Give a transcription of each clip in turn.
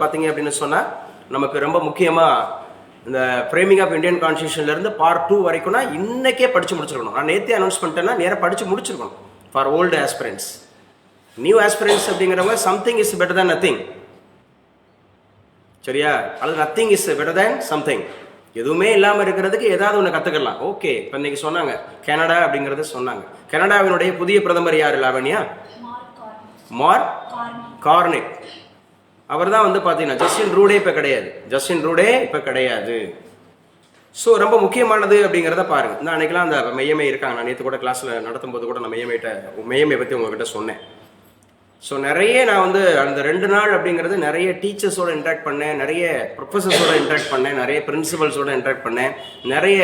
பார்த்தீங்க அப்படின்னு சொன்னால் நமக்கு ரொம்ப முக்கியமாக இந்த ஃப்ரேமிங் ஆஃப் இந்தியன் கான்ஸ்டியூஷன்லேருந்து பார்ட் 2 வரைக்கும்னா இன்றைக்கே படித்து முடிச்சிருக்கணும். நான் நேற்றே அனௌன்ஸ் பண்ணிட்டேன்னா நேராக படித்து முடிச்சிருக்கணும் for old aspirants. New aspirants அப்படிங்கிறவங்க something is better than nothing, சரியா? அல்லது nothing is better than something. எதுவுமே இல்லாமல் இருக்கிறதுக்கு ஏதாவது ஒன்று கற்றுக்கலாம். ஓகே, இப்போ இன்னைக்கு சொன்னாங்க கனடா அப்படிங்கிறத சொன்னாங்க. கனடாவினுடைய புதிய பிரதமர் யார் லாவண்யா? Mark Carnegie. அவர் தான் வந்து பார்த்தீங்கன்னா ஜஸ்டின் ட்ரூடே இப்போ கிடையாது. ஸோ ரொம்ப முக்கியமானது அப்படிங்கிறத பாருங்கள். நான் அன்றைக்கெலாம் அந்த மெய்யமை இருக்காங்க. நான் நேற்று கூட கிளாஸில் நடத்தும்போது கூட நான் மெய்யமை பற்றி உங்ககிட்ட சொன்னேன். ஸோ நிறைய நான் வந்து அந்த 2 நாள் அப்படிங்கிறது நிறைய டீச்சர்ஸோட இன்ட்ராக்ட் பண்ணேன், நிறைய ப்ரொஃபஸர்ஸோட இன்ட்ராக்ட் பண்ணேன், நிறைய பிரின்சிபல்ஸோட இன்ட்ராக்ட் பண்ணேன், நிறைய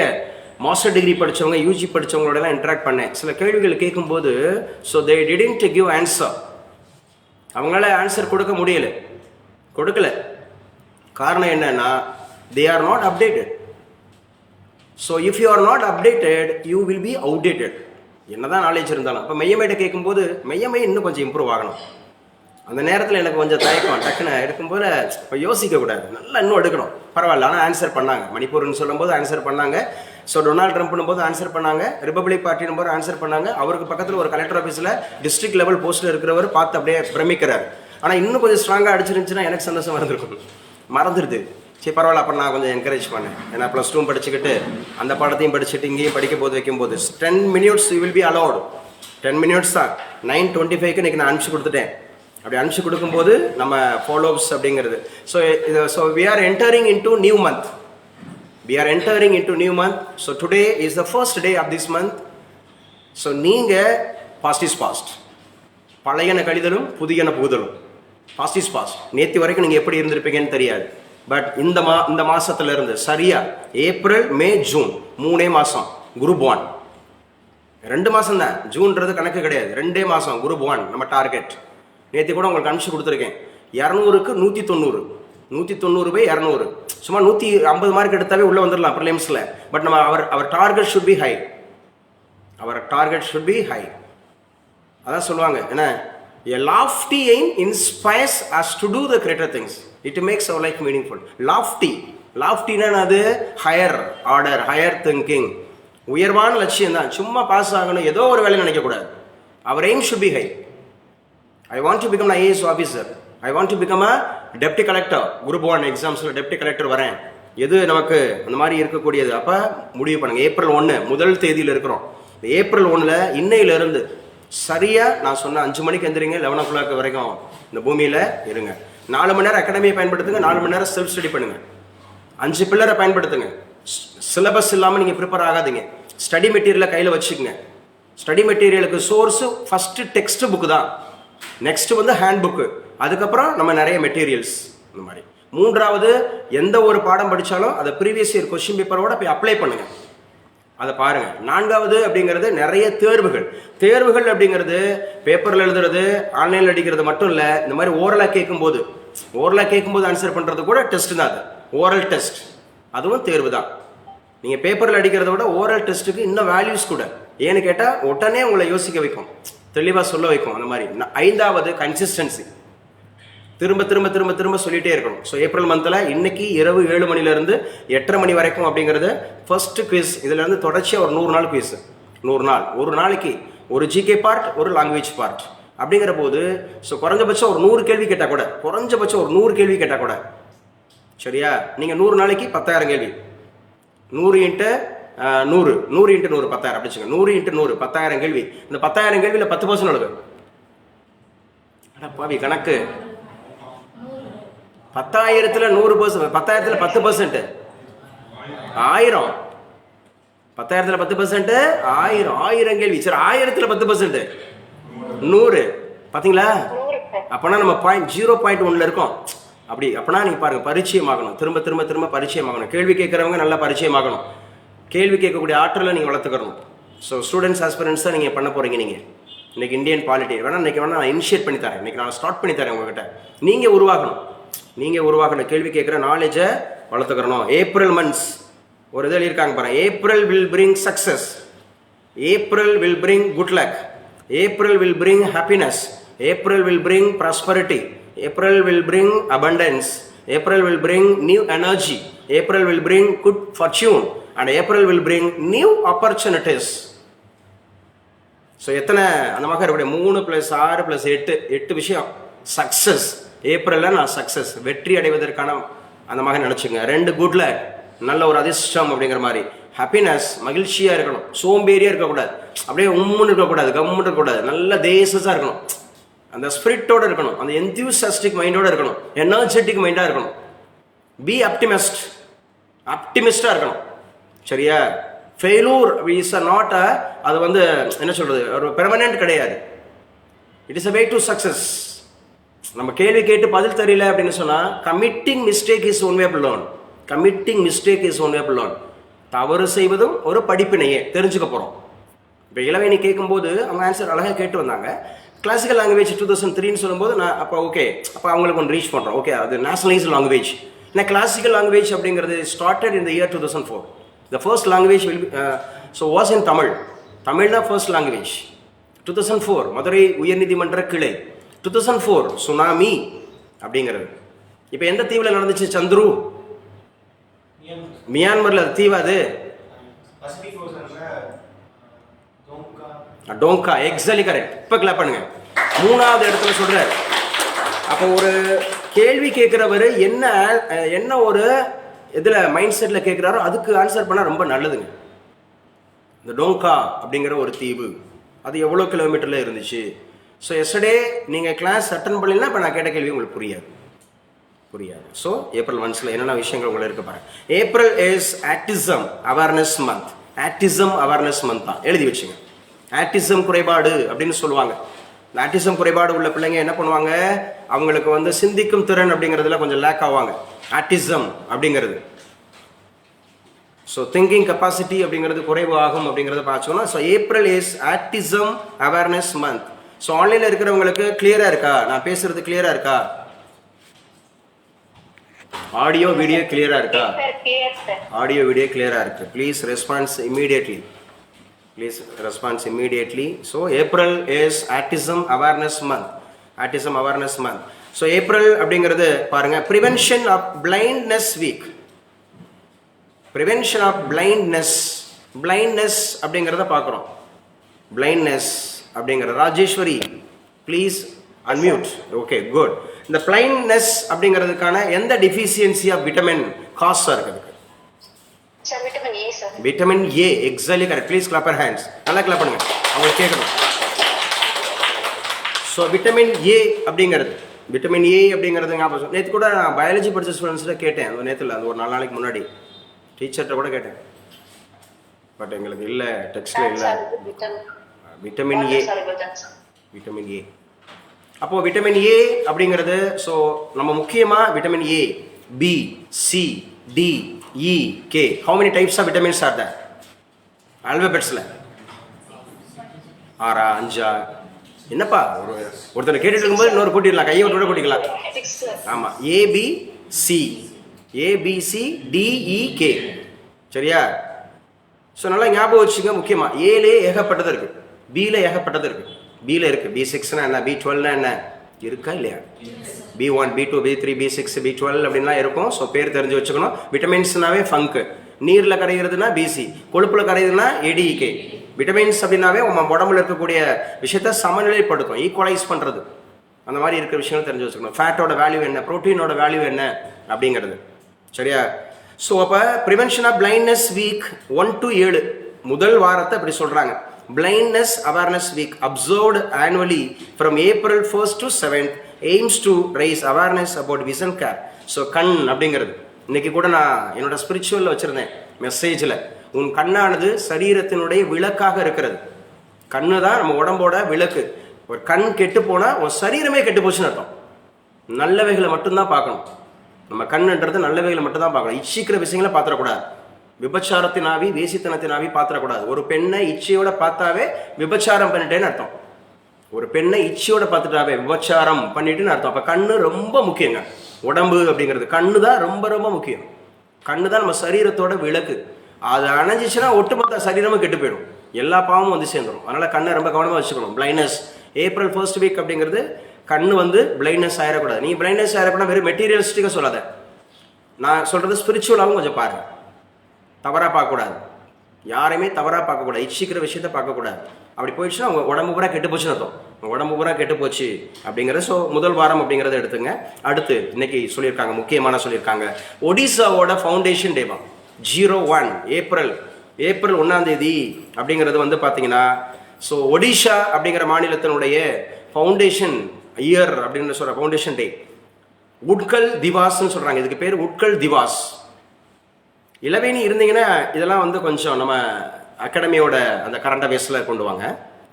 மாஸ்டர் டிகிரி படித்தவங்க யூஜி படித்தவங்களோடலாம் இன்ட்ராக்ட் பண்ணேன். சில கேள்விகள் கேட்கும்போது so they didn't give answer. அவங்களால ஆன்சர் கொடுக்கல. காரணம் என்னன்னா they are not updated. So if you are not updated you will be outdated. என்னதான் நாலேஜ் இருந்தாலும் இப்போ மெய்யமையிட்ட கேட்கும்போது மெய்யமை இன்னும் கொஞ்சம் இம்ப்ரூவ் ஆகணும். அந்த நேரத்தில் எனக்கு கொஞ்சம் தயக்கம், டக்குன்னு எடுக்கும்போது இப்போ யோசிக்கக்கூடாது, நல்லா இன்னும் எடுக்கணும். பரவாயில்ல, ஆனால் ஆன்சர் பண்ணாங்க. மணிப்பூர்னு சொல்லும்போது ஆன்சர் பண்ணாங்க. ஸோ டொனால்ட் ட்ரம்ப்னும் போது ஆன்சர் பண்ணாங்க. ரிப்பப்ளிக் பார்ட்டினும் போது ஆன்சர் பண்ணாங்க. அவருக்கு பக்கத்தில் ஒரு கலெக்டர் ஆஃபீஸில் டிஸ்ட்ரிக்ட் லெவல் போஸ்ட்டில் இருக்கிறவர் பார்த்து அப்படியே பிரமிக்கிறார். ஆனால் இன்னும் கொஞ்சம் ஸ்ட்ராங்காக அடிச்சிருந்துச்சுன்னா எனக்கு சந்தோஷம் மறந்துடுது. சரி பரவாயில்ல, அப்போ நான் கொஞ்சம் என்கரேஜ் பண்ணேன். ஏன்னா +2 படிச்சுக்கிட்டு அந்த பாடத்தையும் படிச்சுட்டு இங்கேயும் படிக்க போது வைக்கும்போது 10 minutes you will be allowed. 10 minutes தான். 9:25க்கு இன்றைக்கி நான் அனுப்பிச்சு கொடுத்துட்டேன். அப்படி அனுப்பிச்சு கொடுக்கும்போது நம்ம ஃபாலோஅப்ஸ் அப்படிங்கிறது. So we are entering into new month. So today is the first day of this month. So நீங்கள் பாஸ்ட் இஸ் பாஸ்ட், பழையன கழிதலும் புதியன புகுதலும். Past is past. நேற்று வரைக்கும் நீங்கள் எப்படி இருந்திருப்பீங்கன்னு தெரியாது. பட் இந்த மாசத்துல இருந்து சரியா ஏப்ரல் மே ஜூன் 3 மாசம் குரூப் 1. 2 மாசம் தான், ஜூன்றது கணக்கு கிடையாது. 2 மாசம் குரூப் 1 நம்ம டார்கெட். நேற்று கூட உங்களுக்கு அனுப்பிச்சு கொடுத்துருக்கேன். 200க்கு 190 சும்மா 150 மார்க் எடுத்தாவே உள்ள வந்துடலாம் ப்ரிலிம்ஸ்ல. பட் நம்ம அவர் டார்கெட் ஷுட் பி ஹை. அதான் சொல்லுவாங்க என்ன, a lofty aim inspires us to do the greater things. It makes our life meaningful. lofty-னா அது ஹையர் ஆர்டர், ஹையர் திங்கிங், உயர்வான லட்சியம் தான். சும்மா பாஸ் ஆகணும் ஏதோ ஒரு வேலை நினைக்கக்கூடாது. அவர் aim should be high. I want to become IAS officer, I want to become a deputy collector. Group 1 எக்ஸாம்ஸில் டெப்டி கலெக்டர் வரேன். எது நமக்கு அந்த மாதிரி இருக்கக்கூடியது. அப்போ முடிவு பண்ணுங்க. ஏப்ரல் 1 முதல் தேதியில் இருக்கிறோம். ஏப்ரல் 1 இன்னையிலிருந்து சரியாக நான் சொன்ன 5 மணிக்கு எந்திரிங்க, 11 o'clock வரைக்கும் இந்த பூமியில் இருங்க. 4 மணி நேரம் அகாடமியை பயன்படுத்துங்க, 4 மணி நேரம் செல்ஃப் ஸ்டடி பண்ணுங்க. 5 பில்லரை பயன்படுத்துங்க. சிலபஸ் இல்லாமல் நீங்கள் ப்ரிப்பேர் ஆகாதீங்க. ஸ்டடி மெட்டீரியலை கையில் வச்சுக்கோங்க. ஸ்டடி மெட்டீரியலுக்கு சோர்ஸு ஃபஸ்ட்டு டெக்ஸ்ட் புக்கு தான், நெக்ஸ்ட் வந்து ஹேண்ட் புக்கு, அதுக்கப்புறம் நம்ம நிறைய மெட்டீரியல்ஸ். இந்த மாதிரி 3வது எந்த ஒரு பாடம் படித்தாலும் அதை ப்ரீவியஸ் இயர் கொஸ்டின் பேப்பரோட போய் அப்ளை பண்ணுங்கள். அதை பாருங்க. 4வது அப்படிங்கிறது நிறைய தேர்வுகள் அப்படிங்கிறது பேப்பரில் எழுதுறது, ஆன்லைனில் அடிக்கிறது மட்டும் இல்லை. இந்த மாதிரி ஓரலாக கேட்கும்போது ஆன்சர் பண்ணுறது கூட டெஸ்ட் தான். அது ஓரல் டெஸ்ட், அதுவும் தேர்வு தான். நீங்கள் பேப்பரில் அடிக்கிறத விட ஓரல் டெஸ்ட்டுக்கு இன்னும் வேல்யூஸ் கூட. ஏன்னு கேட்டால் உடனே உங்களை யோசிக்க வைக்கும், தெளிவாக சொல்ல வைக்கும். அந்த மாதிரி 5வது கன்சிஸ்டன்சி, திரும்ப சொல்லிட்டே இருக்கணும். ஸோ ஏப்ரல் மந்தில் இன்னைக்கு இரவு 7 மணிலேருந்து 8:30 மணி வரைக்கும் அப்படிங்கிறது ஃபர்ஸ்ட் குவிஸ். இதுலேருந்து தொடர்ச்சியாக ஒரு 100 நாள் குவிஸ். 100 நாள், ஒரு நாளைக்கு ஒரு ஜிகே பார்ட், ஒரு லாங்குவேஜ் பார்ட் அப்படிங்கிற போது ஸோ குறைஞ்சபட்சம் ஒரு 100 கேள்வி கேட்டால் கூட சரியா? நீங்கள் 100 நாளைக்கு 10,000 கேள்வி. 100 × 100 10,000 அப்படி வச்சுங்க. 100 × 100 10,000 கேள்வி. இந்த 10,000 கேள்வியில் 10% எழுது. பாவி கணக்கு. 10,000ல் 100%, 10,000ல் 10%, 1000. 10,000ல் 10%, 1000 கேள்வி. சரி, 1000ல் 10%, 100. பார்த்தீங்களா? அப்போனா நம்ம 0.1ல் இருக்கோம். அப்போனா நீங்கள் பாருங்கள், பரிச்சயமாகணும். திரும்ப பரிச்சயமாகணும். கேள்வி கேட்குறவங்க நல்லா பரிச்சயமாகணும். கேள்வி கேட்கக்கூடிய ஆற்றலை நீங்கள் வளர்த்துக்கணும். ஸோ ஸ்டூடெண்ட்ஸ் ஆஸ்பிரன்ஸ் தான் நீங்கள் பண்ண போகிறீங்க. நீங்கள் இன்றைக்கி இந்தியன் பாலிட்டி இன்றைக்கி நான் இனிஷியேட் பண்ணி தரேன். இன்றைக்கி நான் ஸ்டார்ட் பண்ணி தரேன். உங்கள்கிட்ட நீங்கள் உருவாக்கணும். கேள்வி கேட்குற நாலேஜை வளர்த்துக்கிறணும். ஏப்ரல் மந்த்ஸ் ஒரு இதில் இருக்காங்க பாருங்கள். April will bring success, April will bring good luck, April will bring happiness, April will bring prosperity, April will bring abundance. April will bring new energy. April will bring good fortune. And April will bring new opportunities. So எத்தனை அந்த மாதிரி இருக்கக்கூடிய 3 + 6 + 8 விஷயம் success. ஏப்ரலில் நான் success, வெற்றி அடைவதற்கான அந்த மாதிரி நினச்சிங்க. 2 குட்ல நல்ல ஒரு அதிர்ஷ்டம் அப்படிங்கிற மாதிரி. ஹாப்பினஸ், மகிழ்ச்சியாக இருக்கணும், சோம்பேறியாக இருக்கக்கூடாது, அப்படியே உம்முன்னு இருக்கக்கூடாது, கம்முன்னு இருக்கக்கூடாது, நல்ல தேசஸாக இருக்கணும், அந்த ஸ்பிரிட்டோடு இருக்கணும், அந்த என்த்யூசியாஸ்டிக் மைண்டோடு இருக்கணும், எனர்ஜெட்டிக் மைண்டாக இருக்கணும். பி ஆப்டிமிஸ்டாக இருக்கணும். சரியா? ஃபெயிலூர் இஸ் நாட் அது வந்து என்ன சொல்கிறது, ஒரு பெர்மனெண்ட் கிடையாது. It is a way to success. நம்ம கேள்வி கேட்டு பதில் தெரியல அப்படின்னு சொன்னால் committing mistake is one way to learn. தவறு செய்வதும் ஒரு படிப்பினையே, தெரிஞ்சுக்க போகிறோம். இப்போ இளவேணி கேட்கும்போது அவங்க ஆன்சர் அழகாக கேட்டு வந்தாங்க. கிளாசிக்கல் லாங்குவேஜ் 2003ன்னு சொல்லும்போது நான் அப்போ ஓகே, அப்போ அவங்களுக்கு ஒன்று ரீச் பண்ணுறோம். ஓகே, அது நேஷனலைஸ்ட் லாங்குவேஜ். ஏன்னா கிளாசிக்கல் லாங்குவேஜ் அப்படிங்கிறது started in the year 2004. The first language will be, was in Tamil. Tamil தான் first language. 2004 மதுரை உயர்நீதிமன்ற கிளை. 2004 சுனாமி அப்படிங்கிறது. இப்போ எந்த தீவில் நடந்துச்சு சந்துரு? மியான்மரில் அது தீவா? அது டோங்கா. Exactly correct. இப்போ கிளாப் பண்ணுங்க. 3வது இடத்துல சொல்றாரு. அப்போ ஒரு கேள்வி கேட்குறவர் என்ன ஒரு இதில் மைண்ட் செட்டில் கேட்குறாரோ அதுக்கு ஆன்சர் பண்ணால் ரொம்ப நல்லதுங்க. இந்த டோங்கா அப்படிங்கிற ஒரு தீவு, அது எவ்வளோ கிலோமீட்டரில் இருந்துச்சு? ஸோ எஸ்டர்டே நீங்கள் கிளாஸ் அட்டன் பண்ணலைன்னா இப்போ நான் கேட்ட கேள்வி உங்களுக்கு புரியாது. ஸோ ஏப்ரல் மந்த்ஸில் என்னென்ன விஷயங்கள் உங்களுக்கு இருக்க பாருங்க. April is autism awareness month. Autism awareness month தான் எழுதி வச்சுங்க. ஆட்டிசம் குறைபாடு அப்படின்னு சொல்லுவாங்க. இந்த ஆட்டிசம் குறைபாடு உள்ள பிள்ளைங்க என்ன பண்ணுவாங்க, அவங்களுக்கு வந்து சிந்திக்கும் திறன் அப்படிங்கிறதுல கொஞ்சம் லேக் ஆவாங்க. ஆட்டிசம் அப்படிங்கிறது. ஸோ திங்கிங் கெப்பாசிட்டி அப்படிங்கிறது குறைவு ஆகும் அப்படிங்கிறத பார்த்தோம்னா, so April is autism awareness month. So ஆன்லைனில் இருக்கிறவங்களுக்கு கிளியராக இருக்கா? நான் பேசுறது கிளியராக இருக்கா? ஆடியோ வீடியோ கிளியராக இருக்கா? ஆடியோ வீடியோ கிளியராக இருக்கு. Please response immediately. So April is autism awareness month. So April அப்படிங்கிறது பாருங்க, prevention of blindness week. Blindness அப்படிங்கிறத பார்க்குறோம். பிளைண்ட்னஸ் அப்படிங்கிறது Rajeshwari please unmute. Okay, good. இந்த பிளைண்ட்னஸ் அப்படிங்கிறதுக்கான எந்த டிஃபிஷியன்சி ஆஃப் விட்டமின் காசாக இருக்குது? Vitamin A. Exactly correct. Please clap your hands. நல்லா கிளாப் பண்ணுங்க, அவங்களுக்கு கேட்கணும். ஸோ விட்டமின் ஏ அப்படிங்கிறது ஞாபகம். நேற்று கூட நான் பயாலஜி படித்த ஸ்டூடெண்ட்ஸில் கேட்டேன். நேற்று அந்த ஒரு 4 நாளைக்கு முன்னாடி டீச்சர்கிட்ட கூட கேட்டேன். பட் எங்களுக்கு இல்லை, டெக்ஸ்டில் இல்லை. Vitamin A. அப்போது விட்டமின் ஏ அப்படிங்கிறது, ஸோ நம்ம முக்கியமாக vitamin A, B, C, D, E, K. How many types of vitamins are there? ஆல்பபெட்ஸில் 6 5? என்னப்பா ஒருத்தர் கேட்டுட்டு இருக்கும்போது இன்னொரு கூட்டிடலாம், கையை விட்டு கூட்டிக்கலாம். ஆமாம், ABCDEK. சரியா? ஸோ நல்லா ஞாபகம் வச்சுங்க. முக்கியமாக ஏலே ஏகப்பட்டது இருக்குது, பியில் ஏகப்பட்டது இருக்குது. பியில் இருக்குது. B6னா என்ன, B12னா என்ன இருக்கா இல்லையா? B1 B2 B3 B6 B12 அப்படின்லாம் இருக்கும். ஸோ பேர் தெரிஞ்சு வச்சுக்கணும். விட்டமின்ஸ்னாவே ஃபங்கு. நீரில் கரைகிறதுனா BC, கொழுப்பில் கரையுதுன்னா ADEK. விட்டமின்ஸ் அப்படின்னாவே நம்ம உடம்புல இருக்கக்கூடிய விஷயத்த சமநிலைப்படுத்தும், ஈக்குவலைஸ் பண்ணுறது. அந்த மாதிரி இருக்கிற விஷயங்கள் தெரிஞ்சு வச்சுக்கணும். ஃபேட்டோட வேல்யூ என்ன, ப்ரோட்டீனோட வேல்யூ என்ன அப்படிங்கிறது. சரியா? ஸோ அப்போ prevention of blindness week 1 to 7 முதல் வாரத்தை அப்படி சொல்கிறாங்க. Blindness awareness week observed annually from April 1st to 7th aims to raise awareness about vision care. So கண் அப்படிங்கிறது இன்னைக்கு கூட நான் என்னோட ஸ்பிரிச்சுவலில் வச்சுருந்தேன் மெசேஜில். உன் கண்ணானது சரீரத்தினுடைய விளக்காக இருக்கிறது. கண்ணு தான் நம்ம உடம்போட விளக்கு. ஒரு கண் கெட்டு போனால் ஒரு சரீரமே கெட்டு போச்சுன்னு அர்த்தம். நல்லவைகளை மட்டும்தான் பார்க்கணும். நம்ம கண்ணுன்றது நல்லவைகளை மட்டும்தான் பார்க்கணும். இச்சிக்கிற விஷயங்களை பார்த்துடக்கூடாது. விபச்சாரத்தின் ஆவி, வேசித்தனத்தின் ஆவி பார்த்துடக்கூடாது. ஒரு பெண்ணை இச்சையோட பார்த்தாவே விபச்சாரம் பண்ணிட்டேன்னு அர்த்தம். ஒரு பெண்ணை இச்சையோட பார்த்துட்டாவே விபச்சாரம் பண்ணிட்டுன்னு அர்த்தம். அப்போ கண்ணு ரொம்ப முக்கியங்க. உடம்பு அப்படிங்கிறது கண்ணு தான் ரொம்ப ரொம்ப முக்கியம். கண்ணு தான் நம்ம சரீரத்தோட விளக்கு. அது அணைஞ்சிச்சுன்னா ஒட்டுமொத்த சரீரமும் கெட்டு போயிடும், எல்லா பாவமும் வந்து சேர்ந்துடும். அதனால் கண்ணை ரொம்ப கவனமாக வச்சுக்கணும். பிளைண்ட்னஸ் April 1st வீக் அப்படிங்கிறது கண்ணு வந்து பிளைண்ட்னஸ் ஆயிடக்கூடாது. நீ பிளைண்ட்னஸ் ஆயிடக்கூடாது வெறும் மெட்டீரியலிஸ்டிக்காக சொல்லாத. நான் சொல்கிறது ஸ்பிரிச்சுவலாகவும் கொஞ்சம் பாருங்க. தவறாக பார்க்கக்கூடாது, யாரையுமே தவறாக பார்க்கக்கூடாது, இச்சிக்கிற விஷயத்த பார்க்கக்கூடாது. அப்படி போயிடுச்சுன்னா அவங்க உடம்பு பூரா கெட்டு போச்சுன்னு அர்த்தம். உடம்பு பூரா கெட்டு போச்சு அப்படிங்கிறது. ஸோ முதல் வாரம் அப்படிங்கிறத எடுத்துங்க. அடுத்து இன்னைக்கு சொல்லியிருக்காங்க, முக்கியமான சொல்லியிருக்காங்க, ஒடிசாவோட ஃபவுண்டேஷன் டேவா 01 ஏப்ரல் 1ஆம் தேதி அப்படிங்கிறது வந்து பார்த்தீங்கன்னா, ஸோ ஒடிஷா அப்படிங்கிற மாநிலத்தினுடைய ஃபவுண்டேஷன் இயர் அப்படின்னு சொல்கிற ஃபவுண்டேஷன் டே உட்கல் திவாஸ்ன்னு சொல்கிறாங்க. இதுக்கு பேர் உட்கல் திவாஸ். இளவேணி இருந்தீங்கன்னா இதெல்லாம் வந்து கொஞ்சம் நம்ம அகாடமியோட அந்த கரண்ட் அஃபேர்ஸில் கொண்டு வாங்க.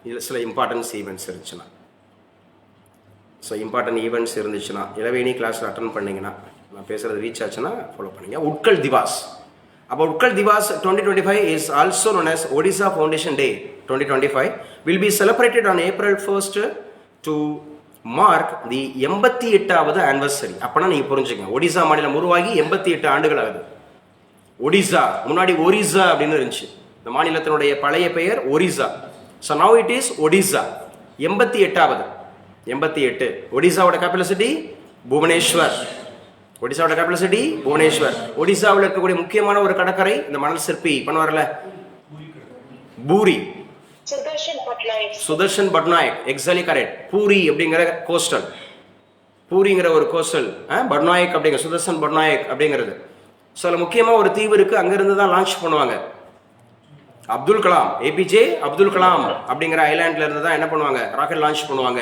இதில் சில இம்பார்ட்டன்ஸ் ஈவெண்ட்ஸ் இருந்துச்சுன்னா, ஸோ இம்பார்ட்டன்ட் ஈவெண்ட்ஸ் இருந்துச்சுன்னா இளவேணி கிளாஸில் அட்டன் பண்ணிங்கன்னா, நான் பேசுகிறது ரீச் ஆச்சுன்னா ஃபாலோ பண்ணிங்க. உட்கல் திவாஸ். அப்போ Utkal Diwas 2025 is also known as Odisha Foundation Day 2025 will be celebrated on April 1st to mark the 88வது ஆனிவர்சரி. அப்போனா நீங்கள் புரிஞ்சுக்கங்க, ஒடிசா மாநிலம் உருவாகி 88 ஆண்டுகள் ஆகுது. ஒடிசா முன்னாடி ஒரிசா அப்படின்னு இருந்துச்சு. இந்த மாநிலத்தினுடைய பழைய பெயர் Orissa. So now it is Odisha. 88. ஒடிசாவோட கேபிட்டல் சிட்டி புவனேஸ்வர். ஒடிசாவோட கேபிட்டல் சிட்டி புவனேஸ்வர். ஒடிசாவில் இருக்கக்கூடிய முக்கியமான ஒரு கடற்கரை இந்த மணல் சிற்பி பண்ணுவார்ல பூரி, சுதர்ஷன் பட்நாயக். Exactly correct. பூரி அப்படிங்கிற கோஸ்டல், பூரிங்கிற ஒரு கோஸ்டல், பட்நாயக் அப்படிங்கிற சுதர்ஷன் பட்நாயக் அப்படிங்கிறது. ஸோ அதில் முக்கியமாக ஒரு தீவு இருக்குது, அங்கேருந்து தான் லான்ச் பண்ணுவாங்க. அப்துல் கலாம், ஏபிஜே அப்துல் கலாம் அப்படிங்கிற ஐலாண்டில் இருந்து தான் என்ன பண்ணுவாங்க, ராக்கெட் லான்ச் பண்ணுவாங்க.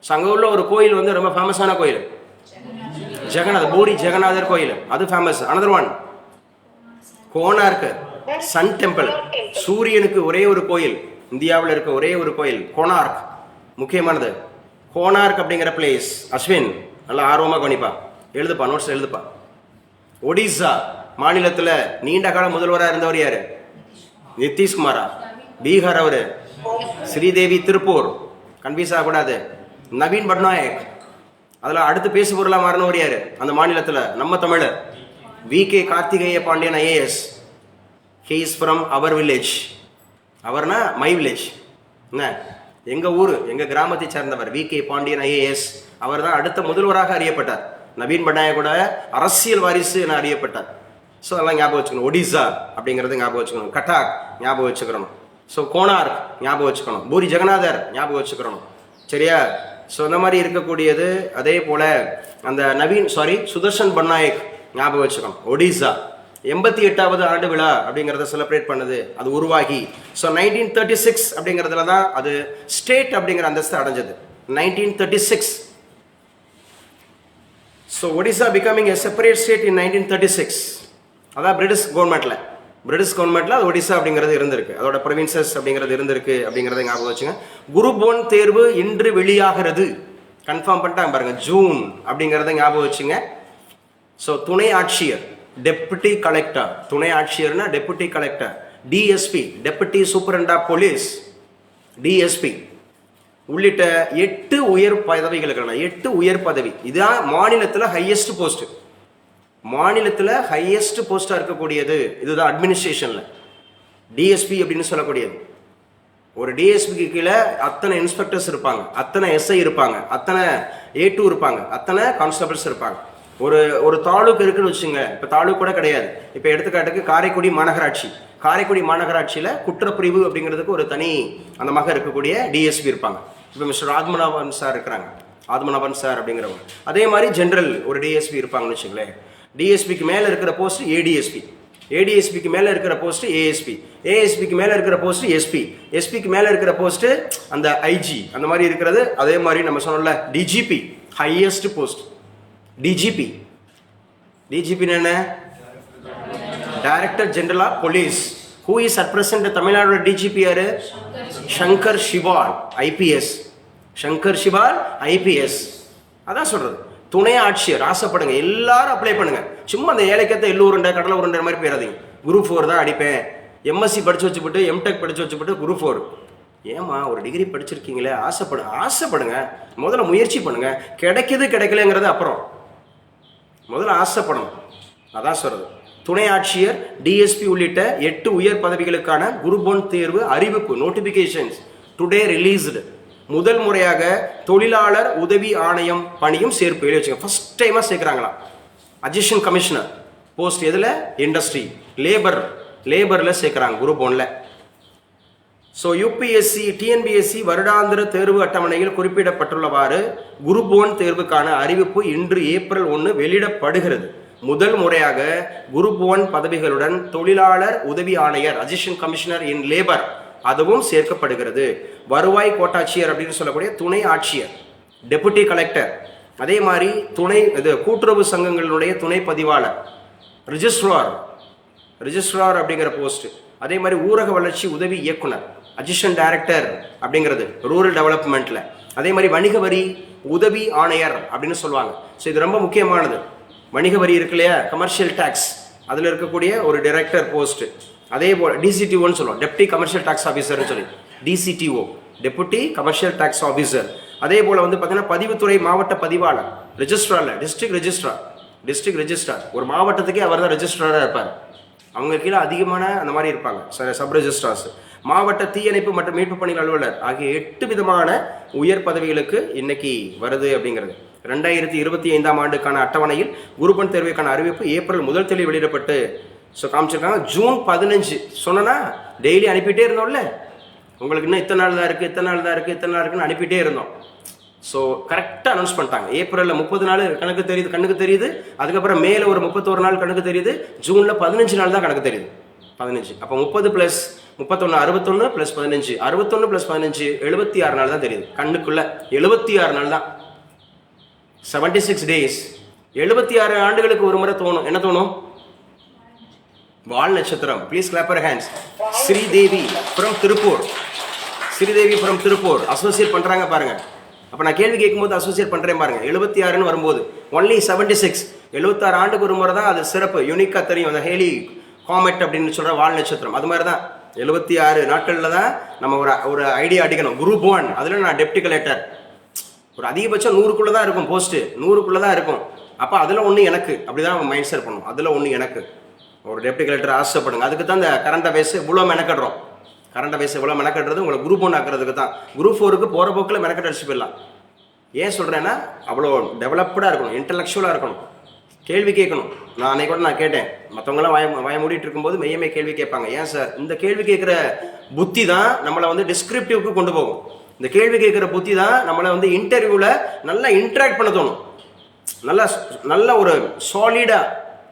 ஸோ அங்கே உள்ள ஒரு கோயில் வந்து ரொம்ப ஃபேமஸான கோயில், ஜெகநாத், பூரி ஜெகநாதர் கோயில், அது famous. Another one Konark sun temple, சூரியனுக்கு ஒரே ஒரு கோயில், இந்தியாவில் இருக்க ஒரே ஒரு கோயில் கோனார்க், முக்கியமானது. கோனார்க் அப்படிங்கிற பிளேஸ். அஸ்வின் நல்லா ஆர்வமாக கவனிப்பா, எழுதுப்பா, நோட்ஸ் எழுதுப்பா. ஒடிசா மாநிலத்தில் நீண்ட கால முதல்வராக இருந்தவர் யாரு? நிதிஷ்குமாரா. பீகார் அவர் ஸ்ரீதேவி திருப்பூர், கன்ஃபியூஸ் ஆகக்கூடாது. நவீன் பட்நாயக். அதில் அடுத்து பேசு பொருளாக மாறினவர் யாரு அந்த மாநிலத்தில்? நம்ம தமிழர் V K. Karthikeya Pandian IAS. He is from our village. அவர்னா மை வில்லேஜ், என்ன எங்கள் ஊர், எங்கள் கிராமத்தை சேர்ந்தவர் வி.கே. பாண்டியன் ஐஏஎஸ். அவர் தான் அடுத்த முதல்வராக அறியப்பட்டார். நவீன் பட்நாயக்கோட அரசியல் வாரிசு என அறியப்பட்டார். ஸோ அதெல்லாம் ஞாபகம் வச்சுக்கணும். ஒடிசா அப்படிங்கிறது ஞாபகம் வச்சுக்கணும். கட்டாக் ஞாபகம் வச்சுக்கணும். ஸோ கோனார்க் ஞாபகம் வச்சுக்கணும். பூரி ஜெகநாதர் ஞாபகம் வச்சுக்கணும். சரியா? ஸோ இந்த மாதிரி இருக்கக்கூடியது. அதே போல் அந்த சுதர்ஷன் பட்நாயக் ஞாபகம் வச்சுக்கணும். ஒடிசா 88வது ஆண்டு விழா அப்படிங்கிறத செலிப்ரேட் பண்ணுது, அது உருவாகி. ஸோ 1936 அப்படிங்கிறதுல தான் அது ஸ்டேட் அப்படிங்கிற அந்தஸ்து அடைஞ்சது. 1936. So Odisha becoming a separate state in 1936. அதான் பிரிட்டிஷ் கவர்மெண்ட்டில் அது ஒடிசா அப்படிங்கிறது இருந்திருக்கு, அதோட ப்ரொவின்சஸ் அப்படிங்கிறது இருந்திருக்கு அப்படிங்கிறத ஞாபகம் வச்சுங்க. குரூப் 1 தேர்வு இன்று வெளியாகிறது, கன்ஃபார்ம் பண்ணிட்டாங்க பாருங்க, ஜூன் அப்படிங்கிறத ஞாபகம் வச்சுங்க. ஸோ துணை ஆட்சியர், டெப்யூட்டி கலெக்டர், துணை ஆட்சியர்னா deputy collector, DSP, deputy superintendent of police, DSP உள்ளிட்ட 8 உயர் பதவிகளுக்கான 8 உயர் பதவி. இதுதான் மாநிலத்தில் ஹையஸ்ட் போஸ்ட். மாநிலத்தில் ஹையஸ்ட் போஸ்டாக இருக்கக்கூடியது இதுதான். அட்மினிஸ்ட்ரேஷனில் டிஎஸ்பி அப்படின்னு சொல்லக்கூடியது. ஒரு டிஎஸ்பிக்கு கீழே அத்தனை இன்ஸ்பெக்டர்ஸ் இருப்பாங்க, அத்தனை எஸ்ஐ இருப்பாங்க, அத்தனை A2 இருப்பாங்க, அத்தனை கான்ஸ்டபிள்ஸ் இருப்பாங்க. ஒரு தாலுக்கு இருக்குன்னு வச்சுங்க. இப்போ தாலுக்கு கூட கிடையாது. இப்போ எடுத்துக்காட்டுக்கு காரைக்குடி மாநகராட்சியில் குற்றப்பிரிவு அப்படிங்கிறதுக்கு ஒரு தனி அந்த மக இருக்கக்கூடிய டிஎஸ்பி இருப்பாங்க. இப்போ மிஸ்டர் ஆத்மநாபன் சார் இருக்கிறாங்க, ஆத்மநாபன் சார் அப்படிங்கிறவங்க. அதே மாதிரி ஜென்ரல் ஒரு டிஎஸ்பி இருப்பாங்கன்னு வச்சுங்களேன். டிஎஸ்பிக்கு மேலே இருக்கிற போஸ்ட் ஏடிஎஸ்பி, ஏடிஎஸ்பிக்கு மேலே இருக்கிற போஸ்ட் ஏஎஸ்பி, ஏஎஸ்பிக்கு மேலே இருக்கிற போஸ்ட் எஸ்பி, எஸ்பிக்கு மேலே இருக்கிற போஸ்ட் அந்த ஐஜி, அந்த மாதிரி இருக்கிறது. அதே மாதிரி நம்ம சொன்னோம்ல DGP, highest post DGP. DGP என்ன? Director general of police. Who is at present Tamil Nadu DGP யாரு? சங்கர் சிவால் ஐபிஎஸ். சங்கர் சிவால் ஐபிஎஸ். அதான் சொல்றது. துணை ஆட்சியர் ஆசைப்படுங்க, எல்லாரும் அப்ளை பண்ணுங்க. சும்மா அந்த ஏழைக்கத்தை எள்ளு உருண்டை கடலை உருண்டை மாதிரி போயிடாதீங்க. குரூப் 4 தான் அடிப்பேன், எம்எஸ்சி படிச்சு வச்சுப்பட்டு எம்டெக் படிச்சு வச்சுப்பட்டு குரூப் 4. ஏமா ஒரு டிகிரி படிச்சிருக்கீங்களே, ஆசைப்படுங்க. முதல்ல முயற்சி பண்ணுங்க. கிடைக்கலங்கிறது அப்புறம், முதல்ல ஆசைப்படணும். அதான் சொல்றது. துணை ஆட்சியர், டிஎஸ்பி உள்ளிட்ட 8 உயர் பதவிகளுக்கான குரூப் 1 தேர்வு அறிவிப்பு நோட்டிபிகேஷன்ஸ் டுடே ரிலீஸ்டு. முதல் முறையாக தொழிலாளர் உதவி ஆணையம் பணியும் சேர்ப்பு எழுதி வச்சுங்க. ஃபர்ஸ்ட் டைமாக சேர்க்குறாங்களாம். அசிஸ்டன்ட் கமிஷனர் போஸ்ட் எதில்? இண்டஸ்ட்ரி, லேபரில் சேர்க்குறாங்க குரூப் 1ல். ஸோ யூபிஎஸ்சி டிஎன்பிஎஸ்சி வருடாந்திர தேர்வு அட்டவணையில் குறிப்பிடப்பட்டுள்ளவாறு குரூப் 1 தேர்வுக்கான அறிவிப்பு இன்று ஏப்ரல் 1 வெளியிடப்படுகிறது. முதல் முறையாக குரூப் 1 பதவிகளுடன் தொழிலாளர் உதவி ஆணையர் அசிஸ்டன்ட் கமிஷனர் இன் லேபர் அதுவும் சேர்க்கப்படுகிறது. வருவாய் கோட்டாட்சியர் அப்படின்னு சொல்லக்கூடிய துணை ஆட்சியர், டெபுட்டி கலெக்டர், அதே மாதிரி கூட்டுறவு சங்கங்களுடைய துணை பதிவாளர், ரிஜிஸ்ட்ரார் அப்படிங்கிற போஸ்ட், அதே மாதிரி ஊரக வளர்ச்சி உதவி இயக்குனர், அசிஸ்டன்ட் டைரக்டர் அப்படிங்கிறது ரூரல் டெவலப்மெண்ட்ல, அதே மாதிரி வணிக வரி உதவி ஆணையர் அப்படின்னு சொல்லுவாங்க. ஸோ இது ரொம்ப முக்கியமானது. வணிக வரி இருக்கு இல்லையா, கமர்ஷியல் டேக்ஸ், அதில் இருக்கக்கூடிய ஒரு டைரக்டர் போஸ்ட். அதே போல் டிசிடிஓன்னு சொல்லுவோம், டெப்டி கமர்ஷியல் டேக்ஸ் ஆஃபீஸர்னு சொல்லி DCTO, deputy commercial tax officer. அதே போல் வந்து பார்த்தீங்கன்னா பதிவுத்துறை மாவட்ட பதிவாளர், ரெஜிஸ்ட்ரார்ல டிஸ்ட்ரிக்ட் ரெஜிஸ்ட்ரார், ஒரு மாவட்டத்துக்கே அவர் தான் ரெஜிஸ்ட்ராராக இருப்பார். அவங்க கீழே அதிகமான அந்த மாதிரி இருப்பாங்க சப் ரெஜிஸ்ட்ரார்ஸ். மாவட்ட தீயணைப்பு மற்றும் மீட்பு பணிகள் அலுவலர் ஆகிய 8 விதமான உயர் பதவிகளுக்கு இன்னைக்கு வருது அப்படிங்கிறது. 2025ஆம் ஆண்டுக்கான அட்டவணையில் குரூப் 1 தேர்வுக்கான அறிவிப்பு ஏப்ரல் 1 தேதி வெளியிடப்பட்டு காமிச்சிருக்காங்க. ஜூன் 15 சொன்னா டெய்லி அனுப்பிட்டே இருந்தோம்ல, உங்களுக்கு இன்னும் இத்தனை நாள் தான் இருக்குன்னு அனுப்பிட்டே இருந்தோம். ஸோ கரெக்டாக அனௌன்ஸ் பண்ணிட்டாங்க. ஏப்ரலில் 30 நாள் கண்ணுக்கு தெரியுது, அதுக்கப்புறம் மேலே ஒரு 31 நாள் கணக்கு தெரியுது, ஜூனில் 15 நாள் தான் கணக்கு தெரியுது. 15 அப்போ 30 + 31 61 + 15 61 + 15 76 நாள் தான் தெரியுது கண்ணுக்குள்ள. 76 நாள் தான், 76 டேஸ். 76 ஆண்டுகளுக்கு ஒரு முறை தோணும். என்ன தோணும்? வால் நட்சத்திரம். Please clap your hands. Sridevi from Tiruppur associate பண்றாங்க பாருங்க. அப்ப நான் கேள்வி கேட்கும்போது அசோசியேட் பண்றேன் பாருங்க. 76ன்னு வரும்போது ஒன்லி 76 76 ஆண்டுக்கு ஒரு முறை தான் அது சிறப்பு, யூனிக்கா தெரியும். அந்த ஹேலி காமெட் அப்படின்னு சொல்ற வால் நட்சத்திரம் அது மாதிரி தான் 76 நாட்கள்ல தான் நம்ம ஒரு ஐடியா அடிக்கணும். குரூப் 1 அதுல நான் டெப்டி கலெக்டர், ஒரு அதிகபட்சம் 100க்குள்ள தான் இருக்கும், போஸ்ட் 100க்குள்ள தான் இருக்கும். அப்ப அதுல ஒண்ணு எனக்கு, அப்படிதான் மைண்ட் செட் பண்ணும். அதுல ஒண்ணு எனக்கு ஒரு டெப்டி கலெக்டர் ஆசைப்படுங்க. அதுக்கு தான் இந்த கரண்ட் அஃபேர்ஸ் இவ்வளவு மெனக்கடுறோம். கரண்ட் அஃபேர்ஸ் இவ்வளவு மெனக்கட்டுறது உங்களை குரூப் 1 ஆக்குறதுக்கு தான். குரூப் 4க்கு போற போக்கில் மெனக்கட்டு அடிச்சு போயிடலாம். ஏன் சொல்றேன்னா அவ்வளோ டெவலப்டா இருக்கணும், இன்டெலெக்சுவலா இருக்கணும், கேள்வி கேட்கணும். நான் அன்னைக்கு கூட நான் கேட்டேன், மற்றவங்களாம் வாய மூடிட்டு இருக்கும்போது மெய்யமே கேள்வி கேட்பாங்க. ஏன் சார்? இந்த கேள்வி கேட்குற புத்தி தான் நம்மளை வந்து டிஸ்கிரிப்டிவ்க்கு கொண்டு போகும். இந்த கேள்வி கேட்குற புத்தி தான் நம்மளை வந்து இன்டர்வியூவில் நல்லா இன்டராக்ட் பண்ண தோணும். நல்ல ஒரு சாலிடா,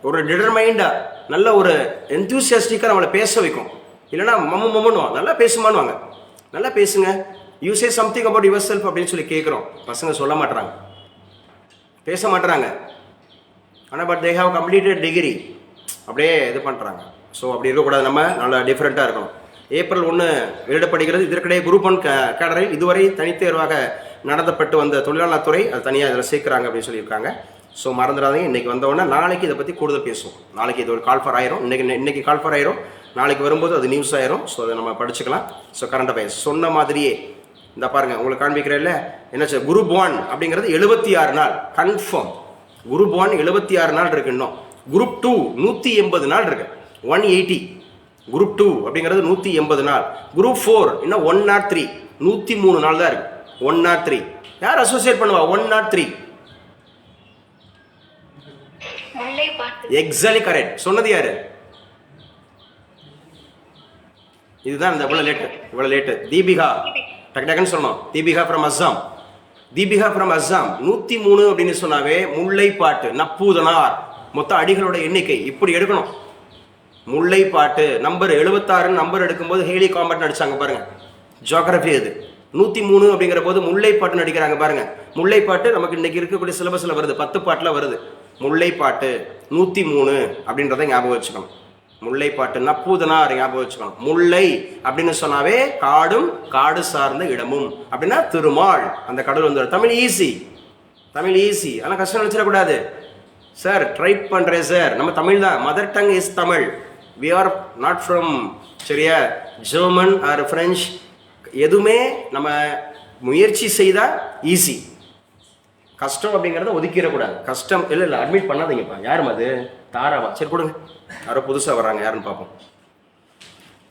ஒரு டிட்டர்மைண்டா, நல்ல ஒரு எந்தூசியாஸ்டிக்காக நம்மளை பேச வைக்கும். இல்லைன்னா மம்முன்னுவாங்க, நல்லா பேசுமான்னுவாங்க. நல்லா பேசுங்க, you say something about your self அப்படின்னு சொல்லி கேட்குறோம். பசங்க சொல்ல மாட்டுறாங்க, பேச மாட்டுறாங்க. ஆனால் but they have completed degree, அப்படியே இது பண்ணுறாங்க. ஸோ அப்படி இருக்கக்கூடாது, நம்ம நல்லா டிஃப்ரெண்ட்டாக இருக்கணும். ஏப்ரல் 1 வெளியிடப்படுகிறது. இதற்கிடையே குரூப் 1 கேடரில் இதுவரை தனித்தேர்வாக நடத்தப்பட்டு வந்த தொழிலாளர் துறை அது தனியாக இதில் சேர்க்குறாங்க அப்படின்னு சொல்லியிருக்காங்க. ஸோ மறந்துடாதீங்க. இன்றைக்கி வந்தோடனே நாளைக்கு இதை பற்றி கூடுதல் பேசுவோம். நாளைக்கு இது ஒரு கால்ஃபர் ஆயிரும். இன்னைக்கு கால்ஃபர் ஆயிரும், நாளைக்கு வரும்போது அது நியூஸ் ஆயிரும். ஸோ அதை நம்ம படிச்சுக்கலாம். ஸோ கரண்ட் அஃபேர்ஸ் சொன்ன மாதிரியே இந்த பாருங்கள், உங்களுக்கு காண்பிக்கிறேன்ல என்ன குரூப் 1 அப்படிங்கிறது 76 நாள் கன்ஃபார்ம். குரூப் 1 76 நாள் இருக்கு. இன்னும் குரூப் 2 180 நாள் இருக்கு, 180. குரூப் 2 அப்படிங்கிறது 180 நாள். குரூப் 4 இன்னும் 103 103 நாள் தான் இருக்கு. 103 யார் அசோசியேட் பண்ணுவா? 103 எக்ஸாக்ட்லி கரெக்ட். சொன்னது யாரு? இதுதான் இந்த இவ்வளவு லேட்டு தீபிகா. டக்குன்னு சொல்லணும். தீபிகா ஃப்ரம் அஸ்ஸாம். 103 அப்படின்னு சொன்னாவே முல்லைப்பாட்டு, நப்பூதனார், மொத்த அடிகளோட எண்ணிக்கை இப்படி எடுக்கணும். முல்லைப்பாட்டு நம்பர் 76 நம்பர் எடுக்கும்போது ஹேலி காம்பட் நடிச்சாங்க பாருங்க. ஜியோகிராஃபி அது 103 அப்படிங்கிற போது முல்லைப்பாட்டு நடிக்கிறாங்க பாருங்க. முல்லைப்பாட்டு நமக்கு இன்னைக்கு இருக்கக்கூடிய சிலபஸ்ல வருது, 10 பாட்டுல வருது. முல்லைப்பாட்டு 103 அப்படின்றத ஞாபகம் வச்சுக்கணும். முல்லைப்பாட்டு நப்பூதனார் ஞாபகம் வச்சுக்கணும். முல்லை அப்படின்னு சொன்னாவே காடும் காடு சார்ந்த இடமும் அப்படின்னா திருமால், அந்த கடவுள் வந்து. தமிழ் ஈஸி, ஆனால் கஷ்டம் நினைச்சிடக்கூடாது. சார் ட்ரை பண்றேன் சார், நம்ம தமிழ் தான், mother tongue is Tamil. We are not from சரியா ஜெர்மன் ஆர் பிரெஞ்ச். எதுவுமே நம்ம முயற்சி செய்தால் ஈஸி. கஷ்டம் அப்படிங்கிறத ஒதுக்கிடக்கூடாது. கஷ்டம் இல்லை அட்மிட் பண்ணாதீங்கப்பா. யாரும் அது தாராவா? சரி கொடுங்க, யாரோ புதுசாக வர்றாங்க, யாருன்னு பார்ப்போம்.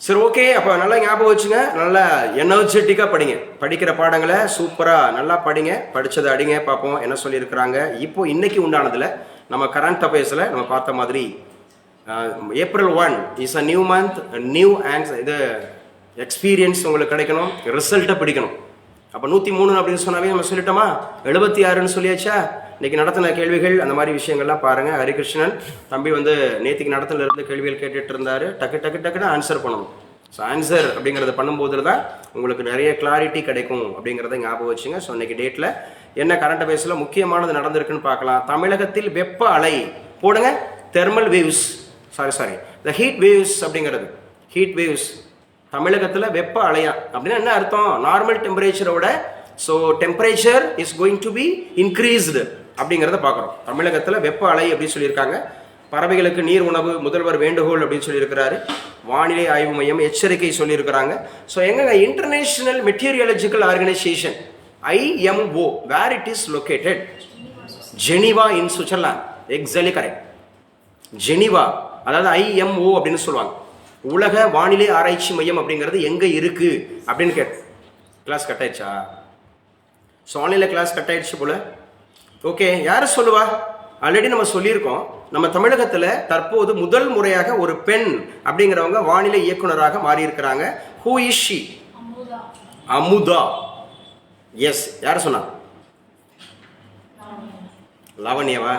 சரி, ஓகே. அப்போ நல்லா ஞாபகம் வச்சுங்க, நல்லா எனர்ஜெட்டிக்காக படிங்க. படிக்கிற பாடங்களை சூப்பராக நல்லா படிங்க. படித்ததை அடிங்க, பார்ப்போம் என்ன சொல்லியிருக்கிறாங்க. இப்போ இன்னைக்கு உண்டானதில் நம்ம கரண்ட் அஃபேர்ஸில் நம்ம பார்த்த மாதிரி April 1 is a new month, new இது எக்ஸ்பீரியன்ஸ் உங்களுக்கு கிடைக்கணும், ரிசல்ட்டை பிடிக்கணும். அப்போ 103 அப்படின்னு சொன்னாவே நம்ம சொல்லிட்டோமா, 76ன்னு சொல்லியாச்சா. இன்னைக்கு நடத்தின கேள்விகள் அந்த மாதிரி விஷயங்கள்லாம் பாருங்கள். ஹரிகிருஷ்ணன் தம்பி நேற்றுக்கு நடத்தில இருந்து கேள்விகள் கேட்டுட்டு இருந்தார். டக்குன்னு ஆன்சர் பண்ணணும். ஸோ ஆன்சர் அப்படிங்கிறத பண்ணும்போது தான் உங்களுக்கு நிறைய கிளாரிட்டி கிடைக்கும் அப்படிங்கிறத ஞாபகம் வச்சுங்க. ஸோ இன்னைக்கு டேட்டில் என்ன கரண்ட் அஃபேர்ஸில் முக்கியமானது நடந்திருக்குன்னு பார்க்கலாம். தமிழகத்தில் வெப்ப அலை போடுங்க, thermal waves, sorry the heat waves அப்படிங்கிறது. ஹீட் வேவ்ஸ் தமிழகத்தில் வெப்ப அலையா அப்படின்னா என்ன அர்த்தம்? நார்மல் டெம்பரேச்சரோட so temperature is going to be increased அப்படிங்கிறத பார்க்குறோம். தமிழகத்தில் வெப்ப அலை அப்படின்னு சொல்லியிருக்காங்க. பறவைகளுக்கு நீர் உணவு முதல்வர் வேண்டுகோள் அப்படின்னு சொல்லியிருக்கிறாரு. வானிலை ஆய்வு மையம் எச்சரிக்கை சொல்லியிருக்கிறாங்க. ஸோ எங்க international meteorological organisation IMO, where it is located? Geneva in Switzerland. Exactly correct. Geneva, அதாவது IMO அப்படின்னு சொல்லுவாங்க. உலக வானிலை ஆராய்ச்சி மையம் அப்படிங்கிறது எங்கே இருக்கு அப்படின்னு கிளாஸ் கட் ஆயிடுச்சா? ஸோ ஆன்லைனில் கிளாஸ் கட் ஆயிடுச்சு போல. ஓகே, யார் சொல்லுவா? ஆல்ரெடி நம்ம சொல்லியிருக்கோம். நம்ம தமிழகத்தில் தற்போது முதல் முறையாக ஒரு பெண் அப்படிங்கிறவங்க வானிலை இயக்குனராக மாறி இருக்கிறாங்க. Who is she? Amudha. Yes, யார் சொன்னா? லாவண்யாவா?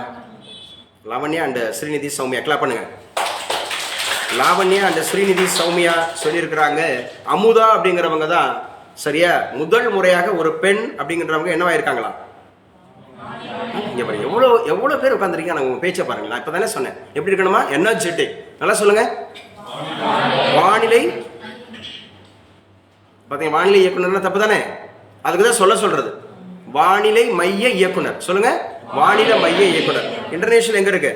லாவண்யா அண்ட் ஸ்ரீநிதி சௌமியா. கிளாப் பண்ணுங்க. லாவண்யா அண்ட் ஸ்ரீநிதி சௌமியா சொல்லியிருக்கிறாங்க. அமுதா அப்படிங்கிறவங்க தான் சரியா முதல் முறையாக ஒரு பெண் அப்படிங்கிறவங்க என்னவாயிருக்காங்களா? இங்க பாருங்க, எவ்வளவு பேர் உட்காந்துருக்கீங்க. நான் உங்க பேச்சை பாருங்க. நான் இப்பதானே சொன்னேன் எப்படி இருக்கணுமா, எனர்ஜெட்டிக். நல்லா சொல்லுங்க. வானிலை பாத்தீங்க, வானிலை இயக்குனர் தப்பு தானே, அதுக்கு தான் சொல்றது. வானிலை மைய இயக்குனர் சொல்லுங்க. வானிலை மைய இயக்குனர். இன்டர்நேஷனல் எங்க இருக்கு?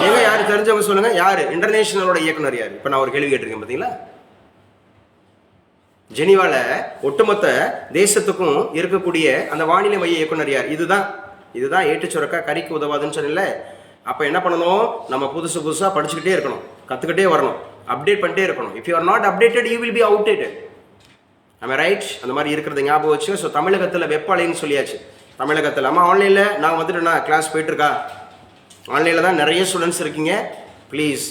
எங்க யாரு தெரிஞ்சவங்க சொல்லுங்க. யாரு இன்டர்நேஷனலோட இயக்குனர்? யாரு? இப்ப நான் ஒரு கேள்வி கேட்டிருக்கேன் பாத்தீங்களா. ஜெனீவால ஒட்டுமொத்த தேசத்துக்கும் இருக்கக்கூடிய அந்த வானிலை மைய இயக்குனர் யார்? இதுதான் ஏட்டு சுரக்கா கறிக்கு உதவாதுன்னு சொன்னல. அப்ப என்ன பண்ணணும்? நம்ம புதுசா படிச்சுக்கிட்டே இருக்கணும், கத்துக்கிட்டே வரணும், அப்டேட் பண்ணிட்டே இருக்கணும். If you are not updated you will be outdated. நம்ம ரைட் அந்த மாதிரி இருக்கிறத ஞாபகம் வச்சு. ஸோ தமிழகத்தில் வெப்ப அலைன்னு சொல்லியாச்சு. தமிழகத்தில் அம்மா ஆன்லைனில் நான் வந்துட்டுனா கிளாஸ் போயிட்டு இருக்கா? ஆன்லைனில் தான் நிறைய ஸ்டூடெண்ட்ஸ் இருக்கீங்க. ப்ளீஸ்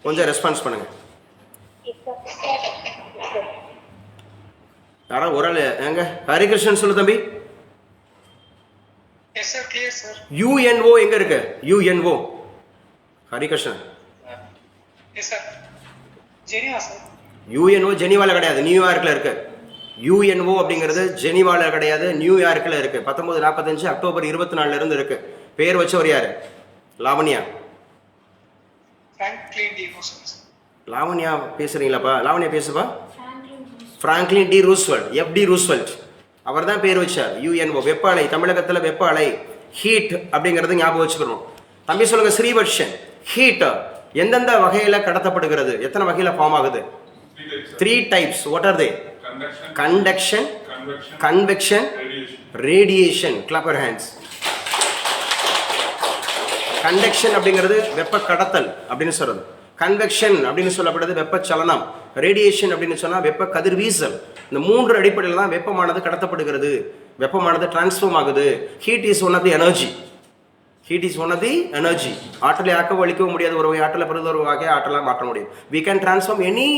கொஞ்சம் ரெஸ்பான்ஸ் பண்ணுங்க. யாரா ஒரு ஆள் எங்க? ஹரிகிருஷ்ணன் சொல்லு தம்பி. UNO எங்க இருக்கு? UNO ஹரிகிருஷ்ணன். UNO ஜெனீவால கிடையாது, நியூயார்க்ல இருக்கு. UNO அப்படிங்கிறது ஜெனீவால கிடையாது, நியூயார்க்ல இருக்கு. 1945 அக்டோபர் 24 இருந்து இருக்கு. பேர் வச்சவர் யாரு? லாவண்யா. லாவண்யா பேசுறீங்களாப்பா? லாவண்யா பேசுப்பா. Franklin D Roosevelt, FD Roosevelt, அவர் தான் பேர் வச்சார். UNO வெப்ப அலை. தமிழகத்தில் வெப்ப அலை ஹீட் அப்படிங்கிறது ஞாபகம் வச்சுக்கணும். தம்பி சொல்லுங்க. ஸ்ரீவர்ஷன், ஹீட் எந்தெந்த வகையில கடத்தப்படுகிறது? எத்தனை வகையில ஃபார்ம் ஆகுது? 3 types. What are they? Conduction, convection, radiation. Clap your hands. Conduction அப்படிங்கிறது வெப்ப கடத்தல் அப்படின்னு சொல்றது. கன்வெக்ஷன் அப்படின்னு சொல்லப்படுறது வெப்ப சலனம். ரேடியேஷன் அப்படின்னு சொன்னா வெப்ப கதிர்வீசல். இந்த 3 அடிப்படையில் தான் வெப்பமானது கடத்தப்படுகிறது, வெப்பமானது டிரான்ஸ்ஃபார்ம் ஆகுது. Heat is one of the energy. Heat is one of the energy. ஆற்றலை ஆக்க அளிக்கவும் முடியாது ஒரு வகை, ஆற்றலை பெறுத ஒரு வகை, ஆற்றலாக மாற்ற முடியும். We can transform any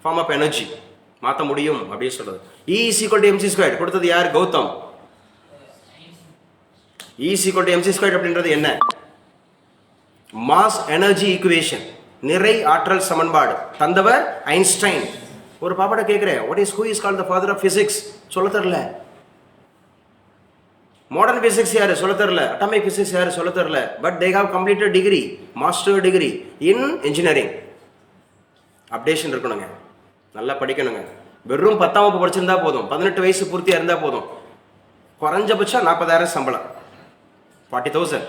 form of energy, மாற்ற முடியும் அப்படின்னு சொல்றது. E is equal to mc² கொடுத்தது யார்? Gautham. E is equal to mc² அப்படின்றது என்ன? மாஸ் எனர்ஜி ஈக்குவேஷன், நிறை ஆற்றல் சமன்பாடு. தந்தவர் ஐன்ஸ்டைன். ஒரு பாப்பாட்ட கேட்கிறேன், who is called the father of physics? சொல்ல தெரியல. மாடர்ன் பிசிக்ஸ் யாரு? சொல்ல தெரியல. அட்டாமிக் பிசிக்ஸ் யாரு? சொல்ல தெரியல. But they have completed degree, master degree in engineering. Updation இருக்கணுங்க, நல்லா படிக்கணுங்க. வெறும் 10ஆம் வகுப்பு படிச்சிருந்தா போதும், 18 வயசு பூர்த்தியா இருந்தா போதும். குறைஞ்சபட்சம் 40,000 சம்பளம், 40,000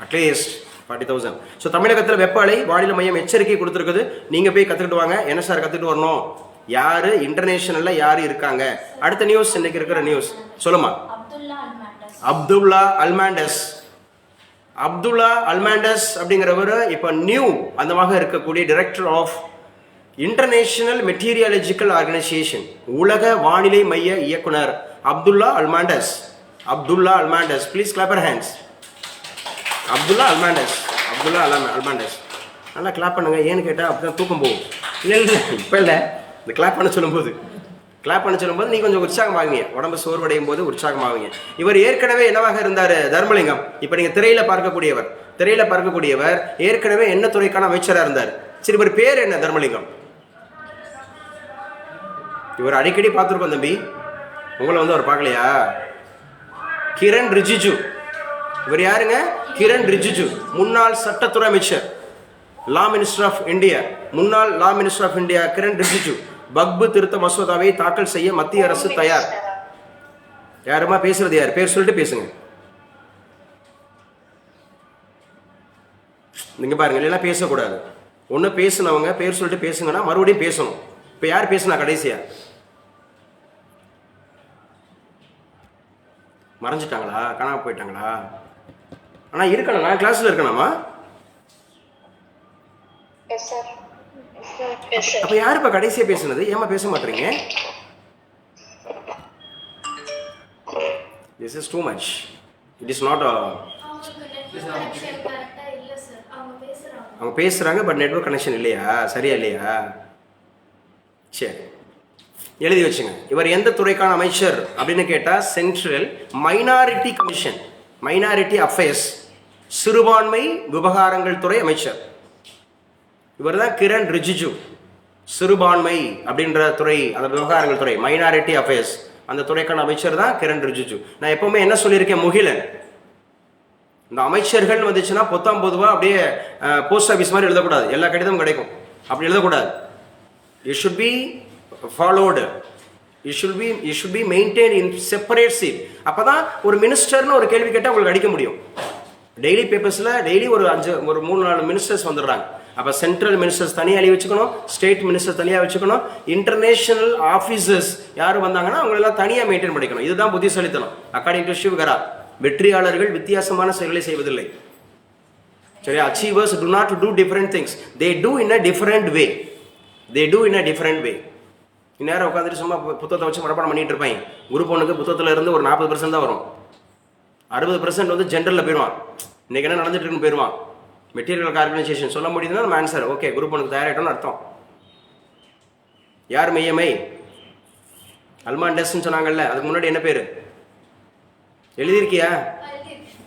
அட்லீஸ்ட் 40,000. ஸோ தமிழகத்தில் வெப்ப அலை வானிலை மையம் எச்சரிக்கை கொடுத்துருக்குது. நீங்கள் போய் கற்றுக்கிட்டு வாங்க. என்ன சார் கற்றுக்கிட்டு வரணும்? யார் இன்டர்நேஷனலில் யார் இருக்காங்க? அடுத்த நியூஸ், இன்னைக்கு இருக்கிற நியூஸ் சொல்லுமா. அப்துல்லா அல்மாண்டஸ். அப்துல்லா அல்மாண்டஸ் அப்படிங்கிறவர் இப்போ நியூ அந்தமாக இருக்கக்கூடிய director of international meteorological organisation உலக வானிலை மைய இயக்குனர் Abdulla Almandous. Abdulla Almandous, please clap your hands. Abdulla Almandous, Abdulla Almandous. நல்லா கிளாப் பண்ணுங்க. ஏன்னு கேட்டால் அப்படி தான் தூக்கம் போகும். இல்லை இப்போ இல்லை, இந்த கிளாப் பண்ண சொல்லும்போது நீ கொஞ்சம் உற்சாகமாகுங்க. உடம்பு சோர்வடையும் போது உற்சாகமாகுங்க. இவர் ஏற்கனவே என்னவாக இருந்தார்? தர்மலிங்கம். இப்போ நீங்கள் திரையில பார்க்கக்கூடியவர் ஏற்கனவே என்ன துறைக்கான அமைச்சராக இருந்தார்? சரி, இவர் பேர் என்ன? தர்மலிங்கம். இவர் அடிக்கடி பார்த்துருக்கோம் தம்பி. உங்களை வந்து அவர் பார்க்கலையா? கிரண் ரிஜிஜு. இவர் யாருங்க? கிரண் ரிஜிஜு, முன்னாள் சட்டத்துறை அமைச்சர், லா மினிஸ்டர் ஆஃப் இந்தியா. முன்னாள் law minister of India Kiran Rijiju வக்பு திருத்த மசோதாவை தாக்கல் செய்ய மத்திய அரசு தயார். யாருமா பேசுறது? யார் பேர் சொல்லிட்டு பேசுங்க. நீங்க பாருங்க, இல்லைன்னா பேசக்கூடாது. ஒன்று பேசுனவங்க பேர் சொல்லிட்டு பேசுங்கன்னா மறுபடியும் பேசணும். இப்போ யார் பேசுனா கடைசியா? மறைஞ்சிட்டாங்களா? காணாம போயிட்டாங்களா? ஆனால் இருக்கணும், நான் கிளாஸில் இருக்கணுமா? அப்போ யார் இப்போ கடைசியாக பேசுனது? ஏமா பேச மாட்டீங்க? This is too much. It is not a... அவங்க பேசுகிறாங்க, பட் நெட்வொர்க் கனெக்ஷன் இல்லையா? சரியா இல்லையா? சரி, எழுதி வச்சுங்க. இவர் எந்த துறைக்கான அமைச்சர் அப்படின்னு கேட்டால் central minority commission, minority affairs, சிறுபான்மை விவகாரங்கள் துறை அமைச்சர். இவர் தான் கிரண் ரிஜிஜு. சிறுபான்மை அப்படின்ற துறை, அந்த விவகாரங்கள் துறை, மைனாரிட்டி அஃபேர்ஸ், அந்த துறைக்கான அமைச்சர் தான் கிரண் ரிஜிஜு. நான் எப்பவுமே என்ன சொல்லியிருக்கேன்? முகிலன். இந்த அமைச்சர்கள் வந்துச்சுன்னா பொத்தாம் பொதுவாக அப்படியே போஸ்ட் ஆஃபீஸ் மாதிரி எழுதக்கூடாது. எல்லா கடிதமும் கிடைக்கும், அப்படி எழுதக்கூடாது. It should be followed. It should be maintain in separate sheet. அப்போ தான் ஒரு மினிஸ்டர்னு ஒரு கேள்வி கேட்டால் உங்களுக்கு அடிக்க முடியும். டெய்லி பேப்பர்ஸில் டெய்லி ஒரு 3-4 மினிஸ்டர்ஸ் வந்துடுறாங்க. அப்போ சென்ட்ரல் மினிஸ்டர்ஸ் தனியாக எழுதி வச்சுக்கணும், ஸ்டேட் மினிஸ்டர் தனியாக வச்சுக்கணும், இன்டர்நேஷனல் ஆஃபீஸர்ஸ் யார் வந்தாங்கன்னா அவங்களெல்லாம் தனியாக மெயின்டைன் பண்ணிக்கணும். இதுதான் புத்திசாலித்தனம். அக்கார்டிங் டு சிவகரா, வெற்றியாளர்கள் வித்தியாசமான செயல்களை செய்வதில்லை. சரி, achievers do not do different things, they do in a different way. இந்நேரம் உட்காந்துட்டு சும்மா புத்தகத்தை வச்சு மனப்பாடம் பண்ணிட்டு இருப்பாங்க. குரூப் 1க்கு புத்தகத்தில் இருந்து ஒரு 40% தான் வரும். 60% வந்து ஜென்ரலில் போயிடுவான். இன்னைக்கு என்ன நடந்துட்டு இருக்குன்னு போயிடுவான். மெட்டீரியல் ஆர்கனைசேஷன் சொல்ல முடியுதுன்னா நம்ம ஆன்சர் ஓகே, குரூப் 1க்கு தயாராகிட்டோம்னு அர்த்தம். யார் மெய்யமை? அல்மாண்டஸ்ன்னு சொன்னாங்கல்ல, அதுக்கு முன்னாடி என்ன பேர் எழுதியிருக்கியா?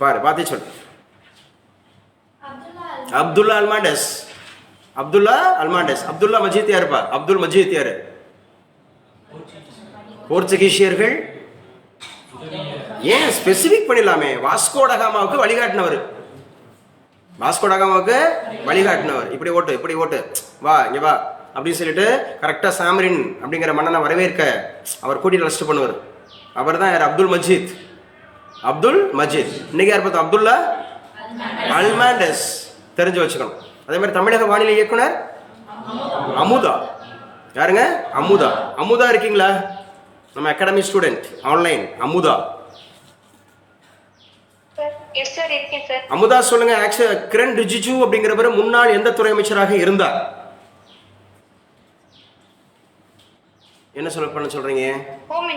பாரு, பார்த்தே சொல். அப்துல்லா அல்மாண்டஸ். அப்துல்லா மஜீத் யாருப்பா? அப்துல் மஜீத் யாரு? போர்ச்சுகீசியர்கள். ஏன் ஸ்பெசிபிக் பண்ணிடலாமே? வாஸ்கோடகாமாவுக்கு வழிகாட்டினவர். இப்படி ஓட்டு வா இங்க வா அப்படின்னு சொல்லிட்டு கரெக்டாக சாமரின் அப்படிங்கிற மன்னனை வரவேற்க அவர் கூட்டிட்டு ரெஸ்ட் பண்ணுவார். அவர் தான் யார்? அப்துல் மஜீத். இன்னைக்கு யார் பார்த்தா? அப்துல்லா அல்மாண்டஸ். தெரிஞ்சு வச்சுக்கணும். அதே மாதிரி தமிழக வானிலை இயக்குனர் அமுதா. யாருங்க? அமுதா இருக்கீங்களா? நம்ம academy student online Amudha. Amudha சொல்லுங்க. கிரண் ரிஜிஜு அப்படிங்கிறவர் முன்னாள் எந்த துறை அமைச்சராக இருந்தார்? என்ன பண்ண சொல்றீங்க? ஹோம்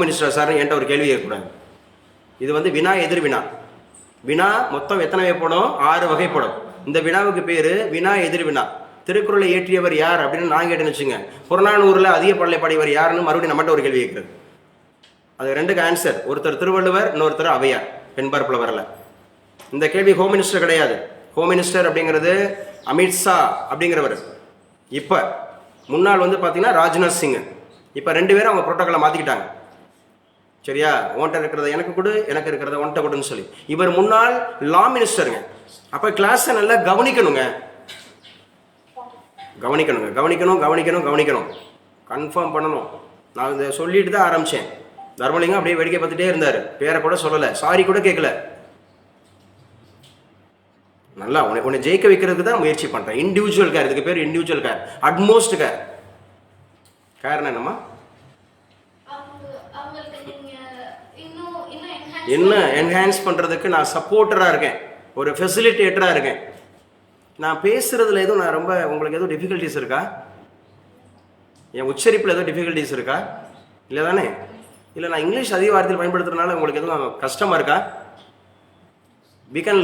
மினிஸ்டரா சார்? என்கிட்ட ஒரு கேள்வி கேட்கக்கூடாது. இது வந்து வினா எதிர் வினா. வினா மொத்தம் எத்தனை வகைப்படும்? 6 வகைப்படும். இந்த வினாவுக்கு பேரு வினா எதிர் வினா. திருக்குறளை இயற்றியவர் யார் அப்படின்னு நான் கேட்டேன்னு வச்சுங்க, புறநானூறுல அதிக பாடலை பாடியவர் யாருன்னு மறுபடியும் நம்மகிட்ட ஒரு கேள்வி கேட்குறது. அது 2க்கு ஆன்சர். ஒருத்தர் திருவள்ளுவர், இன்னொருத்தர் அவையார். பெண்பரப்புல வரல. இந்த கேள்வி ஹோம் மினிஸ்டர் கிடையாது. ஹோம் மினிஸ்டர் அப்படிங்கிறது அமித்ஷா அப்படிங்கிறவர். இப்போ முன்னாள் வந்து பார்த்தீங்கன்னா ராஜ்நாத் சிங். இப்போ 2 பேரும் அவங்க புரோட்டோக்காலை மாற்றிக்கிட்டாங்க. சரியா? உன்ட்ட இருக்கிறத எனக்கு கொடு, எனக்கு இருக்கிறத உன்ட்ட கொடுன்னு சொல்லி. இவர் முன்னாள் லா மினிஸ்டருங்க. அப்போ கிளாஸை நல்லா கவனிக்கணும். கன்ஃபார்ம் பண்ணணும். நான் இதை சொல்லிட்டு தான் ஆரம்பித்தேன். தர்மலிங்கம் அப்படியே வேடிக்கை பார்த்துட்டே இருந்தார். பேரை கூட சொல்லலை, சாரி கூட கேட்கல. நல்லா உன்னை ஜெயிக்க வைக்கிறதுக்கு தான் முயற்சி பண்ணுறேன். இண்டிவிஜுவல் கேர், இதுக்கு பேர் இண்டிவிஜுவல் கேர், அட்மோஸ்ட் கேர். காரணம் என்னம்மா? என்ன என்ஹான்ஸ் பண்ணுறதுக்கு நான் சப்போர்ட்டராக இருக்கேன், ஒரு ஃபெசிலிட்டேட்டராக இருக்கேன். நான் பேசுறதுல எதுவும் நான் ரொம்ப உங்களுக்கு எதுவும் டிஃபிகல்ட்டிஸ் இருக்கா? என் உச்சரிப்பில் எதுவும் டிஃபிகல்ட்டிஸ் இருக்கா? இல்லை தானே? இல்லை நான் இங்கிலீஷ் அதிக வார்த்தையில் பயன்படுத்துறதுனால உங்களுக்கு எதுவும் கஷ்டமாக இருக்கா? we can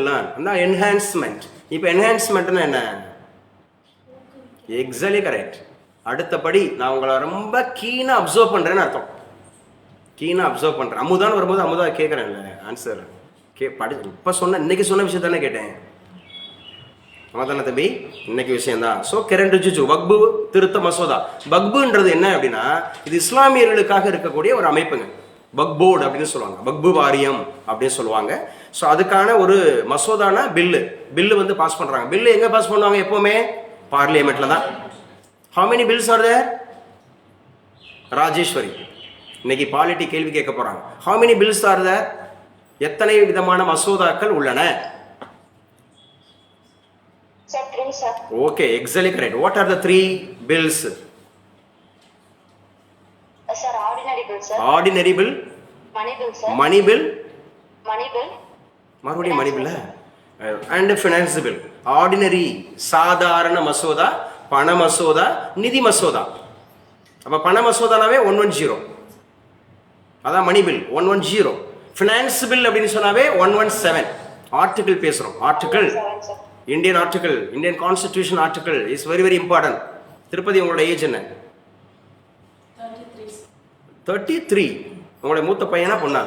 learn அந்த என்ஹான்ஸ்மெண்ட். இப்போ என்ஹான்ஸ்மெண்ட்னா என்ன? Exactly correct. அடுத்தபடி நான் உங்களை ரொம்ப கீனாக அப்சர்வ் பண்ணுறேன்னு அர்த்தம். கீனாக அப்சர்வ் பண்ணுறேன். அமுதான்னு வரும்போது அமுதா கேட்குறேன்ல ஆன்சர் இப்போ இன்னைக்கு சொன்ன விஷயம் தானே கேட்டேன். ஆமாதானே தம்பி? இன்னைக்கு விஷயம்தான். ஸோ கரண்ட் ரிஜிஜு வக்பு திருத்த மசோதா. வக்புன்றது என்ன அப்படின்னா, இது இஸ்லாமியர்களுக்காக இருக்கக்கூடிய ஒரு அமைப்புங்க. வக்ப் போர்டு அப்படின்னு சொல்லுவாங்க, வக்பு வாரியம் அப்படின்னு சொல்லுவாங்க. ஸோ அதுக்கான ஒரு மசோதானா பில்லு வந்து பாஸ் பண்ணுறாங்க. பில்லு எங்கே பாஸ் பண்ணுவாங்க? எப்போவுமே பார்லிமெண்ட்ல தான். How many bills are there? Rajeshwari இன்னைக்கு பாலிட்டி கேள்வி கேட்க போகிறாங்க. How many bills are there? எத்தனை விதமான மசோதாக்கள் உள்ளன? Okay, exactly correct. What are the 3 bills? Sir, ordinary bill, sir. Ordinary bill. Money bill, sir. Money bill. Money bill. மறுபடியும் money bill. And finance bill. Ordinary சாதாரண மசோதா, பண மசோதா, நிதி மசோதா. அப்ப பண மசோதானாவே 110. அதான் மணி பில் 110. ஃபினான்ஸ் பில் அப்படின்னு சொன்னாவே 117. ஆர்டிகிள் பேசுறோம். Article Indian article, Indian constitution article is very very important. Tirupati உங்களோட ஏஜ் என்ன? 33. உங்களுடைய மூத்த பையனா பொண்ணா?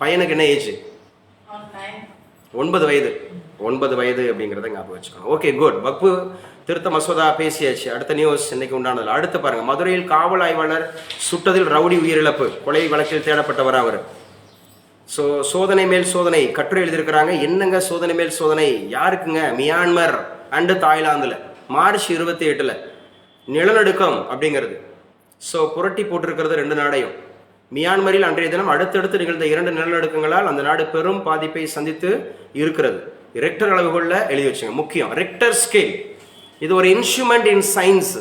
பையனுக்கு என்ன ஏஜ்? 9 வயது. 9 வயது அப்படிங்கிறத ஞாபகம் வச்சுக்கணும். Okay good. வக்பு திருத்த மசோதா பேசியாச்சு. அடுத்த நியூஸ் இன்னைக்கு உண்டானது. அடுத்து பாருங்க, மதுரையில் காவல் ஆய்வாளர் சுட்டதில் ரவுடி உயிரிழப்பு. கொலை வழக்கில் தேடப்பட்டவர் அவர். ஸோ சோதனை மேல் சோதனை கட்டுரை எழுதியிருக்கிறாங்க. என்னங்க சோதனை மேல் சோதனை? யாருக்குங்க? மியான்மர் அண்டு தாய்லாந்தில் மார்ச் 28 நிலநடுக்கம் அப்படிங்கிறது. ஸோ புரட்டி போட்டிருக்கிறது 2 நாடையும். மியான்மரில் அன்றைய தினம் அடுத்தடுத்து நிகழ்ந்த 2 நிலநடுக்கங்களால் அந்த நாடு பெரும் பாதிப்பை சந்தித்து இருக்கிறது. ரெக்டர் அளவுகளில் எழுதி வச்சுங்க. முக்கியம் ரெக்டர் ஸ்கேல். இது ஒரு instrument in science.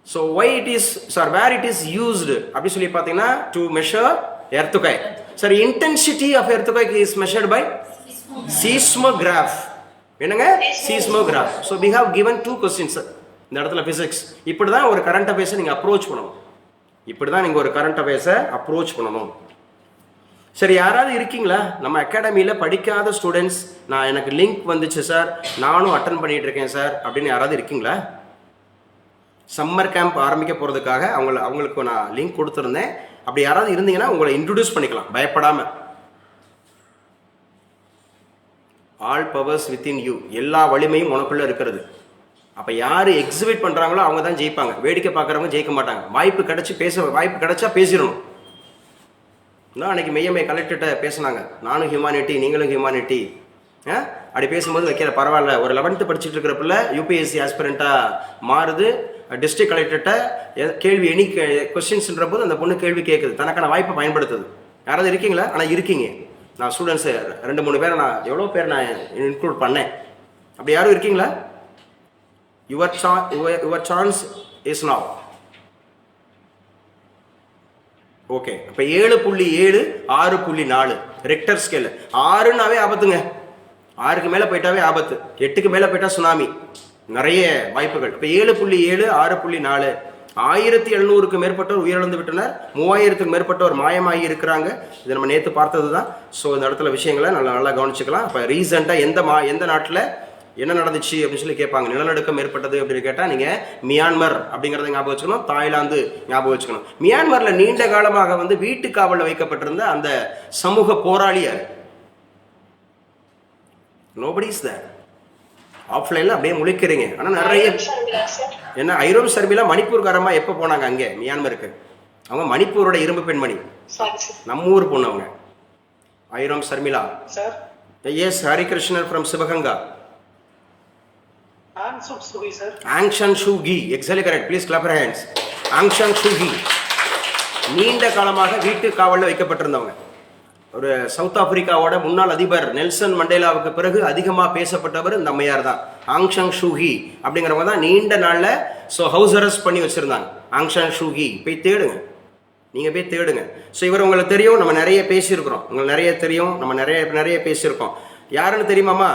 So why it is sir where it is used அப்படி சொல்லி பார்த்தீங்கன்னா to measure earthquake. Sir, intensity of earthquake is measured by seismograph. என்னங்க? seismograph. So we have given 2 questions இந்த இடத்துல physics. இப்படி தான் ஒரு கரண்ட் அஃபேர்ஸை நீங்கள் அப்ரோச் பண்ணணும். இப்படி தான் நீங்கள் ஒரு கரண்ட் அஃபேர்ஸை அப்ரோச் பண்ணணும். சரி, யாராவது இருக்கீங்களா நம்ம அகாடமியில் படிக்காத ஸ்டூடெண்ட்ஸ்? எனக்கு லிங்க் வந்துச்சு சார், நானும் அட்டன் பண்ணிட்டு இருக்கேன் சார் அப்படின்னு யாராவது இருக்கீங்களா? சம்மர் கேம்ப் ஆரம்பிக்க போகிறதுக்காக அவங்களுக்கு நான் லிங்க் கொடுத்துருந்தேன். அப்படி யாராவது இருந்தீங்கன்னா உங்களை இன்ட்ரோடியூஸ் பண்ணிக்கலாம் பயப்படாம. All powers within you. எல்லா வலிமையும் உனக்குள்ள இருக்கிறது. அப்போ யார் எக்ஸிபிட் பண்ணுறாங்களோ அவங்க தான் ஜெயிப்பாங்க. வேடிக்கை பார்க்குறவங்க ஜெயிக்க மாட்டாங்க. வாய்ப்பு கிடைச்சா பேசிடணும். இன்னும் அன்னைக்கு மெய்யமே கலெக்டர்கிட்ட பேசினாங்க, நானும் ஹியூமானிட்டி நீங்களும் ஹியூமானிட்டி. அப்படி பேசும்போது வைக்கிற பரவாயில்ல, ஒரு 11th படிச்சுட்டு இருக்கிற பிள்ளை யூபிஎஸ்சி ஆஸ்பிரண்ட்டாக மாறுது, டிஸ்ட்ரிக்ட் கலெக்டர்கிட்ட கேள்வி கொஸ்டின்ஸ்ன்ற போது அந்த பொண்ணு கேள்வி கேட்குது, தனக்கான வாய்ப்பை பயன்படுத்துது. யாராவது இருக்கீங்களா? ஆனால் இருக்கீங்க. நான் ஸ்டூடெண்ட்ஸு 2-3 பேரை எவ்வளோ பேர் நான் இன்க்ளூட் பண்ணேன். அப்படி யாரும் இருக்கீங்களா? Your chance is now. Okay. இப்போ 7.7 6.4 ரெக்டர் ஸ்கேல். 6னாவே ஆபத்துங்க. 6க்கு மேலே போயிட்டாவே ஆபத்து. 8க்கு மேலே போயிட்டா சுனாமி. நிறைய வாய்ப்புகள். இப்போ 7.7 6.4 1700க்கு மேற்பட்டோர் உயிரிழந்து விட்டனர். 3000க்கு மேற்பட்டோர் மாயமாகி இருக்கிறாங்க. இது நம்ம நேற்று பார்த்தது தான். ஸோ இந்த இடத்துல விஷயங்களை நல்லா கவனிச்சுக்கலாம். இப்போ ரீசெண்டாக எந்த நாட்டில் என்ன நடந்துச்சு அப்படின்னு சொல்லி கேட்பாங்க. நிலநடுக்கம் ஏற்பட்டது அப்படின்னு கேட்டால் நீங்கள் மியான்மர் அப்படிங்கிறத ஞாபகம் வச்சுக்கணும், தாய்லாந்து ஞாபகம் வச்சுக்கணும். மியான்மரில் நீண்ட காலமாக வீட்டு காவலில் வைக்கப்பட்டிருந்த அந்த சமூக போராளியார் நோபடி இஸ் தேர். ஆஃப்லைனில் அப்படியே முழிக்கிறீங்க. ஆனால் நிறைய என்ன ஐரோப் சர்பிலா மணிப்பூர்காரமாக எப்போ போனாங்க அங்கே மியான்மருக்கு? அவங்க மணிப்பூரோட இரும்பு பெண்மணி, நம்ம ஊர் பொண்ணு அவங்க. Irom Sharmila. Yes, Harikrishnan from Sivaganga. Aung San Suu Kyi. Exactly correct. Please clap your hands. Aung San Suu Kyi நீண்ட காலமாக வீட்டு காவலில் வைக்கப்பட்டிருந்தவங்க. ஒரு சவுத் ஆப்பிரிக்காவோட முன்னாள் அதிபர் நெல்சன் மண்டேலாவுக்கு பிறகு அதிகமாக பேசப்பட்டவர் இந்த அம்மையார் தான். ஆங் சான் சூ கி அப்படிங்கிறவங்க தான் நீண்ட நாளில் ஹவுஸ் அரெஸ்ட் பண்ணி வச்சுருந்தாங்க. ஆங் சான் சூ கி போய் தேடுங்க, நீங்கள் போய் தேடுங்க. ஸோ இவர் உங்களுக்கு தெரியும், நம்ம நிறைய பேசியிருக்கிறோம். உங்களுக்கு நிறைய தெரியும், நம்ம நிறைய பேசியிருக்கோம். யாருன்னு தெரியுமாம்மா?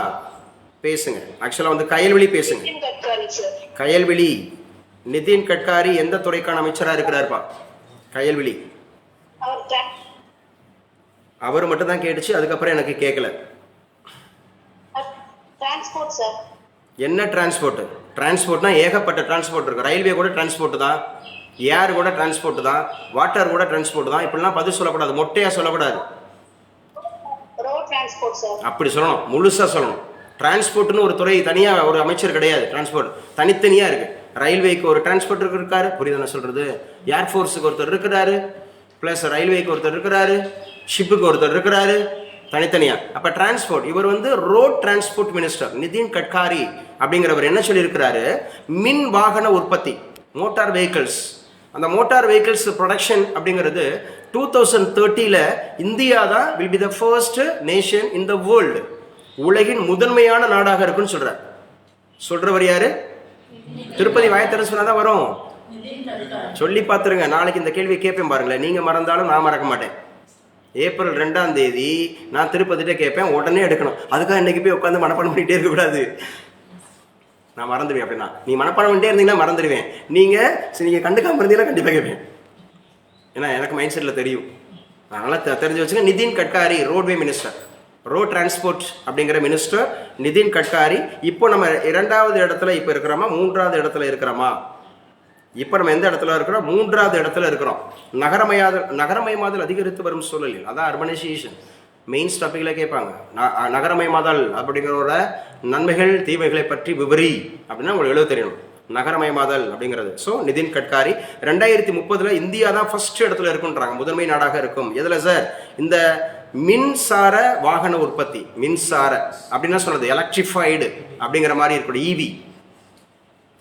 பேசுங்க. ஆக்சுவலாக வந்து கயல்விழி பேசுங்க. நிதின் கட்காரி சார். கயல்விழி. நிதின் கட்காரி எந்த துறைக்கான அமைச்சராக இருக்கிறாருப்பா? கயல்விழி. அவர் மட்டும் தான் கேட்டுச்சு, அதுக்கப்புறம் எனக்கு கேட்கல. Transport sir. என்ன டிரான்ஸ்போர்ட்? டிரான்ஸ்போர்ட்னா ஏகப்பட்ட டிரான்ஸ்போர்ட் இருக்கு. ரயில்வே கூட டிரான்ஸ்போர்ட் தான், ஏர் கூட டிரான்ஸ்போர்ட் தான், வாட்டர் கூட டிரான்ஸ்போர்ட் தான். இப்படிலாம் பதில் சொல்லக்கூடாது, மொட்டையா சொல்லக்கூடாது. Road transport sir. அப்படி சொல்லணும், முழுசா சொல்லணும். டிரான்ஸ்போர்ட்னு ஒரு துறை தனியா ஒரு அமைச்சர் கிடையாது. டிரான்ஸ்போர்ட் தனித்தனியா இருக்கு. ரயில்வேக்கு ஒரு டிரான்ஸ்போர்ட் இருக்காரு, புரியுது நான் சொல்றது? ஏர்ஃபோர்ஸுக்கு ஒருத்தர் இருக்கிறாரு, பிளஸ் ரயில்வேக்கு ஒருத்தர் இருக்கிறாரு, ஷிப்புக்கு ஒருத்தர் இருக்கிறாரு, தனித்தனியா. அப்ப டிரான்ஸ்போர்ட், இவர் வந்து road transport minister Nitin Gadkari அப்படிங்கிறவர் என்ன சொல்லியிருக்கிறாரு? மின் வாகன உற்பத்தி, மோட்டார் வெஹிக்கிள்ஸ், அந்த மோட்டார் வெஹிக்கிள்ஸ் ப்ரொடக்ஷன் அப்படிங்கிறது 2030 இந்தியா தான் will be the first nation in the world, உலகின் முதன்மையான நாடாக இருக்குன்னு சொல்றவர் யாரு? திருப்பதி வாயத்தர சொன்னாதான் வரும். சொல்லி பார்த்துருங்க. நாளைக்கு இந்த கேள்வி கேட்பேன் பாருங்களேன். நீங்க மறந்தாலும் நான் மறக்க மாட்டேன். ஏப்ரல் 2 நான் திருப்பதிட்ட கேட்பேன், உடனே எடுக்கணும். அதுக்காக இன்னைக்கு போய் உட்காந்து மனப்பாடம் பண்ணிட்டே இருக்கக்கூடாது. நான் மறந்துடுவேன். அப்படின்னா நீ மனப்பாடம் பண்ணிட்டே இருந்தீங்கன்னா மறந்துடுவேன். நீங்க கண்டுக்காம இருந்தீங்கன்னா கண்டிப்பாக கேட்பேன். ஏன்னா எனக்கு மைண்ட் செட்டில் தெரியும். அதனால தெரிஞ்சு வச்சுங்க. Nitin Gadkari roadway minister, road transport அப்படிங்கிற மினிஸ்டர் நிதின் கட்காரி. இப்போ நம்ம 2வது இடத்துல இப்போ இருக்கிறோமா, 3வது இடத்துல இருக்கிறோமா? இப்போ நம்ம எந்த இடத்துல இருக்கிறோம்? 3வது இடத்துல இருக்கிறோம். நகரமயமாதல் அதிகரித்து வரும் சூழலில், அதான் அர்பனைசேஷன் மெயின்ஸ் டாபிக்ல கேட்பாங்க. நகரமயமாதல் அப்படிங்கிறோட நன்மைகள் தீமைகளை பற்றி விவரி அப்படின்னா உங்களுக்கு எழுத தெரியணும். நகரமயமாதல் அப்படிங்கிறது. ஸோ நிதின் கட்காரி 2030 இந்தியா தான் ஃபர்ஸ்ட் இடத்துல இருக்குன்றாங்க, முதன்மை நாடாக இருக்கும். எதுல சார்? இந்த மின்சார வாகன உற்பத்தி. மின்சார அப்படின்னா சொல்றது எலக்ட்ரிஃபைடு அப்படிங்கிற மாதிரி இருக்கணும், ஈவி.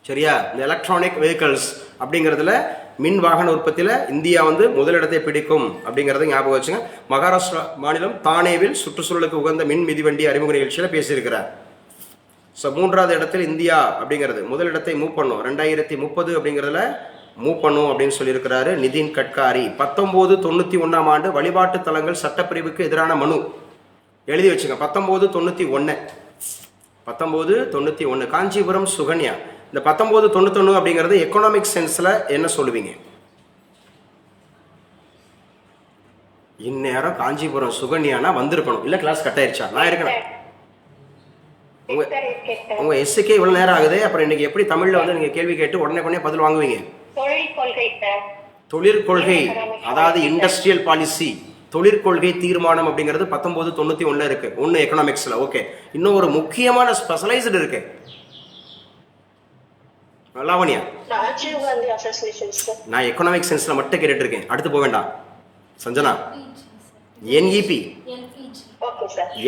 சரியா? இந்த எலக்ட்ரானிக் வெஹிக்கிள்ஸ் அப்படிங்கிறதுல மின் வாகன உற்பத்தியில் இந்தியா வந்து முதலிடத்தை பிடிக்கும் அப்படிங்கிறத ஞாபகம் வச்சுங்க. மகாராஷ்டிரா மாநிலம் தானேவில் சுற்றுச்சூழலுக்கு உகந்த மின் மிதிவண்டி அறிமுக நிகழ்ச்சியில் பேசியிருக்கிறார். ஸோ 3வது இடத்தில் இந்தியா அப்படிங்கிறது முதலிடத்தை மூவ் பண்ணும், 2030 அப்படிங்கிறதுல மூவ் பண்ணும் அப்படின்னு சொல்லியிருக்கிறாரு நிதின் கட்காரி. 1991 ஆண்டு வழிபாட்டு தலங்கள் சட்டப்பிரிவுக்கு எதிரான மனு எழுதி வச்சுங்க. 1991 காஞ்சிபுரம் சுகன்யா. இந்த 1991 அப்படிங்கிறது எக்கனாமிக் சென்ஸ்ல என்ன சொல்லுவீங்க? இந்நேரம் காஞ்சிபுரம் சுகன்யானா வந்திருக்கணும், இல்ல கிளாஸ் கட் ஆயிடுச்சா? நான் இருக்கேன். உங்க எஸ்ஸுக்கே இவ்வளவு நேரம் ஆகுது, அப்புறம் இன்னைக்கு எப்படி தமிழ்ல வந்து நீங்க கேள்வி கேட்டு உடனே பதில் வாங்குவீங்க? தொழிற்கொள்கை, அதாவது இண்டஸ்ட்ரியல் பாலிசி, தொழிற்கொள்கை தீர்மானம் அப்படிங்கிறது 1991 இருக்கு. ஒன்னு எக்கனாமிக்ஸ்ல. ஓகே, இன்னும் ஒரு முக்கியமான ஸ்பெஷலைஸ்டு இருக்கு. லாவண்யா, நான் எக்கனாமிக் சென்ஸ்ல மட்டும் கேட்டுட்டு இருக்கேன், அடுத்து போக வேண்டாம். Sanjana, NEP.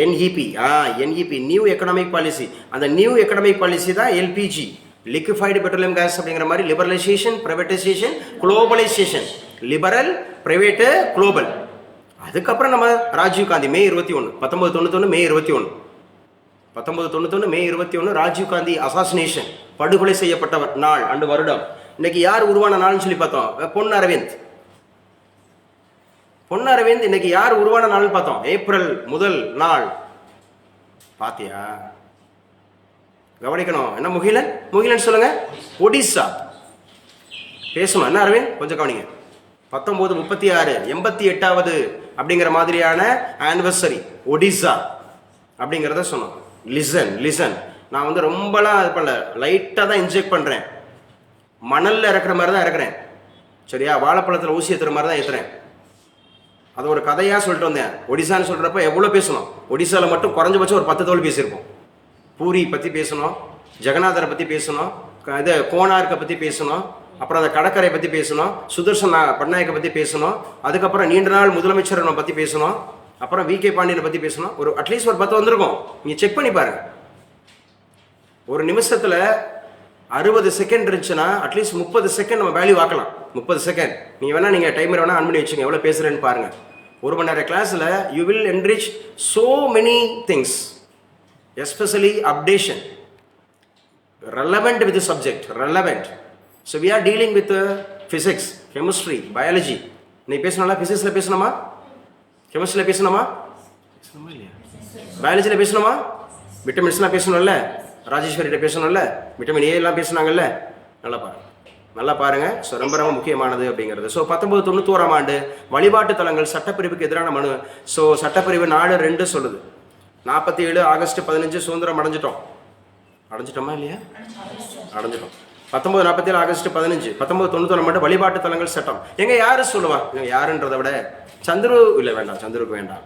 NEP new economic policy. அந்த நியூ எக்கனாமிக் பாலிசி தான் எல்பிஜி, லிக்விஃபைடு பெட்ரோலியம் கேஸ் அப்படிங்கிற மாதிரி liberalisation, privatisation, globalisation. Liberal, private, global. அதுக்கப்புறம் நம்ம Rajiv Gandhi May 21, 1991 May 21, 1991 May 21 Rajiv Gandhi assassination, படுகொலை செய்யப்பட்ட நாள் அண்டு வருடம். இன்னைக்கு யார் உருவான நாள்னு சொல்லி பார்த்தோம், பொன் அரவிந்த். பொன் அரவிந்த் இன்னைக்கு யார் உருவான நாள்னு பார்த்தோம், ஏப்ரல் 1 நாள். பாத்தியா? கவனிக்கணும். என்ன முகிலன் சொல்லுங்க. ஒடிசா பேசணும். என்ன அரவிந்த், கொஞ்சம் கவனிங்க. 1936 88வது அப்படிங்கிற மாதிரியான ஆனிவர்சரி ஒடிசா அப்படிங்கிறத சொன்னோம். லிசன். நான் வந்து ரொம்பலாம் இது பண்ணல, லைட்டாக தான் இன்ஜெக்ட் பண்ணுறேன். மணலில் இறக்குற மாதிரி தான் இறக்குறேன். சரியா? வாழைப்பழத்தில் ஊசி ஏற்றுற மாதிரி தான் ஏற்றுறேன். அது ஒரு கதையாக சொல்லிட்டு வந்தேன். ஒடிசான்னு சொல்கிறப்ப எவ்வளோ பேசணும். ஒடிசாவில் மட்டும் குறைஞ்சபட்சம் ஒரு 10 தோல் பேசியிருப்போம். பூரி பற்றி பேசணும், ஜெகநாதரை பற்றி பேசணும், இது கோனார்க்கை பற்றி பேசணும், அப்புறம் அந்த கடற்கரை பற்றி பேசணும், சுதர்சன் பட்நாயக்கை பற்றி பேசணும், அதுக்கப்புறம் நீண்ட நாள் முதலமைச்சரை பற்றி பேசணும், அப்புறம் விகே பாண்டியனை பற்றி பேசணும். ஒரு அட்லீஸ்ட் ஒரு 10 வந்திருக்கும். நீங்கள் செக் பண்ணி பாருங்க. ஒரு நிமிஷத்தில் 60 செகண்ட் இருந்துச்சுன்னா அட்லீஸ்ட் 30 செகண்ட் நம்ம வேல்யூ ஆக்கலாம். 30 செகண்ட் நீங்கள் டைமர் வேணால் ஆன் பண்ணி வச்சுங்க, எவ்வளோ பேசுகிறேன்னு பாருங்கள். 1 மணி நேரம் கிளாஸில் you will enrich so many things, especially updation relevant with the subject, relevant. So we are dealing with physics, chemistry, biology. நீ பேசணும்ல, பிசிக்ஸில் பேசணுமா, கெமிஸ்ட்ரியில் பேசணுமா, பயாலஜியில் பேசணுமா, விட்டமின்ஸ்லாம் பேசணும்ல, ராஜேஸ்வரிகிட்ட பேசணும்ல, விட்டமின் ஏ எல்லாம் பேசுனாங்கல்ல. நல்லா பாருங்க. ஸோ ரொம்ப ரொம்ப முக்கியமானது அப்படிங்கிறது. ஸோ 1991ஆம் ஆண்டு வழிபாட்டு தலங்கள் சட்டப்பிரிவுக்கு எதிரான மனு. ஸோ சட்டப்பிரிவு 4(2) சொல்லுது 47 ஆகஸ்ட் 15 சுதந்திரம் அடைஞ்சிட்டோமா இல்லையா? அடைஞ்சிட்டோம். 1947 ஆகஸ்ட் 15 1991ஆம் ஆண்டு வழிபாட்டு தலங்கள் சட்டம். எங்க யாரு சொல்லுவா? யாருன்றதை விட சந்துரு இல்லை, வேண்டாம், சந்துருக்கு வேண்டாம்.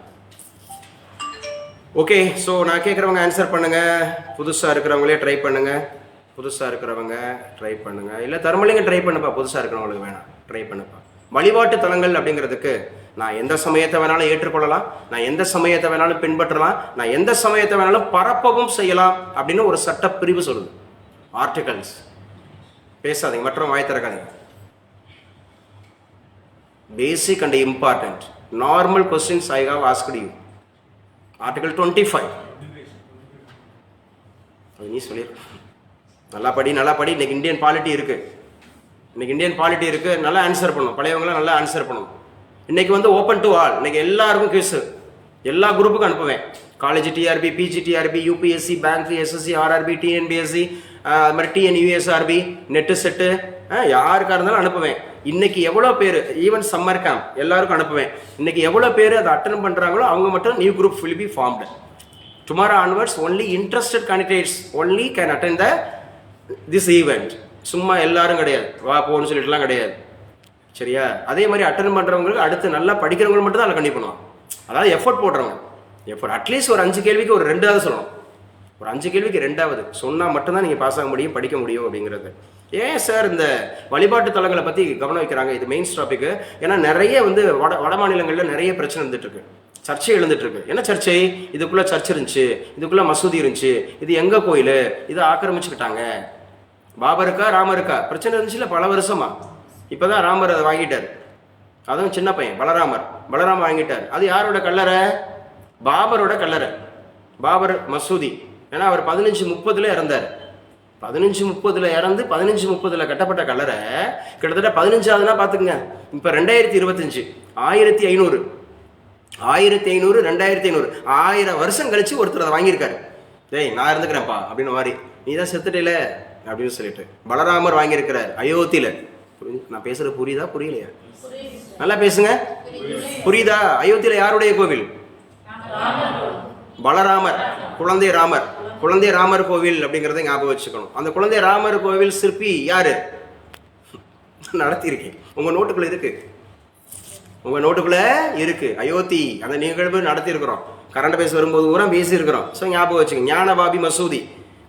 ஓகே, ஸோ நான் கேட்குறவங்க ஆன்சர் பண்ணுங்க. புதுசாக இருக்கிறவங்களே ட்ரை பண்ணுங்க. இல்லை தர்மலிங்க ட்ரை பண்ணுப்பா. புதுசாக இருக்கிறவங்களுக்கு வேணாம், ட்ரை பண்ணுப்பா. வழிபாட்டு தலங்கள் அப்படிங்கிறதுக்கு நான் எந்த சமயத்தை வேணாலும் ஏற்றுக்கொள்ளலாம், நான் எந்த சமயத்தை வேணாலும் பின்பற்றலாம், நான் எந்த சமயத்தை வேணாலும் பரப்பவும் செய்யலாம் அப்படின்னு ஒரு சட்ட பிரிவு சொல்லுது. ஆர்டிகல்ஸ். பேசாதீங்க, மற்றவங்க வாய் திறக்காதீங்க. Basic and important normal questions I have asked you. Article 25. அது நீ சொல்லியிருக்க. நல்லா படி. இன்னைக்கு இந்தியன் பாலிட்டி இருக்கு. நல்லா ஆன்சர் பண்ணணும். பழையவங்களாம் நல்லா ஆன்சர் பண்ணணும். இன்னைக்கு வந்து ஓப்பன் டு ஆல். இன்னைக்கு எல்லாருக்கும் குவிஸ், எல்லா குரூப்புக்கும் அனுப்புவேன். College TRB, PG TRB, UPSC, bank, SSC, RRB, TNPSC, அது மாதிரி டிஎன்யூஎஸ்ஆர்பி, நெட்டு செட்டு, யாருக்காக இருந்தாலும் அனுப்புவேன். இன்னைக்கு எவ்வளோ பேர், ஈவன் சம்மர் கேம்ப் எல்லாருக்கும் அனுப்புவேன். இன்னைக்கு எவ்வளோ பேர் அதை அட்டன் பண்ணுறாங்களோ அவங்க மட்டும் new group will be formed. Tomorrow onwards only interested candidates only can attend this event. சும்மா எல்லாரும் கிடையாது, வா போன்னு சொல்லிட்டுலாம் கிடையாது. சரியா? அதே மாதிரி அட்டன் பண்ணுறவங்களுக்கு அடுத்து நல்லா படிக்கிறவங்க மட்டும் தான் அதில் கண்டிப்பாக பண்ணுவாங்க. அதாவது எஃபோர்ட் போடுறவங்க. அட்லீஸ்ட் ஒரு 5 கேள்விக்கு ஒரு 2வது சொல்லணும். ஒரு 5 கேள்விக்கு 2வது சொன்னால் மட்டும்தான் நீங்கள் பாஸ் ஆக முடியும், படிக்க முடியும் அப்படிங்கிறது. ஏன் சார் இந்த வழிபாட்டு தலங்களை பற்றி கவனம் வைக்கிறாங்க? இது மெயின் டாபிக். ஏன்னா நிறைய வந்து வட மாநிலங்களில் நிறைய பிரச்சனை இருந்துட்டு இருக்கு, சர்ச்சை எழுந்துட்டு இருக்கு. என்ன சர்ச்சை? இதுக்குள்ள சர்ச் இருந்துச்சு, இதுக்குள்ள மசூதி இருந்துச்சு, இது எங்க கோயில், இதை ஆக்கிரமிச்சுக்கிட்டாங்க. பாபருக்கா ராமருக்கா பிரச்சனை இருந்துச்சுல பல வருஷமா. இப்பதான் ராமர் அதை வாங்கிட்டார். அதுவும் சின்ன பையன் பலராமர் வாங்கிட்டார். அது யாரோட கல்லறை? பாபரோட கல்லறை, பாபர் மசூதி. ஏன்னா அவர் 1530 இறந்தார். 1530 இறந்து 1530 கட்டப்பட்ட கல்லறை கிட்டத்தட்ட 15ஆவதுனா பார்த்துக்குங்க. இப்போ 2025 1500 2500 1000 வருஷம் கழிச்சு ஒருத்தர் அதை வாங்கியிருக்காரு. டேய் நான் இருந்துக்கிறேன்ப்பா அப்படின்னு மாதிரி, நீ தான் செத்துட்டேல அப்படின்னு சொல்லிட்டு பலராமர் வாங்கியிருக்கிறார் அயோத்தியில. நான் பேசுறது புரியுதா புரியலையா? நல்லா பேசுங்க. புரியுதா? அயோத்தியில யாருடைய கோவில்? பலராமர், குழந்தை ராமர் கோவில் அப்படிங்கிறத ஞாபகம் வச்சுக்கணும். அந்த குழந்தை ராமர் கோவில் சிற்பி யாரு? நடத்தியிருக்கேன். உங்க நோட்டுக்குள்ள இருக்கு. அயோத்தி அந்த நிகழ்வு நடத்தியிருக்கிறோம். கரண்ட் பேச வரும்போது கூட பேசியிருக்கிறோம். ஸோ ஞாபகம் வச்சுங்க. ஞானபாபி மசூதி,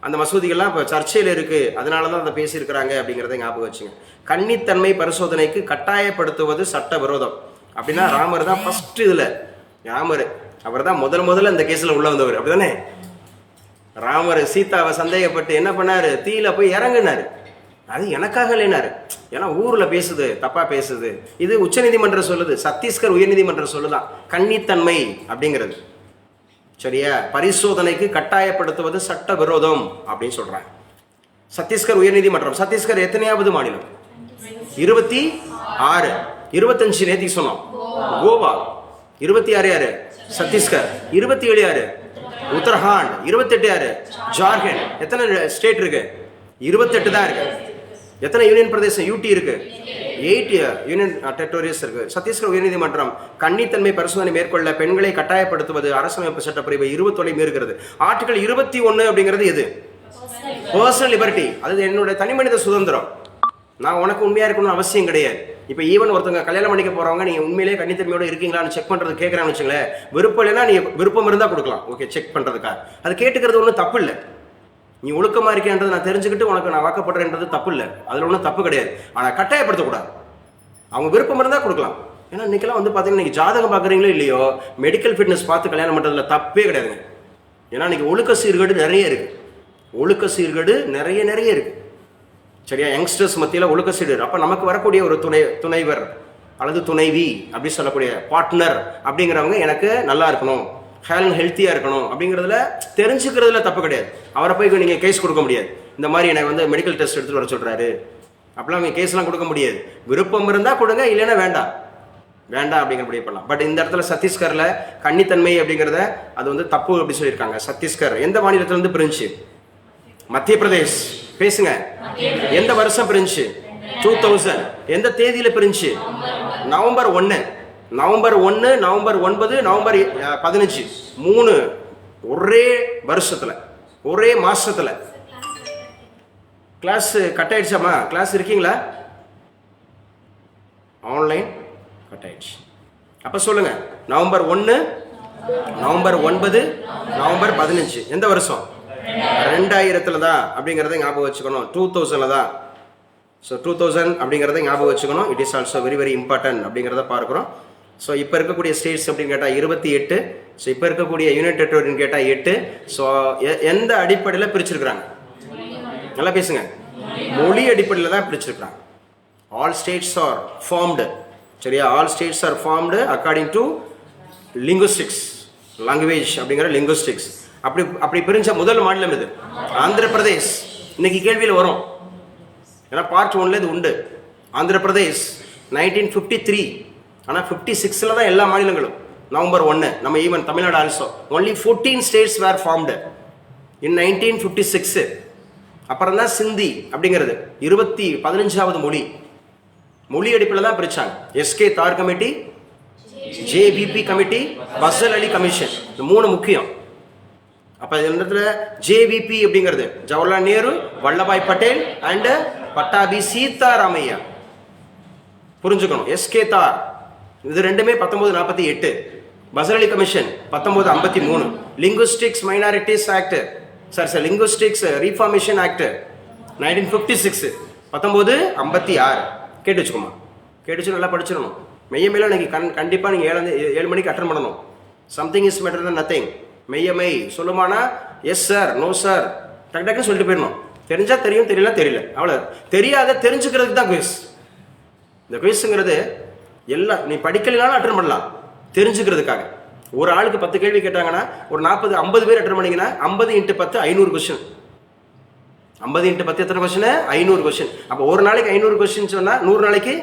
அந்த மசூதிகள்லாம் இப்போ சர்ச்சையில் இருக்கு, அதனால தான் அதை பேசியிருக்கிறாங்க அப்படிங்கிறத ஞாபகம் வச்சுங்க. கன்னித்தன்மை பரிசோதனைக்கு கட்டாயப்படுத்துவது சட்ட விரோதம் அப்படின்னா ராமர் தான் ஃபர்ஸ்ட். இதில் ராமர் அவர் தான் முதல்ல இந்த கேஸில் உள்ள வந்தவர், அப்படிதானே? ராமர் சீதாவை சந்தேகப்பட்டு என்ன பண்ணாரு? தீயில போய் இறங்குனாரு. அது எனக்காக இல்லைனாரு, ஏன்னா ஊர்ல பேசுது, தப்பா பேசுது. இது உச்சநீதிமன்றம் சொல்லுது, சத்தீஸ்கர் உயர்நீதிமன்றம் சொல்லுதான் கன்னித்தன்மை அப்படிங்கிறது. சரியா? பரிசோதனைக்கு கட்டாயப்படுத்துவது சட்ட விரோதம் அப்படின்னு சொல்றாங்க சத்தீஸ்கர் உயர்நீதிமன்றம். சத்தீஸ்கர் எத்தனையாவது மாநிலம்? 26. 25 நேத்தி சொன்னோம். கோவா. 26 யாரு? சத்தீஸ்கர். 27 யாரு? உத்தரகாண்ட். 28 யாரு? ஜார்க்கண்ட். எத்தனை ஸ்டேட் இருக்கு? 28 தான் இருக்கு. எத்தனை யூனியன் பிரதேசம்? யூடி இருக்கு. 8 யூனியன் டெரிட்டோரிஸ் இருக்கு. சத்தீஸ்கர் உயர்நீதிமன்றம் கன்னித்தன்மை பரிசோதனை மேற்கொள்ள பெண்களை கட்டாயப்படுத்துவது அரசமைப்பு சட்டப்பிரிவு 21 மீறுகிறது. ஆர்டிகல் 21 அப்படிங்கிறது எது? Personal liberty. அது என்னுடைய தனி மனித சுதந்திரம். நான் உனக்கு உண்மையா இருக்கணும்னு அவசியம் கிடையாது. இப்போ ஈவன் ஒருத்தவங்க கல்யாணம் பண்ணிக்க போறவங்க நீங்க உண்மையிலேயே கன்னித்தன்மையோட இருக்கீங்களான்னு செக் பண்றது கேட்கறான்னு வச்சுங்களேன். விருப்பம் இல்லைன்னா நீ விருப்பம் இருந்தா கொடுக்கலாம், ஓகே, செக் பண்றதுக்காக. அது கேட்டுக்கிறது ஒன்றும் தப்பு இல்லை. நீ ஒழுக்கமா இருக்கேன்றது நான் தெரிஞ்சுக்கிட்டு உனக்கு நான் வாக்கப்படுறேன்றது தப்பு இல்லை, அதுல ஒன்றும் தப்பு கிடையாது. ஆனா கட்டாயப்படுத்தக்கூடாது. அவங்க விருப்பம் இருந்தா கொடுக்கலாம். ஏன்னா இன்னைக்கெல்லாம் வந்து பாத்தீங்கன்னா நீங்க ஜாதகம் பாக்குறீங்களோ இல்லையோ, மெடிக்கல் ஃபிட்னஸ் பார்த்து கல்யாணம் பண்றதுல தப்பே கிடையாதுங்க. ஏன்னா இன்னைக்கு ஒழுக்க சீர்கேடு நிறைய இருக்கு. சரியா? யங்ஸ்டர்ஸ் மத்தியில் ஒழுக்க சீர்கேடு. அப்ப நமக்கு வரக்கூடிய ஒரு துணைவர் அல்லது துணைவி அப்படி சொல்லக்கூடிய பார்ட்னர் அப்படிங்கிறவங்க எனக்கு நல்லா இருக்கணும், ஹெல்த்தியா இருக்கணும் அப்படிங்கிறதுல தெரிஞ்சுக்கிறதுல தப்பு கிடையாது. அவரை போய் நீங்க கேஸ் கொடுக்க முடியாது. இந்த மாதிரி எனக்கு வந்து மெடிக்கல் டெஸ்ட் எடுத்துட்டு வர சொல்றாரு அப்படிலாம் நீங்க கேஸ்லாம் கொடுக்க முடியாது. விருப்பம் இருந்தா கொடுங்க, இல்லைன்னா வேண்டாம். வேண்டாம் அப்படிங்கிற முடிவு பண்ணலாம். பட் இந்த இடத்துல சத்தீஸ்கர்ல கன்னித்தன்மை அப்படிங்கிறத அது வந்து தப்பு அப்படி சொல்லியிருக்காங்க. சத்தீஸ்கர் எந்த மாநிலத்துல இருந்து பிரிஞ்சு? மத்திய பிரதேஷ். பேசுங்க. எந்த வருஷம் பிரிஞ்சு? 2000. எந்த தேதியில பிரிஞ்சு? நவம்பர் 1, நவம்பர் 1, நவம்பர் 9, நவம்பர் 15, 3 ஒரே வருஷத்துல, ஒரே மாசத்துல. கிளாஸ் கட் ஆயிடுச்சாமா? கிளாஸ் இருக்கீங்களா? ஆன்லைன் கட் ஆயிடுச்சு. அப்ப சொல்லுங்க, நவம்பர் 1, நவம்பர் 9, நவம்பர் 15 எந்த வருஷம்? 2000 தான் அப்படிங்கிறத ஞாபகம் வச்சுக்கணும். 2000 தான். ஸோ 2000 அப்படிங்கிறத ஞாபகம் வச்சுக்கணும். It is also very very important அப்படிங்கிறத பார்க்குறோம். ஸோ இப்போ இருக்கக்கூடிய ஸ்டேட்ஸ் அப்படின்னு கேட்டால் 28. ஸோ இப்போ இருக்கக்கூடிய யூனிட் டெரிட்டரின்னு கேட்டால் 8. ஸோ எந்த அடிப்படையில் பிரிச்சிருக்கிறாங்க? நல்லா பேசுங்க. மொழி அடிப்படையில் தான் பிரிச்சிருக்கிறாங்க. All states are formed. சரியா? All states are formed according to linguistics, language அப்படிங்கிற லிங்குஸ்டிக்ஸ். அப்படி பிரிஞ்ச முதல் மாநிலம் இது ஆந்திர பிரதேஷ். இன்னைக்கு கேள்வியில் வரும், ஏன்னா பார்ட் 1ல இது உண்டு. ஆந்திர பிரதேஷ் 1953. ஆனால் 56ல் தான் எல்லா மாநிலங்களும். நவம்பர் 1. நம்ம even Tamil Nadu also only 14 states where formed in 1956. அப்புறம் தான் சிந்தி அப்படிங்கிறது 15வது மொழி. மொழி அடிப்பில் தான் பிரிச்சாங்க. S K Dhar committee, JVP committee, Fazal Ali commission, இந்த 3 முக்கியம். அப்ப இந்த இடத்துல ஜேவிபி அப்படிங்கிறது ஜவஹர்லால் நேரு, வல்லபாய் பட்டேல் அண்ட் பட்டாபி சீதாராமையா. புரிஞ்சுக்கணும். எஸ்கே தார் இது ரெண்டுமே 1948. Fazal Ali commission 1953. Linguistics minorities act, linguistics reformation act 1956, 1956. கேட்டு வச்சுக்கோமா. கேட்டு வச்சு நல்லா படிச்சிடணும். மெய்யமையில இன்னைக்கு கண்டிப்பாக நீங்கள் 7 மணிக்கு அட்டன் பண்ணணும். Something is better than nothing. மெய்யமை சொல்லுமானா எஸ் சார், நோ சார், டக்கு டக்குன்னு சொல்லிட்டு போயிடணும். தெரிஞ்சா தெரியும், தெரியல தெரியல, அவ்வளோ. தெரியாத தெரிஞ்சுக்கிறதுக்கு தான் குவிஸ். இந்த குவிஸுங்கிறது எல்லாம் நீ படிக்கலைனாலும் அட்டன் பண்ணலாம், தெரிஞ்சுக்கிறதுக்காக. ஒரு ஆளுக்கு 10 கேள்வி கேட்டாங்கன்னா ஒரு 40-50 பேர் அட்டன் பண்ணிங்கன்னா 50 × 10 500 கொஸ்டின். 50 × 10 எத்தனை கொஸ்டின்? 500 கொஸ்டின். அப்போ ஒரு நாளைக்கு 500 கொஸ்டின் சொன்னால் 100 நாளைக்கு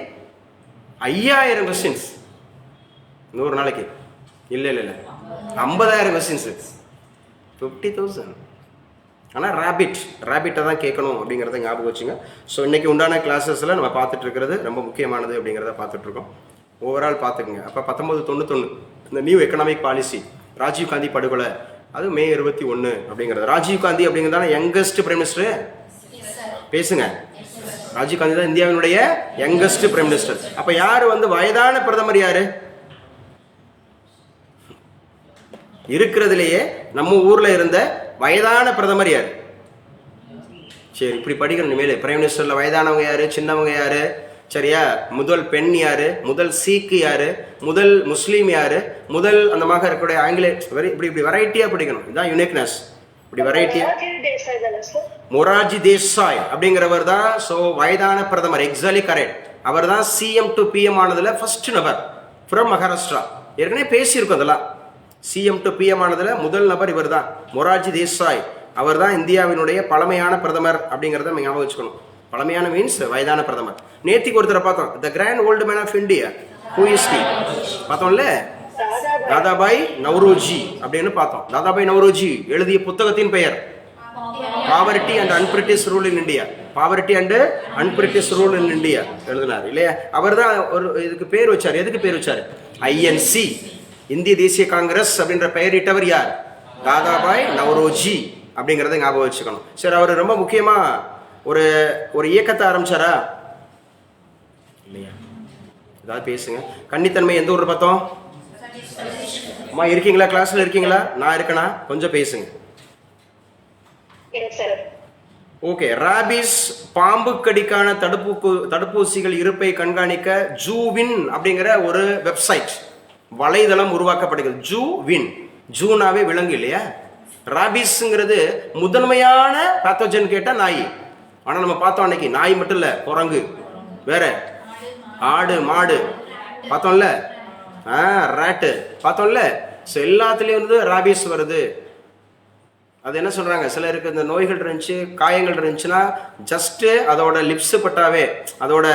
5000 கொஸ்டின்ஸ். 100 நாளைக்கு இல்லை இல்லை இல்லை 50,000 கொஸ்டின்ஸ், 50,000. ஆனால் ரேபிட்டை தான் கேட்கணும் அப்படிங்கிறத ஞாபகம் வச்சுங்க. ஸோ இன்றைக்கி உண்டான கிளாஸஸில் நம்ம பார்த்துட்டு இருக்கிறது ரொம்ப முக்கியமானது அப்படிங்கிறத பார்த்துட்ருக்கோம். ஓவரால் பார்த்துக்குங்க. அப்போ 1991 இந்த new economic policy, Rajiv Gandhi படுகொலை, அது மே 21 அப்படிங்கிறது. ராஜீவ் காந்தி அப்படிங்கிறதான யங்கஸ்ட் பிரைம் மினிஸ்டர். பேசுங்க. ராஜீவ் காந்தி தான் இந்தியாவினுடைய யங்கஸ்ட் பிரைம் மினிஸ்டர். அப்போ யார் வந்து வயதான பிரதமர்? யாரு இருக்கிறதுலேயே நம்ம ஊர்ல இருந்த வயதான பிரதமர் யாரு? சரி, இப்படி படிக்கணும் மேலே. பிரைம் மினிஸ்டர்ல வயதானவங்க யாரு, சின்னவங்க யாரு? சரியா? முதல் பெண் யாரு, முதல் சீக்கு யாரு, முதல் முஸ்லீம் யாரு, முதல் அந்த மாதிரி இருக்கக்கூடிய ஆங்கிலேய, இப்படி வெரைட்டியா படிக்கணும். இதுதான் யூனிக்னஸ். இப்படி வெரைட்டியா. மொரார்ஜி தேசாய் அப்படிங்கிறவர் தான் ஸோ வயதான பிரதமர். Exactly correct. அவர் தான் சிஎம் டு பிஎம் ஆனதுல ஃபர்ஸ்ட் நபர் ஃப்ரம் மகாராஷ்டிரா. ஏற்கனவே பேசியிருக்கோம் அதெல்லாம். சிஎம் டு பிஎம் ஆனதுல முதல் நபர் இவர் தான், மொரார்ஜி தேசாய். அவர் தான் இந்தியாவினுடைய பழமையான பிரதமர் அப்படிங்கிறத ஞாபகம் வச்சுக்கணும். பழமையான மீன்ஸ் வயதான பிரதமர். நேத்திக்கு ஒருத்தரை பார்த்தோம், the grand old man of India. Who is he? பார்த்தோம்ல, தாதாபாய் நவ்ரோஜி அப்படின்னு பார்த்தோம். தாதாபாய் நவ்ரோஜி எழுதிய புத்தகத்தின் பெயர் poverty and unbritish rule in India. Poverty and unbritish rule in India எழுதினார் இல்லையா? அவர் தான் ஒரு இதுக்கு பேர் வச்சார். எதுக்கு பேர் வச்சார்? ஐஎன்சி, இந்திய தேசிய காங்கிரஸ் அப்படின்ற பெயரிட்டவர் யார்? தாதாபாய் நவ்ரோஜி அப்படிங்கிறத ஞாபகம் வச்சுக்கணும். சரி, அவர் ரொம்ப முக்கியமா ஒரு இயக்கத்தை ஆரம்பிச்சாரா இல்லையா? ஏதாவது பேசுங்க. கன்னித்தன்மை எந்த ஊர் பார்த்தோம்? அம்மா இருக்கீங்களா? கிளாஸ்ல இருக்கீங்களா? நான் இருக்கேனா? கொஞ்சம் பேசுங்க. ஓகே. ராபிஸ் பாம்பு கடிக்கான தடுப்பூசிகள் இருப்பை கண்காணிக்க ஜூவின் அப்படிங்கிற ஒரு வெப்சைட், வலைதளம் உருவாக்கப்படுகிறது. ஜூவின், ஜூனாவே விலங்கு இல்லையா? ராபிஸ்ங்கிறது முதன்மையான பேத்தோஜன் கேட்டா நாய். ஆனா நம்ம பார்த்தோம் அன்னைக்கு நாய் மட்டும் இல்ல, குரங்கு, வேற ஆடு, மாடு பார்த்தோம்ல, ரேட்டு பார்த்தோம்ல. ஸோ எல்லாத்துலேயும் வந்து ராபிஸ் வருது. அது என்ன சொல்கிறாங்க, சிலருக்கு இந்த நோய்கள் இருந்துச்சு, காயங்கள் இருந்துச்சுன்னா ஜஸ்ட்டு அதோட லிப்ஸு பட்டாவே, அதோட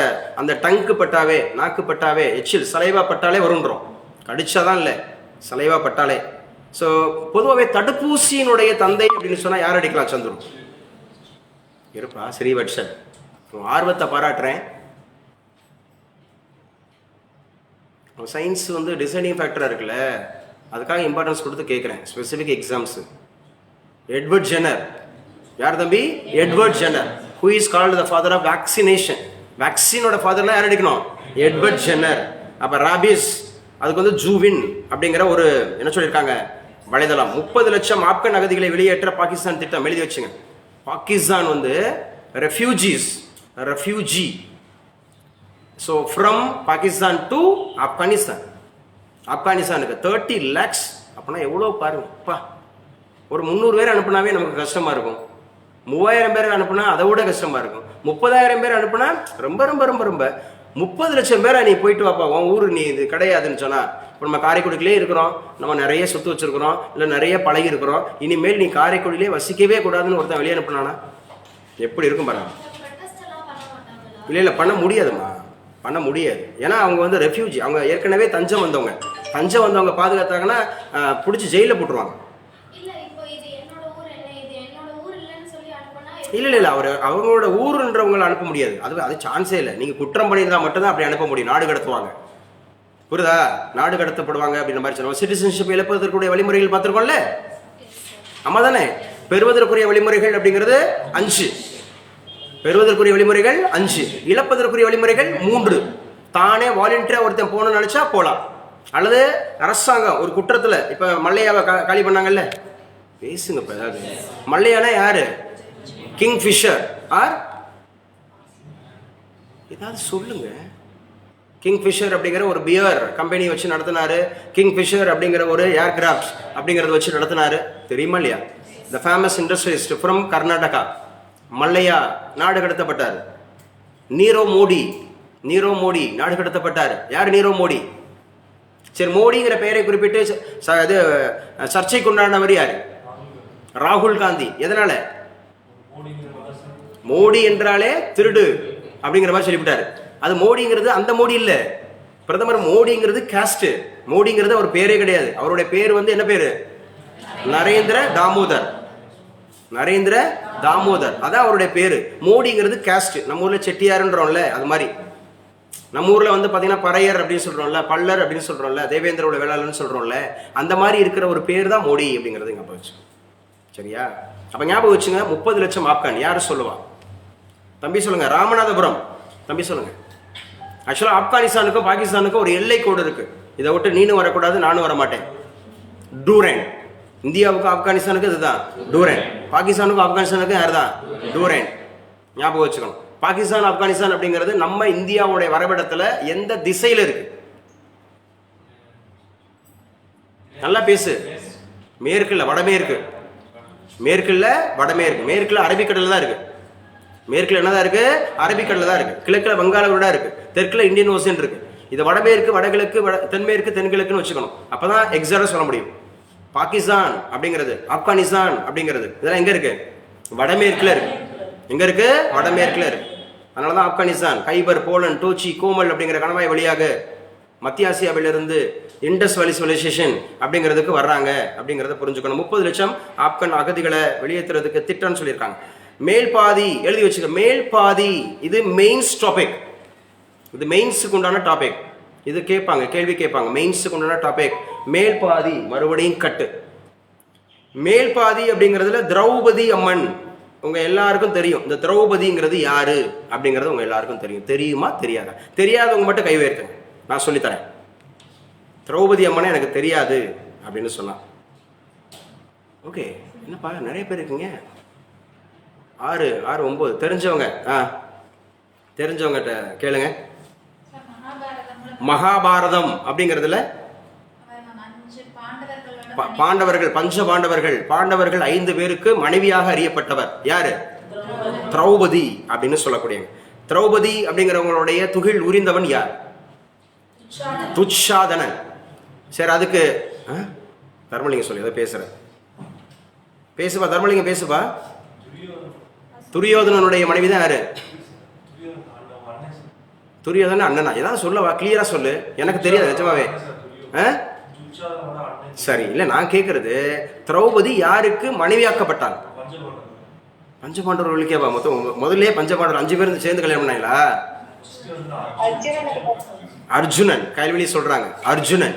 அந்த டங்கு பட்டாவே, நாக்கு பட்டாவே, எச்சில் சலைவா பட்டாலே வருன்றோம். கடிச்சாதான் இல்லை, சலைவா பட்டாலே. ஸோ பொதுவாகவே தடுப்பூசியினுடைய தந்தை அப்படின்னு சொன்னால் யார் அடிக்கலாம்? சந்துரு இருப்பா, ஸ்ரீவட்சன். ஆர்வத்தை பாராட்டுறேன். சயின்ஸ் வந்து டிசைனிங் ஃபேக்டராக இருக்குல்ல, அதுக்காக இம்பார்ட்டன்ஸ் கொடுத்து கேட்குறேன். Specific exams. Edward Jenner. யார் தம்பி? Edward Jenner. Who is called the father of vaccination. வேக்சினோட ஃபாதர்லாம் யார் அடிக்கணும்? Edward genre. அப்போ ராபிஸ், அதுக்கு வந்து ஜூவின் அப்படிங்கிற ஒரு என்ன சொல்லியிருக்காங்க வலைதளம். 30 லட்சம் ஆப்கன் அகதிகளை வெளியேற்ற பாகிஸ்தான் திட்டம். எழுதி வச்சுங்க. பாகிஸ்தான் வந்து refugee. So from Pakistan to Afghanistan. ஆப்கானிஸ்தானுக்கு 30 lakhs. அப்படின்னா எவ்வளோ பாருங்கப்பா. ஒரு 300 பேர் அனுப்புனாவே நமக்கு கஷ்டமாக இருக்கும். 3000 பேர் அனுப்புனா அதை விட கஷ்டமாக இருக்கும். 30,000 பேர் அனுப்புனா ரொம்ப ரொம்ப ரொம்ப ரொம்ப 30 லட்சம் பேரை நீ போயிட்டு வாப்பா, உன் ஊர் நீ இது கிடையாதுன்னு சொன்னால். இப்போ நம்ம காரைக்குடியிலே இருக்கிறோம், நம்ம நிறைய சொத்து வச்சுருக்கிறோம், இல்லை நிறைய பழகி இருக்கிறோம். இனிமேல் நீ காரைக்குடியிலே வசிக்கவே கூடாதுன்னு ஒருத்தன் வெளியே அனுப்புனானா எப்படி இருக்கும் பாருங்க. இல்லை பண்ண முடியாதுமா, பண்ண முடியாது. ஏன்னா அவங்க வந்து ரெஃப்யூஜி, அவங்க ஏற்கனவே தஞ்சம் வந்தவங்க பாதுகாத்தாங்கன்னா பிடிச்சி ஜெயிலில் போட்டுருவாங்க. இல்லை அவங்களோட ஊருன்றவங்களை அனுப்ப முடியாது. அது சான்ஸே இல்லை. நீங்கள் குற்றம் பண்ணியிருந்தா மட்டும்தான் அப்படி அனுப்ப முடியும். நாடு கடத்துவாங்க. புரியுதா? நாடு கடத்தப்படுவாங்க அப்படின்ற மாதிரி சொல்லுவாங்க. சிட்டிசன்ஷிப் இழப்பதற்குரிய வழிமுறைகள் பார்த்துருக்கோம்ல, ஆமா தானே? பெறுவதற்குரிய வழிமுறைகள் அப்படிங்கிறது 5. பெறுவதற்குரிய வழிமுறைகள் 5, இழப்பதற்குரிய வழிமுறைகள் 3. தானே வாலண்டியரா ஒருத்தன் போகணும்னு நினைச்சா போகலாம், அல்லது அரசாங்கம் ஒரு குற்றத்தில். இப்போ மல்லையாவை காலி பண்ணாங்கல்ல, பேசுங்க. இப்போ ஏதாவது மல்லையானா யாரு? கிங் ஃபிஷர் ஆர் ஏதாவது சொல்லுங்க. கிங் ஃபிஷர் அப்படிங்கிற ஒரு பியர் கம்பெனி வச்சு நடத்தினாரு. கிங் ஃபிஷர் அப்படிங்கிற ஒரு ஏர்கிராஃப்ட் அப்படிங்கிறத வச்சு நடத்தினாரு. தெரியுமா இல்லையா? The famous industrialist from Karnataka. Mallya நாடு கடத்தப்பட்டார். நீரோ மோடி நாடு கடத்தப்பட்டார். யார் நீரோ மோடி? சரி, மோடிங்கிற பெயரை குறிப்பிட்டு இது சர்ச்சைக்கு உண்டானவர் யார்? ராகுல் காந்தி. எதனால? மோடி என்றாலே திருடு அப்படிங்கிற மாதிரி சொல்லிவிட்டாரு. அது மோடிங்கிறது அந்த மோடி இல்ல. பிரதமர் மோடிங்கிறது காஸ்ட். மோடிங்கிறது அவர் பேரே கிடையாது. அவருடைய பேர் வந்து என்ன பேரு? நரேந்திர தாமோதர். அதான் அவருடைய பேரு. மோடிங்கிறது காஸ்ட். நம்ம ஊர்ல செட்டியாருன்றோம்ல, அது மாதிரி. நம்ம ஊர்ல வந்து பாத்தீங்கன்னா பறையர் அப்படின்னு சொல்றோம்ல, பல்லர் அப்படின்னு சொல்றோம்ல, தேவேந்திரோட வேளாளர்னு சொல்றோம்ல, அந்த மாதிரி இருக்கிற ஒரு பேர் தான் மோடி அப்படிங்கிறது ஞாபகம் வச்சு. சரியா? அப்ப ஞாபகம் வச்சுங்க. 30 லட்சம் ஆப்கான். யாரு சொல்லுவா? தம்பி சொல்லுங்க. ராமநாதபுரம். தம்பி சொல்லுங்க. ஆக்சுவலா ஆப்கானிஸ்தானுக்கும் பாகிஸ்தானுக்கும் ஒரு எல்லை கோடு இருக்கு. இதை விட்டு நீனும் வரக்கூடாது, நானும் வர மாட்டேன். டூரேன். இந்தியாவுக்கும் ஆப்கானிஸ்தானுக்கு இதுதான் டூரேன். பாகிஸ்தானுக்கும் ஆப்கானிஸ்தானுக்கும் யார் தான்? டூரேன். ஞாபகம் வச்சுக்கணும். பாகிஸ்தான் ஆப்கானிஸ்தான் அப்படிங்கிறது நம்ம இந்தியாவுடைய வரைபடத்துல எந்த திசையில இருக்கு? நல்லா பேசு. மேற்குல வடமேற்கு. மேற்குல அரபிக்கடல் தான் இருக்கு. மேற்குல என்னதான் இருக்கு? அரபிக்கடல் தான் இருக்கு. கிழக்குல வங்காள விடா இருக்கு. தெற்குல இந்தியன் ஓசன் இருக்கு. இது வடமேற்கு, வடகிழக்கு, தென்மேற்கு, தென்கிழக்குன்னு வச்சுக்கணும். அப்பதான் எக்ஸாக்டா சொல்ல முடியும். பாகிஸ்தான் அப்படிங்கிறது, ஆப்கானிஸ்தான் அப்படிங்கிறது இதெல்லாம் எங்க இருக்கு? வடமேற்குல இருக்கு. எங்க இருக்கு? வடமேற்குல இருக்கு. அதனாலதான் ஆப்கானிஸ்தான் கைபர், போலண்ட், டோச்சி, கோமல் அப்படிங்கிற கணவாய் வழியாக மத்திய ஆசியாவிலிருந்து இண்டஸ் வேலி சிவிலைசேஷன் அப்படிங்கிறதுக்கு வர்றாங்க அப்படிங்கிறத புரிஞ்சுக்கணும். 30 லட்சம் ஆப்கன் அகதிகளை வெளியேற்றுறதுக்கு திட்டம்னு சொல்லியிருக்காங்க. மேல் பாதி எழுதி வச்சுக்க. மேல் பாதி இது மெயின்ஸ் டாபிக். இது மெயின்ஸுக்கு உண்டான டாபிக். இது கேட்பாங்க, கேள்வி கேட்பாங்க. மெயின்ஸுக்கு உண்டான டாபிக் மேல் பாதி. மறுபடியும் கட்டு. மேல் பாதி அப்படிங்கிறதுல திரௌபதி அம்மன் உங்க எல்லாருக்கும் தெரியும். இந்த திரௌபதிங்கிறது யாரு அப்படிங்கிறது உங்க எல்லாருக்கும் தெரியும். தெரியுமா? தெரியாதா? தெரியாதவங்க மட்டும் கை உயர்த்துங்க, நான் சொல்லித்தரேன். திரௌபதி அம்மனை எனக்கு தெரியாது அப்படின்னு சொன்னா ஓகே. என்னப்பா நிறைய பேர் இருக்கீங்க. 6, 9 தெரிஞ்சவங்க தெரிஞ்சவங்ககிட்ட கேளுங்க. மகாபாரதம் அப்படிங்கிறதுல பாண்டவர்கள், பஞ்ச பாண்டவர்கள் 5 பேருக்கு மனைவியாக அறியப்பட்டவர் யாரு? திரௌபதி அப்படின்னு சொல்லக்கூடியவங்க. திரௌபதி அப்படிங்கிறவங்களுடைய துகில் உரிந்தவன் யார்? துச்சாதனன். சரி, அதுக்கு தர்மலிங்க சொல்லி அதை பேசுற பேசுப்பா தர்மலிங்கம் பேசுப்பா. துரியோதனனுடைய மனைவி தான் யாரு? துரியோதன அண்ணனா? ஏதாவது சொல்லவா, கிளியரா சொல்லு, எனக்கு தெரியாது நிஜமாவே. சரி, இல்ல நான் கேட்கறது திரௌபதி யாருக்கு மனைவியாக்கப்பட்டாங்க? பஞ்சபாண்டவர்களுக்கேவா? முதல்ல பஞ்சபாண்டவர் 5 பேர் சேர்ந்து கல்யாணம் பண்ணாங்களா? அர்ஜுனன், கைல்வெளி சொல்றாங்க அர்ஜுனன்.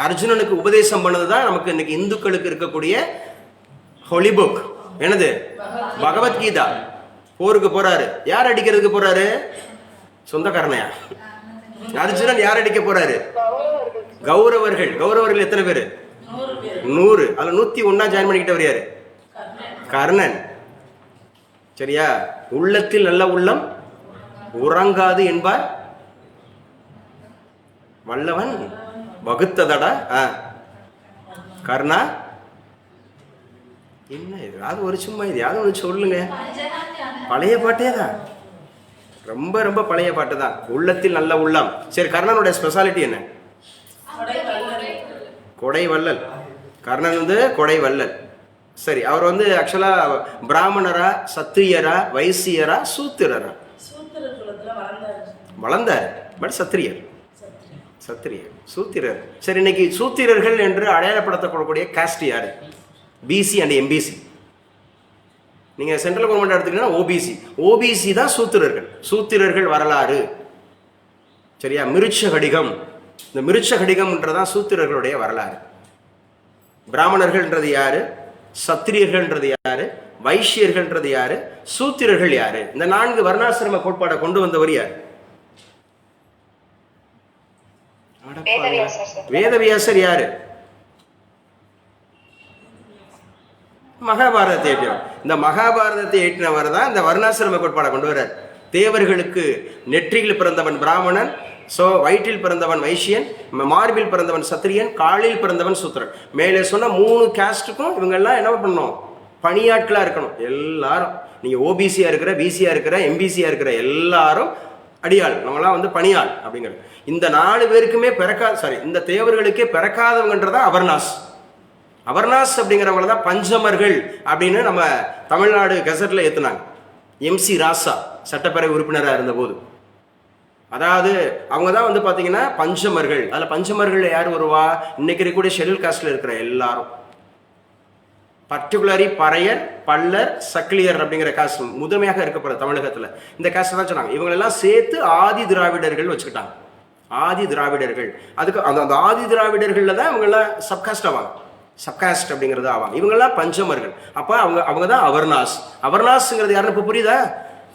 அர்ஜுனனுக்கு உபதேசம் பண்ணதுதான் நமக்கு இன்னைக்கு இந்துக்களுக்கு இருக்கக்கூடிய ஹோலி புக். என்னது? பகவத்கீதா. போருக்கு போறாரு, யார் அடிக்கிறதுக்கு போறாரு? சொந்தக்காரனையா? அர்ஜுனன் யார் அடிக்க போறாரு? கௌரவர்கள். கௌரவர்கள் எத்தனை பேரு? 100. அதுல 101 ஜாயின் பண்ணிக்கிட்டவர் யாரு? கர்ணன். சரியா? உள்ளத்தில் நல்ல உள்ளம் உறங்காது என்பார் வல்லவன் வகுத்ததடா. கர்ணா என்ன இது? அது ஒரு சும்மா இது யாரும் ஒன்று சொல்லுங்க. பழைய பாட்டே தான், ரொம்ப ரொம்ப பழைய பாட்டு தான். உள்ளத்தில் நல்ல உள்ளம். சரி, கர்ணனுடைய ஸ்பெஷாலிட்டி என்ன? கொடை வள்ளல். கர்ணன் வந்து கொடை வள்ளல். சரி, அவர் வந்து ஆக்சுவலா பிராமணரா, சத்திரியரா, வைசியரா, சூத்திரரா? வளர்ந்தார், பட் சத்திரியர். சத்திரியர், சூத்திரர். சரி, இன்னைக்கு சூத்திரர்கள் என்று அடையாளப்படுத்தக்கூடிய காஸ்ட் யாரு? BC and MBC. நீங்க சென்ட்ரல் கவர்மெண்ட் எடுத்துக்கிட்டீங்கன்னா ஓபிசி. ஓபிசி தான் சூத்திரர்கள். சூத்திரர்கள் வரலாறு. சரியா? மிருச்ச கடிகம். இந்த மிருச்ச கடிகம்ன்றதான் சூத்திரர்களுடைய வரலாறு. பிராமணர்கள்ன்றது யாரு? சத்திரியர்கள்ன்றது யாரு? வைஷ்யர்கள்ன்றது யாரு? சூத்திரர்கள் யாரு? இந்த 4 வர்ணாசிரம கோட்பாடை கொண்டு வந்தவர் யார்? வேதவியாசர். யாரு? மகாபாரதத்தை ஏற்றினவர். இந்த மகாபாரதத்தை ஏற்றினவர் தான் இந்த வர்ணாசிரம கோட்பாடை கொண்டு வர்றார். தேவர்களுக்கு நெற்றியில் பிறந்தவன் பிராமணன், வயிற்றில் பிறந்தவன் வைசியன், மார்பில் பிறந்தவன் சத்திரியன், காலில் பிறந்தவன் சூத்திரன். மேலே சொன்ன 3 காஸ்டுக்கும் இவங்கெல்லாம் என்ன பண்ணணும்? பணியாட்களா இருக்கணும். எல்லாரும் நீங்க ஓபிசியா இருக்கிற, பிசியா இருக்கிற, எம்பிசியா இருக்கிற எல்லாரும் அடியாள். நம்மளாம் வந்து பணியாள் அப்படிங்கிறது. இந்த 4 பேருக்குமே இந்த தேவர்களுக்கே பிறக்காதவங்கன்றதா அவர்னாஸ். அவர்னாஸ் அப்படிங்கிறவங்க தான் பஞ்சமர்கள் அப்படின்னு நம்ம தமிழ்நாடு கெசட்ல ஏத்துனாங்க. MC ராசா சட்டப்பேரவை உறுப்பினராக இருந்தபோது. அதாவது அவங்க தான் வந்து பாத்தீங்கன்னா பஞ்சமர்கள். அதுல பஞ்சமர்கள் யார் வருவா? இன்னைக்கு இருக்கக்கூடிய ஷெட்யூல் காஸ்ட்ல இருக்கிற எல்லாரும், பர்டிகுலரி பறையர், பல்லர், சக்கிலியர் அப்படிங்கிற காஸ்ட் முதன்மையாக இருக்கப்படுற தமிழகத்துல இந்த காஸ்ட் தான் சொன்னாங்க. இவங்களெல்லாம் சேர்த்து ஆதி திராவிடர்கள் வச்சுக்கிட்டாங்க. ஆதி திராவிடர்கள். அதுக்கு அந்த ஆதி திராவிடர்கள்ல தான் இவங்கெல்லாம் சப்காஸ்ட் ஆவாங்க. சப்காஸ்ட் அப்படிங்கிறது ஆவாங்க. இவங்கெல்லாம் பஞ்சமர்கள். அப்ப அவங்க தான் அவர்னாஸ். அவர்னாஸ்ங்கிறது யாருன்னு இப்ப புரியுதா?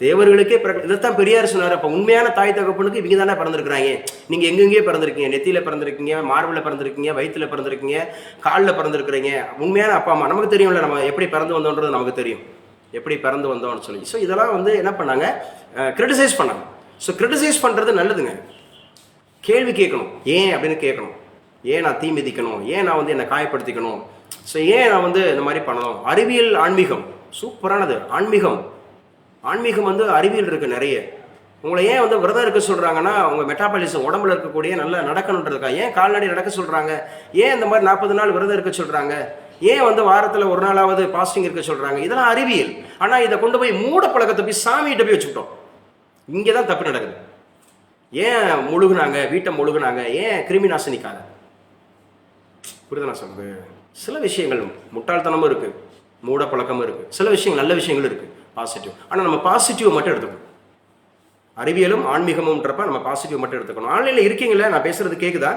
தேவர்களுக்கே இதைத்தான் பெரியார் சொன்னார். அப்ப உண்மையான தாய் தகப்பனுக்கு இவங்க தானே பிறந்திருக்கிறாங்க. நீங்க எங்கெங்கே பிறந்திருக்கீங்க? நெத்தியில பிறந்திருக்கீங்க, மார்பில் பிறந்திருக்கீங்க, வயிற்றுல பிறந்திருக்கீங்க, காலில் பிறந்திருக்கிறீங்க. உண்மையான அப்பா அம்மா நமக்கு தெரியும்ல, நம்ம எப்படி பிறந்து வந்தோன்றது நமக்கு தெரியும், எப்படி பிறந்து வந்தோம்னு சொல்லி. ஸோ இதெல்லாம் வந்து என்ன பண்ணாங்க? கிரிட்டிசைஸ் பண்ணாங்க. ஸோ கிரிட்டிசைஸ் பண்றது நல்லதுங்க. கேள்வி கேட்கணும். ஏன் அப்படின்னு கேட்கணும். ஏன் நான் தீ மிதிக்கணும்? ஏன் நான் வந்து என்னை காயப்படுத்திக்கணும்? ஸோ ஏன் நான் வந்து இந்த மாதிரி பண்ணணும்? அறிவியல் ஆன்மீகம் சூப்பரானது. ஆன்மீகம் வந்து அறிவியல் இருக்கு நிறைய. உங்களை ஏன் வந்து விரதம் இருக்க சொல்றாங்கன்னா, உங்க மெட்டாபாலிசம் உடம்புல இருக்கக்கூடிய நல்லா நடக்கணுன்றதுக்கா. ஏன் கால்நடை நடக்க சொல்றாங்க? ஏன் இந்த மாதிரி 40 நாள் விரதம் இருக்க சொல்றாங்க? ஏன் வந்து வாரத்தில் 1 நாளாவது பாஸ்டிங் இருக்க சொல்றாங்க? இதெல்லாம் அறிவியல். ஆனா இதை கொண்டு போய் மூட பழக்கத்தை போய் சாமிகிட்ட போய் வச்சுக்கிட்டோம். இங்கேதான் தப்பு நடக்குது. ஏன் முழுகுனாங்க? வீட்டை முழுகுனாங்க. ஏன் கிருமி நாசினிக்காக? புரியுது நான் சொல்றது? சில விஷயங்கள் முட்டாள்தனமும் இருக்கு, மூட பழக்கமும் இருக்கு. சில விஷயங்கள் நல்ல விஷயங்களும் இருக்கு, பாசிட்டிவ். ஆனால் நம்ம பாசிட்டிவ் மட்டும் எடுத்துக்கணும். அறிவியலும் ஆன்மீகமும்ன்றப்ப நம்ம பாசிட்டிவ் மட்டும் எடுத்துக்கணும். ஆன்லைன்ல இருக்கீங்களா? நான் பேசுறது கேக்குதா?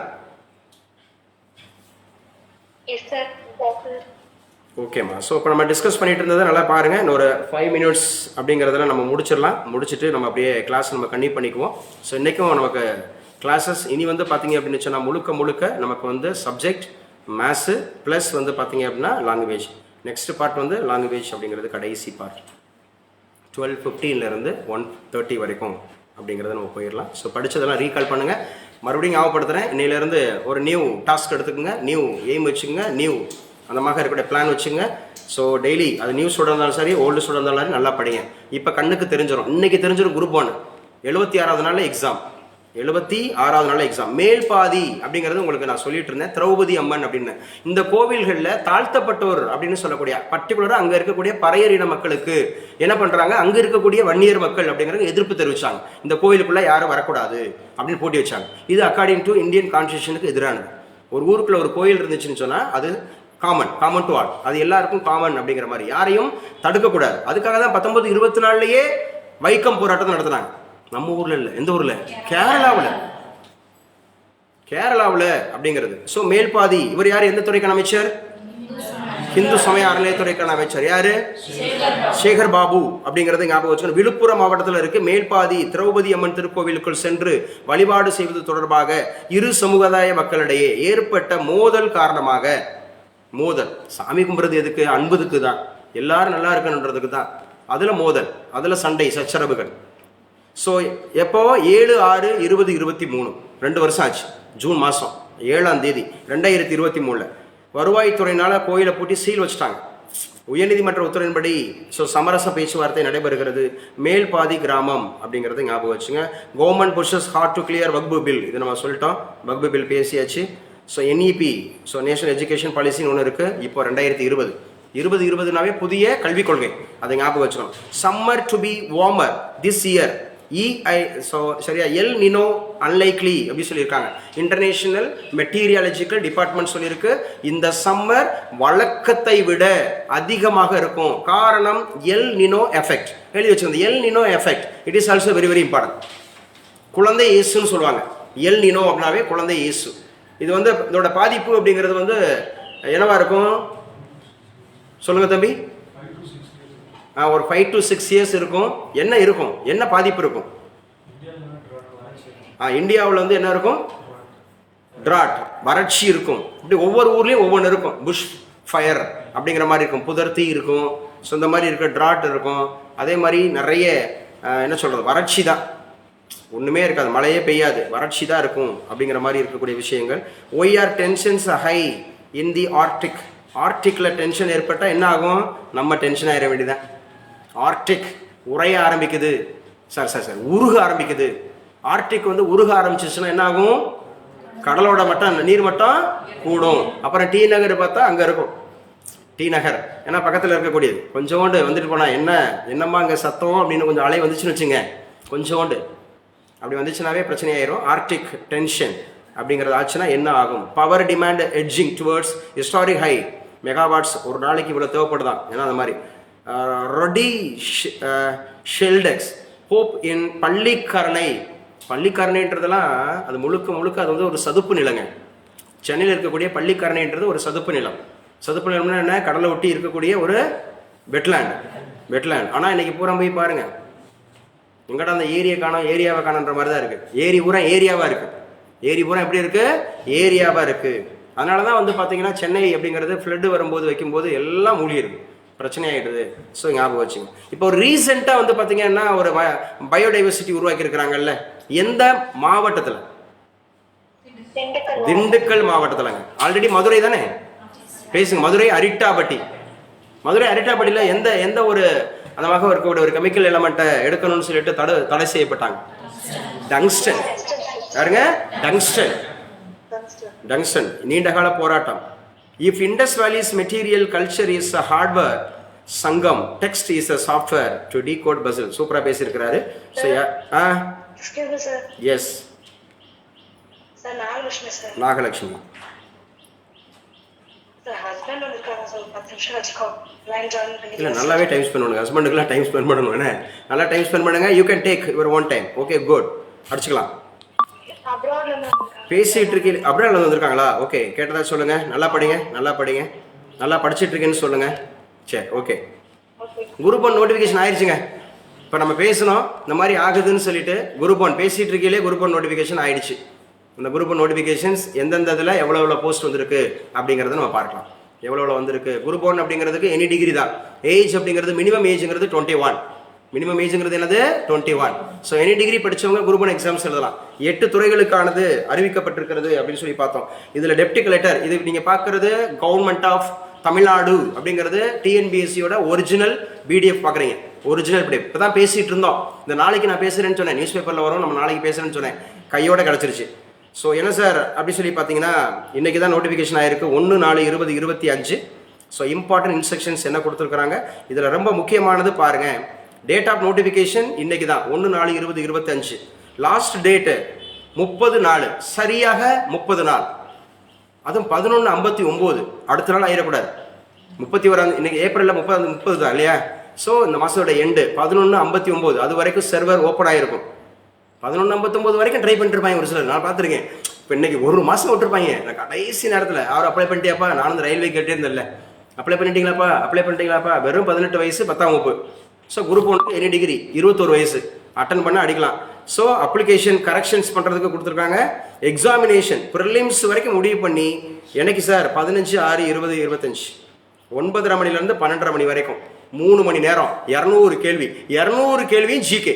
ஓகேம்மா. ஸோ இப்போ நம்ம டிஸ்கஸ் பண்ணிட்டு இருந்ததை நல்லா பாருங்க. இன்னொரு 5 minutes அப்படிங்கிறதெல்லாம் நம்ம முடிச்சிடலாம். முடிச்சுட்டு நம்ம அப்படியே கிளாஸ் நம்ம கண்டினியூ பண்ணிக்குவோம். ஸோ இன்றைக்கும் நமக்கு கிளாஸஸ் இனி வந்து பார்த்தீங்க அப்படின்னு சொன்னால் முழுக்க நமக்கு வந்து சப்ஜெக்ட் மேத்ஸு ப்ளஸ் வந்து பார்த்தீங்க அப்படின்னா லாங்குவேஜ். நெக்ஸ்ட் பார்ட் வந்து லாங்குவேஜ் அப்படிங்கிறது கடைசி பார்ட். 12:15 1:30 வரைக்கும் அப்படிங்கிறத நம்ம போயிடலாம். ஸோ படித்ததெல்லாம் ரீகால் பண்ணுங்கள். மறுபடியும் ஞாபகப்படுத்துகிறேன். இன்னையிலேருந்து ஒரு நியூ டாஸ்க் எடுத்துக்கோங்க, நியூ எய்ம் வச்சுக்கோங்க, நியூ அந்த மாதிரி இருக்கக்கூடிய பிளான் வச்சுங்க. ஸோ டெய்லி அது நியூ ஸ்டூடெண்ட் இருந்தாலும் சரி, ஓல்டு ஸ்டூடெண்ட் இருந்தாலும் நல்லா படிங்க. இப்போ கண்ணுக்கு தெரிஞ்சிடும். இன்றைக்கி தெரிஞ்சிடும் குரூப் 1 76வது நாளில் எக்ஸாம். 76வது நாள் எக்ஸாம். மேல் பாதி அப்படிங்கிறது உங்களுக்கு நான் சொல்லிட்டு இருந்தேன், திரௌபதி அம்மன் அப்படின்னு. இந்த கோவில்களில் தாழ்த்தப்பட்டோர் அப்படின்னு சொல்லக்கூடிய பர்டிகுலராக அங்கே இருக்கக்கூடிய பறையர் இன மக்களுக்கு என்ன பண்ணுறாங்க, அங்கே இருக்கக்கூடிய வன்னியர் மக்கள் அப்படிங்கிறது எதிர்ப்பு தெரிவிச்சாங்க. இந்த கோவிலுக்குள்ளே யாரும் வரக்கூடாது அப்படின்னு போட்டி வச்சாங்க. இது அக்கார்டிங் டு இந்தியன் கான்ஸ்டியூஷனுக்கு எதிரானது. ஒரு ஊருக்குள்ள ஒரு கோயில் இருந்துச்சுன்னு சொன்னால் அது காமன் டு ஆல், அது எல்லாருக்கும் காமன் அப்படிங்கிற மாதிரி, யாரையும் தடுக்கக்கூடாது. அதுக்காக தான் 1924 வைக்கம் போராட்டத்தை நடத்துனாங்க. நம்ம ஊர்ல இல்லை, எந்த ஊர்ல? கேரளாவில் அப்படிங்கிறது. ஸோ மேல்பாதி இவர் யார், எந்த துறைக்கான அமைச்சர்? ஹிந்து சமய அறநிலையத்துறைக்கான அமைச்சர் யாரு? சேகர் பாபு அப்படிங்கறத ஞாபகம் வச்சுக்கணும். விழுப்புரம் மாவட்டத்தில் இருக்கு. மேல்பாதி திரௌபதி அம்மன் திருக்கோவிலுக்குள் சென்று வழிபாடு செய்வது தொடர்பாக இரு சமுதாய மக்களிடையே ஏற்பட்ட மோதல் காரணமாக, மோதல் சாமி கும்பிட்றது எதுக்கு? அன்புக்கு தான், எல்லாரும் நல்லா இருக்கணுன்றதுக்கு தான். அதுல மோதல், அதுல சண்டை சச்சரவுகள். ஸோ எப்போ 7/6/2023 2 வருஷம் ஆச்சு. ஜூன் மாதம் 7ஆம் தேதி 2023 வருவாய்த்துறையினால கோயிலை பூட்டி சீல் வச்சுட்டாங்க. உயர்நீதிமன்ற உத்தரவின்படி சமரச பேச்சுவார்த்தை நடைபெறுகிறது. மேல்பாதி கிராமம் அப்படிங்கிறது ஞாபகம் வச்சுங்க. Government pushes hard to clear வக்பு பில், இது நம்ம சொல்லிட்டோம், வக்பு பில் பேசியாச்சு. ஸோ என்இபி, நேஷனல் எஜுகேஷன் பாலிசின்னு ஒன்று இருக்குது. இப்போ 2020 புதிய கல்விக் கொள்கை, அதை ஞாபகம் வச்சுக்கணும். Summer to be warmer this year, சரியா, எல் நினோ அன்லைக்லி அப்படி சொல்லியிருக்காங்க. இன்டர்நேஷனல் மெட்டீரியாலஜிக்கல் டிபார்ட்மெண்ட் சொல்லியிருக்கு இந்த சம்மர் வழக்கத்தை விட அதிகமாக இருக்கும். காரணம் எல் நினோ எஃபெக்ட். எழுதி வச்சுக்கோங்க, El Nino effect. It is also very very important. குழந்தை இயேசுன்னு சொல்லுவாங்க. எல் நினோ அப்படின்னாவே குழந்தை இயேசு. இது இதோட பாதிப்பு அப்படிங்கிறது என்னவா இருக்கும் சொல்லுங்க தம்பி? ஒரு 5 to 6 years இருக்கும். என்ன பாதிப்பு இருக்கும்? இந்தியாவில் என்ன இருக்கும்? டிராட், வறட்சி இருக்கும். இப்படி ஒவ்வொரு ஊர்லேயும் ஒவ்வொன்று இருக்கும். புஷ் ஃபயர் அப்படிங்கிற மாதிரி இருக்கும், புதர் தீ இருக்கும். ஸோ இந்த மாதிரி இருக்க டிராட் இருக்கும். அதே மாதிரி நிறைய என்ன சொல்கிறது, வறட்சி தான், ஒன்றுமே இருக்காது, மழையே பெய்யாது, வறட்சி தான் இருக்கும் அப்படிங்கிற மாதிரி இருக்கக்கூடிய விஷயங்கள். Why are tensions high in the arctic. ஆர்டிக்கில் டென்ஷன் ஏற்பட்டால் என்ன ஆகும்? நம்ம டென்ஷன் ஆகிட வேண்டியதான். ஆர்டிக் உறைய ஆரம்பிக்குது, சார் உருக ஆரம்பிக்குது. ஆர்டிக் உருக ஆரம்பிச்சிச்சுன்னா என்ன ஆகும்? கடலோட மட்டம், நீர் மட்டம் கூடும். அப்புறம் டி நகர் பார்த்தா அங்கே இருக்கும், டி நகர், ஏன்னா பக்கத்தில் இருக்கக்கூடியது. கொஞ்சோண்டு வந்துட்டு போனால் என்னம்மா அங்கே சத்தம் அப்படின்னு கொஞ்சம் அலை வந்துச்சுன்னு வச்சுங்க, கொஞ்சோண்டு அப்படி வந்துச்சுனாவே பிரச்சனை ஆயிரும். ஆர்டிக் டென்ஷன் அப்படிங்கிறது ஆச்சுன்னா என்ன ஆகும்? Power demand edging towards historic high megawatts. ஒரு நாளைக்கு இவ்வளோ தேவைப்படுதான், ஏன்னா அந்த மாதிரி. ரொடி ஷெல்டெக்ஸ் ஹோப் இன் பள்ளிக்கரணைன்றதெல்லாம் அது முழுக்க அது ஒரு சதுப்பு நிலங்க. சென்னையில் இருக்கக்கூடிய பள்ளிக்கரணைன்றது ஒரு சதுப்பு நிலம். சதுப்பு நிலம்னா என்ன? கடலை ஒட்டி இருக்கக்கூடிய ஒரு வெட்லேண்ட். ஆனால் இன்னைக்கு பூரா போய் பாருங்க, எங்கடா அந்த ஏரியாவை காணுன்ற மாதிரி தான் இருக்குது. ஏரி பூரா ஏரியாவாக இருக்குது. ஏரி பூரா எப்படி இருக்குது? ஏரியாவாக இருக்குது. அதனால தான் பார்த்தீங்கன்னா சென்னை அப்படிங்கிறது ஃப்ளட்டு வரும்போது வைக்கும்போது எல்லாம் மூழ்கிடுது, பிரச்சனை ஆகிடுது. ஸோ ஞாபகம் வச்சுங்க. இப்போ ரீசெண்டாக பார்த்தீங்கன்னா ஒரு பயோடைவர்சிட்டி உருவாக்கி இருக்கிறாங்கல்ல, எந்த மாவட்டத்தில்? திண்டுக்கல் மாவட்டத்தில்ங்க. ஆல்ரெடி மதுரை தானே பேசுங்க, மதுரை அரிட்டாபட்டியில் எந்த ஒரு அந்த மாதிரி இருக்கக்கூடிய ஒரு கெமிக்கல் எலமெண்ட்டை எடுக்கணும்னு சொல்லிட்டு தடை செய்யப்பட்டாங்க. டங்ஸ்டன். யாருங்க? டங்ஸ்டன். நீண்டகால போராட்டம். If Indus valleys material culture is a hardware, Sangam text is a software to decode puzzle. சூப்பரா பேசியிருக்கிறாரு. எஸ் நாகலட்சுமி. இல்லை, நல்லாவே டைம் ஸ்பெண்ட் பண்ணுங்க. ஹஸ்பண்டுக்குலாம் டைம் ஸ்பெண்ட் பண்ணணும். என்ன நல்லா டைம் ஸ்பெண்ட் பண்ணுங்க. You can take your own time. Okay, good. அடிச்சுக்கலாம். பேசிட்டு இருக்கீங்க. அப்ராட்ல வந்திருக்காங்களா? ஓகே, கேட்டதா சொல்லுங்க. நல்லா படிங்க. நல்லா படிச்சுட்டு இருக்கேன்னு சொல்லுங்க. சரி, ஓகே. குரூப் 1 நோட்டிஃபிகேஷன் ஆயிடுச்சுங்க. இப்போ நம்ம பேசணும் இந்த மாதிரி ஆகுதுன்னு சொல்லிட்டு குரூப் 1 பேசிட்டு இருக்கீங்களே, குரூப் 1 நோட்டிஃபிகேஷன் ஆயிடுச்சு. இந்த குரூப் 1 நோட்டிஃபிகேஷன்ஸ் எந்தெந்த இதில் எவ்வளோ போஸ்ட் வந்திருக்கு அப்படிங்கிறத நம்ம பார்க்கலாம். எவ்வளோ வந்திருக்கு. குரூப் 1 அப்படிங்கிறதுக்கு எனி டிகிரி தான். ஏஜ் அப்படிங்கிறது மினிமம் ஏஜ்ங்கிறது 21. மினிமம் ஏஜ்ங்கிறது என்னது? 21. ஸோ எனி டிகிரி படித்தவங்க குரூப் 1 எக்ஸாம்ஸ் எழுதலாம். 8 துறைகளுக்கானது அறிவிக்கப்பட்டிருக்கிறது அப்படின்னு சொல்லி பார்த்தோம். இதில் டெப்டி கலெக்டர், இது நீங்கள் பார்க்குறது கவர்மெண்ட் ஆஃப் தமிழ்நாடு அப்படிங்கிறது டிஎன்பிஎஸ்சியோட ஒரிஜினல் பிடிஎஃப் பார்க்குறீங்க. Original PDF. இப்போ தான் பேசிகிட்டு இருந்தோம், இந்த நாளைக்கு நான் பேசுகிறேன்னு சொன்னேன், நியூஸ் பேப்பரில் வரும், நம்ம நாளைக்கு பேசுகிறேன்னு சொன்னேன், கையோட கிடச்சிருச்சு. ஸோ என்ன சார் அப்படி சொல்லி பார்த்தீங்கன்னா இன்றைக்கி தான் நோட்டிஃபிகேஷன் ஆகிருக்கு 1/4/2025. ஸோ இம்பார்ட்டன்ட் இன்ஸ்ட்ரக்ஷன்ஸ் என்ன கொடுத்துருக்குறாங்க, இதில் ரொம்ப முக்கியமானது பாருங்கள். டேட் ஆஃப் நோட்டிஃபிகேஷன் இன்றைக்கி தான் 1/4/2025. லாஸ்ட் டேட்டு 30 சரியாக 30 நாள், அதுவும் 11:59. அடுத்த நாள் ஆயிடக்கூடாது. 31 இன்னைக்கு ஏப்ரலில் 30 தான் இல்லையா? ஸோ இந்த மாதத்தோட எண்டு 11:59, அது வரைக்கும் சர்வர் ஓப்பன் ஆகிருக்கும். 11:59 வரைக்கும் ட்ரை பண்ணிட்டுருப்பாங்க ஒரு சிலர், நான் பார்த்துருக்கேன். இப்போ இன்னைக்கு ஒரு மாதம் விட்டுருப்பாங்க. நான் கடைசி நேரத்தில் அவர் அப்ளை பண்ணிட்டியாப்பா, நானும் இந்த ரயில்வே கேட்டே இருந்தேன்ல, அப்ளை பண்ணிட்டீங்களாப்பா, வெறும் 18 வயசு 10ஆம் வகுப்பு. ஸோ குரூப் 1 எனி டிகிரி 21 வயசு அட்டன் பண்ண அடிக்கலாம். ஸோ அப்ளிகேஷன் கரெக்ஷன்ஸ் பண்ணுறதுக்கு கொடுத்துருக்காங்க. எக்ஸாமினேஷன் ப்ரிலிம்ஸ் வரைக்கும் முடிவு பண்ணி எனக்கு சார் 15/6/2025 9:30 மணிலேருந்து 12:30 மணி வரைக்கும் 3 மணி நேரம் 200 கேள்வி, 200 கேள்வியும் GK,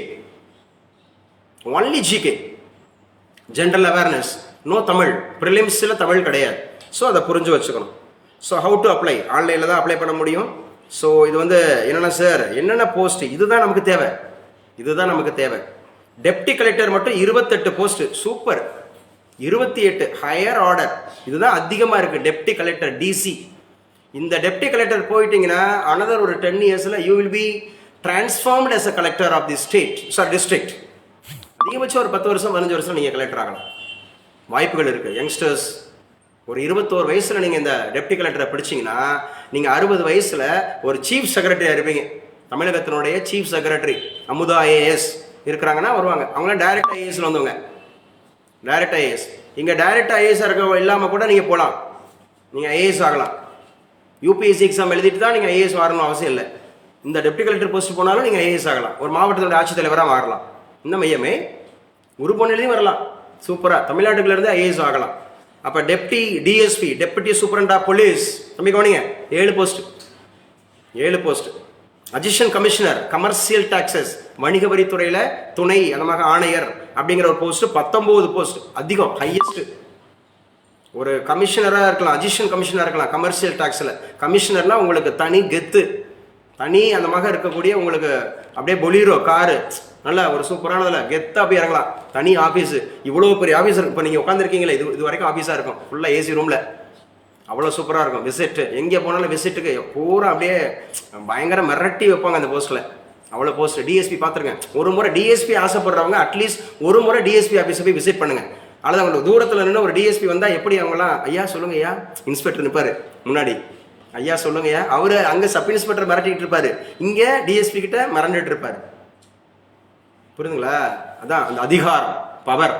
only GK, general awareness, no Tamil. ப்ரிலிம்ஸில் தமிழ் கிடையாது. ஸோ அதை புரிஞ்சு வச்சுக்கணும். ஸோ ஹவு டு அப்ளை, ஆன்லைனில் தான் அப்ளை பண்ண முடியும். ஸோ இது வந்து என்னென்ன சார், என்னென்ன போஸ்ட், இதுதான் நமக்கு தேவை. டெப்டி கலெக்டர் மட்டும் 28 போஸ்ட், சூப்பர். 28 ஹையர் ஆர்டர், இதுதான் அதிகமாக இருக்குது. டெப்டி கலெக்டர் டிசி, இந்த டெப்டி கலெக்டர் போயிட்டீங்கன்னா அனதர் ஒரு 10 இயர்ஸில் you will be transformed as a collector of the state, district. அதிகபட்சம் ஒரு 10 வருஷம் 15 வருஷம் நீங்கள் கலெக்டர் ஆகலாம், வாய்ப்புகள் இருக்குது. யங்ஸ்டர்ஸ் ஒரு 21 வயசில் நீங்கள் இந்த டெப்டி கலெக்டரை படிச்சிங்கன்னா நீங்கள் 60 வயசில் ஒரு சீஃப் செக்ரட்டரியாக இருப்பீங்க. தமிழகத்தினுடைய சீஃப் செக்ரட்டரி அமுதா ஐஏஎஸ் இருக்கிறாங்கன்னா வருவாங்க. அவங்களாம் டைரக்ட் ஐஏஎஸ்ல வந்தவங்க, டைரக்ட் ஐஏஎஸ். இங்கே டைரக்ட் ஐஏஎஸ் இருக்க இல்லாமல் கூட நீங்கள் போகலாம், நீங்கள் ஐஏஎஸ் ஆகலாம். யூபிஎஸ்சி எக்ஸாம் எழுதிட்டு தான் நீங்கள் ஐஏஎஸ் வரணும் அவசியம் இல்லை. இந்த டெப்டி கலெக்டர் போஸ்ட் போனாலும் நீங்கள் ஐஏஎஸ் ஆகலாம், ஒரு மாவட்டத்தோட ஆட்சித்தலைவராக மாறலாம். இந்த மையமே குரூப் 1 வரலாம், சூப்பராக தமிழ்நாட்டுக்குலேருந்து ஐஏஎஸ் ஆகலாம். அப்போ deputy DSP, deputy superintendent of police, தம்பி கவனிங்க, 7 post. Assistant commissioner commercial taxes, வணிக வரித்துறையில் துணை அந்த மாதிரி ஆணையர் அப்படிங்கிற ஒரு போஸ்ட் 19 போஸ்ட், அதிகம், ஹையஸ்ட். ஒரு கமிஷனராக இருக்கலாம், அசிஸ்டன்ட் கமிஷனராக இருக்கலாம் கமர்ஷியல் டாக்ஸில். கமிஷனர்னால் உங்களுக்கு தனி கெத்து, தனி அந்த மாதிரி இருக்கக்கூடிய உங்களுக்கு அப்படியே பொலீரோ காரு, நல்லா ஒரு சூப்பரானதில் கெத்தாக போய் இறங்கலாம். தனி ஆஃபீஸு, இவ்வளோ பெரிய ஆஃபீஸ் இருக்கும். இப்போ நீங்கள் உட்காந்துருக்கீங்களே, இது வரைக்கும் ஆஃபீஸாக இருக்கும், ஃபுல்லாக ஏசி ரூமில், அவ்வளோ சூப்பராக இருக்கும். விசிட்டு எங்கே போனாலும் விசிட்டுக்கு பூரா அப்படியே பயங்கர மிரட்டி வைப்பாங்க அந்த போஸ்ட்டில், அவ்வளோ போஸ்ட். டிஎஸ்பி பார்த்துருங்க, ஒரு முறை டிஎஸ்பி ஆசைப்படுறவங்க அட்லீஸ்ட் ஒரு முறை டிஎஸ்பி ஆஃபீஸை போய் விசிட் பண்ணுங்கள். அல்லது அவங்களுக்கு தூரத்தில் நின்று ஒரு டிஎஸ்பி வந்தால் எப்படி அவங்களாம், ஐயா சொல்லுங்க ஐயா, இன்ஸ்பெக்டர் நிற்பார் முன்னாடி, ஐயா சொல்லுங்க ஐயா, அவர் அங்கே சப் இன்ஸ்பெக்டர் மிரட்டிகிட்டு இருப்பார், இங்கே டிஎஸ்பி கிட்ட மிரண்டுட்டு இருப்பார். புரியுதுங்களா? அதான் அந்த அதிகாரம், பவர்,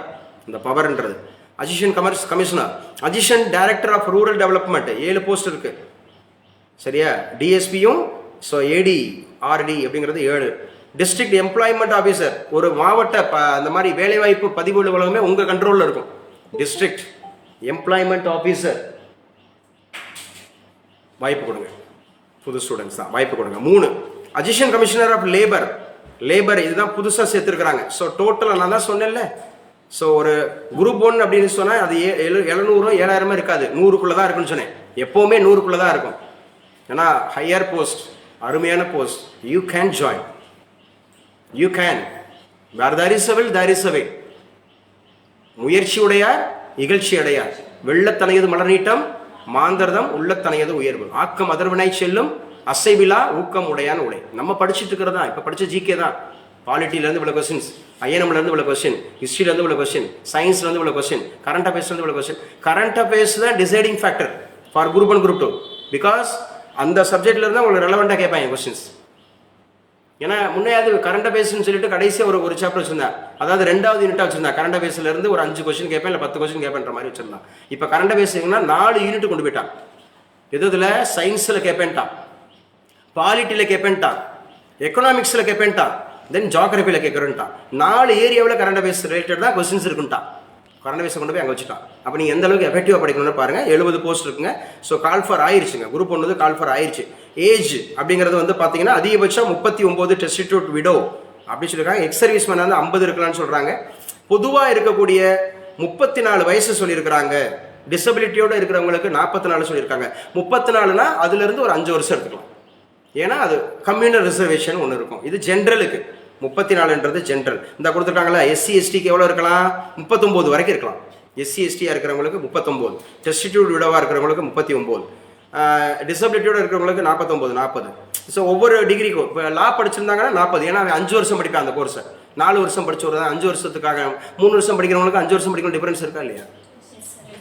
இந்த பவர்ன்றது. Assistant commissioner, assistant director of rural development 7 post இருக்கு, சரியா? டிஎஸ்பியும், ஸோ ஏடி ஆர்டி அப்படிங்கிறது 7. டிஸ்ட்ரிக்ட் எம்ப்ளாய்மெண்ட் ஆஃபீஸர், ஒரு மாவட்ட அந்த மாதிரி வேலைவாய்ப்பு பதிவு உலகமே உங்கள் கண்ட்ரோலில் இருக்கும். டிஸ்ட்ரிக்ட் எம்ப்ளாய்மெண்ட் ஆஃபீஸர், வாய்ப்பு கொடுங்க, புது ஸ்டூடெண்ட்ஸ் தான் வாய்ப்பு கொடுங்க. 3 அசிஸ்டன்ட் கமிஷனர் ஆஃப் லேபர், இதுதான் புதுசாக சேர்த்துருக்குறாங்க. ஸோ டோட்டலாக நான் தான் சொன்னேன்ல, ஸோ ஒரு குரூப் 1 அப்படின்னு சொன்னால் அது 700 7,000 இருக்காது, 100க்குள்ளே தான் இருக்குன்னு சொன்னேன். எப்போவுமே 100க்குள்ளே தான் இருக்கும். ஏன்னா ஹையர் போஸ்ட், அருமையான post. You can join, you can. Where there is a will, there is a way. முயற்சி உடையார் இகழ்ச்சி அடையார், வெள்ளத்தனையது மலர் நீட்டம், மாந்தர்தம் உள்ளத்தனையது உயர்வு, ஆக்கம் அதர்வினாய் செல்லும், அசைவிலா ஊக்கம் உடையான உடை. நம்ம படிச்சுட்டு இருக்கிறது தான், இப்போ படித்த ஜிகே தான். பாலிட்டிலேருந்து இவ்வளோ கொஸ்டின்ஸ், ஐஎன்எம்லேருந்து இவ்வளோ கொஸ்டின், ஹிஸ்ட்ரியிலேருந்து இவ்வளோ கொஸ்டின், சயின்ஸ்லேருந்து இவ்வளோ கொஸ்டின், கரண்ட் அஃபேர்ஸ்லேருந்து இவ்வளோ கொஸ்டின். கரண்ட் அஃபேர்ஸ் தான் deciding factor for group 1 group 2, because அந்த சப்ஜெக்ட்லேருந்து தான் உங்களுக்கு ரெலவெண்ட்டாக கேட்பாங்க கொஸ்டின்ஸ். ஏன்னா முன்னையாவது கரண்ட் அஃபேர்ஸ்னு சொல்லிட்டு கடைசியாக ஒரு சாப்டர் வச்சிருந்தேன், அதாவது 2வது யூனிட்டாக வச்சிருந்தேன். கரண்ட் அஃபேர்ஸ்லேருந்து ஒரு 5 கொஸ்டின் கேட்பேன், இல்லை 10 கொஸ்டின் கேட்பேன்ற மாதிரி வச்சிருந்தான். இப்போ கரண்ட் அஃபேர்ஸ்னா 4 யூனிட் கொண்டு போயிட்டான். இதில் சயின்ஸில் கேட்பேன்ட்டான், பாலிட்டியில் கேட்பேன்ட்டான், எக்கனாமிக்ஸில் கேட்பேன்ட்டான், தென் ஜியோகிரபியில் கேட்குறேன்ட்டான். 4 ஏரியாவில் கரண்ட் அஃபேர்ஸ் ரிலேட்டட் தான் கொஸ்டின்ஸ் இருக்குன்ட்டான். கரண்ட் அஃபேர்ஸை கொண்டு போய் அங்கே வச்சுட்டான். அப்போ நீங்கள் எந்த அளவுக்கு எஃபெக்டிவாக படிக்கணும்னு பாருங்கள். 70 போஸ்ட் இருக்குங்க. ஸோ கால் ஃபார் ஆயிடுச்சுங்க, குரூப் 1 கால் ஃபார் ஆயிடுச்சு. ஏஜ் அப்படிங்கிறது வந்து பார்த்தீங்கன்னா அதிகபட்சம் 39, டெஸ்டிடியூட் விடோ அப்படின்னு சொல்லியிருக்காங்க. எக்ஸ் சர்வீஸ் மேன் வந்து 50 இருக்கலாம்னு சொல்கிறாங்க. பொதுவாக இருக்கக்கூடிய 34 வயசு சொல்லியிருக்கிறாங்க. டிசபிலிட்டியோடு இருக்கிறவங்களுக்கு 44 சொல்லியிருக்காங்க. 34னா அதுலேருந்து ஒரு 5 வருஷம் எடுத்துக்கலாம். ஏன்னா அது கம்யூனல் ரிசர்வேஷன் ஒன்று இருக்கும். இது ஜென்ரலுக்கு 34ன்றது ஜென்ரல். இந்த கொடுத்துருக்காங்களா, எஸ்சி எஸ்டிக்கு எவ்வளோ இருக்கலாம், 39 வரைக்கும் இருக்கலாம். எஸ்சி எஸ்டியாக இருக்கிறவங்களுக்கு 39, டெஸ்டிடியூட் விடவாக இருக்கிறவங்களுக்கு 39, டிசபிலிட்டியோட இருக்கிறவங்களுக்கு 49, 40. ஸோ ஒவ்வொரு டிகிரிக்கும் இப்போ லா படிச்சிருந்தாங்கன்னா 40, ஏன்னா அவன் 5 வருஷம் படிப்பான் அந்த கோர்ஸை. 4 வருஷம் படிச்சு ஒரு 5 வருஷத்துக்காக 3 வருஷம் படிக்கிறவங்களுக்கு 5 வருஷம் படிக்கணும், டிஃபரன்ஸ் இருக்கா இல்லையா?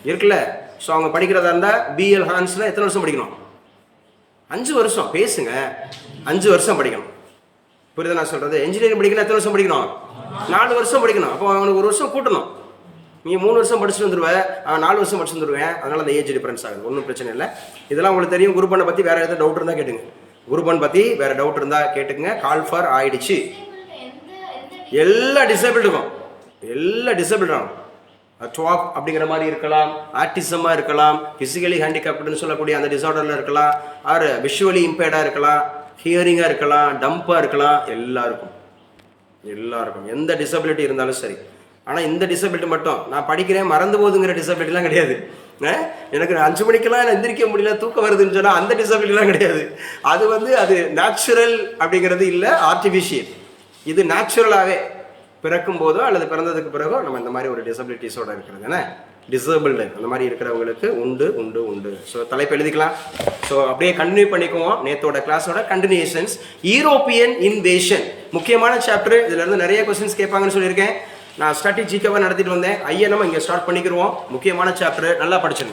இருக்குல்ல. ஸோ அவங்க படிக்கிறதா இருந்தால் பிஎல் ஹான்ஸ்னால் எத்தனை வருஷம் படிக்கணும்? 5 வருஷம். பேசுங்க, 5 வருஷம் படிக்கணும். புரியுது நான் சொல்கிறது? இன்ஜினியரிங் படிக்கணும் எத்தனை வருஷம் படிக்கணும்? 4 வருஷம் படிக்கணும். அப்போ அவனுக்கு ஒரு வருஷம் கூட்டணும். நீ 3 வருஷம் படிச்சுட்டு வந்துடுவேன், 4 வருஷம் படிச்சு வந்துடுவேன். அதனால அந்த ஏஜ் டிஃபரன்ஸ் ஆகுது, ஒன்றும் பிரச்சனை இல்லை. இதெல்லாம் உங்களுக்கு தெரியும். குரூப் ஒன்னை பற்றி வேறு எதாவது டவுட் இருந்தால் கேட்டுங்க. குரூப் ஒன் பற்றி வேறு டவுட் இருந்தால் கேட்டுக்குங்க. கால் ஃபார் ஆயிடுச்சு. எல்லா டிசேபிள்டுக்கும், எல்லா டிசேபிள்டும் ட்வாப் அப்படிங்கிற மாதிரி இருக்கலாம், ஆர்டிசமாக இருக்கலாம், ஃபிசிக்கலி ஹேண்டிகேப்டுன்னு சொல்லக்கூடிய அந்த டிசார்டரில் இருக்கலாம், ஆர் விஷுவலி இம்பேர்டாக இருக்கலாம், ஹியரிங்காக இருக்கலாம், டம்பாக இருக்கலாம், எல்லாருக்கும் எந்த டிசபிலிட்டி இருந்தாலும் சரி. ஆனால் இந்த டிசபிலிட்டி மட்டும் நான் படிக்கிறேன் மறந்து போகுதுங்கிற டிசபிலிட்டிலாம் கிடையாது. எனக்கு 5 மணிக்கெல்லாம் எந்திரிக்க முடியல, தூக்கம் வருதுன்னு சொன்னால் அந்த டிசபிலிட்டிலாம் கிடையாது. அது நேச்சுரல் அப்படிங்கிறது இல்லை, ஆர்டிஃபிஷியல். இது நேச்சுரலாகவே பிறக்கும் போதோ அல்லது பிறந்ததுக்கு பிறகோ நம்ம இந்த மாதிரி ஒரு டிசபிலிட்டிஸோட இருக்கிறது என்ன டிசேபிள்டு அந்த மாதிரி இருக்கிறவங்களுக்கு உண்டு உண்டு உண்டு. ஸோ தலைப்பு எழுதிக்கலாம். ஸோ அப்படியே கண்டினியூ பண்ணிக்குவோம். நேத்தோட கிளாஸோட கண்டினியூஷன்ஸ். யூரோப்பியன் இன்வேஷன் முக்கியமான சாப்டர். இதுலேருந்து நிறைய கொஸ்டின்ஸ் கேட்பாங்கன்னு சொல்லியிருக்கேன். நான் ஸ்ட்ராட்டஜிக்காக நடத்திட்டு வந்தேன். ஐயா நம்ம இங்கே ஸ்டார்ட் பண்ணிக்கிறோம். முக்கியமான சாப்டர், நல்லா படிச்சிருங்க.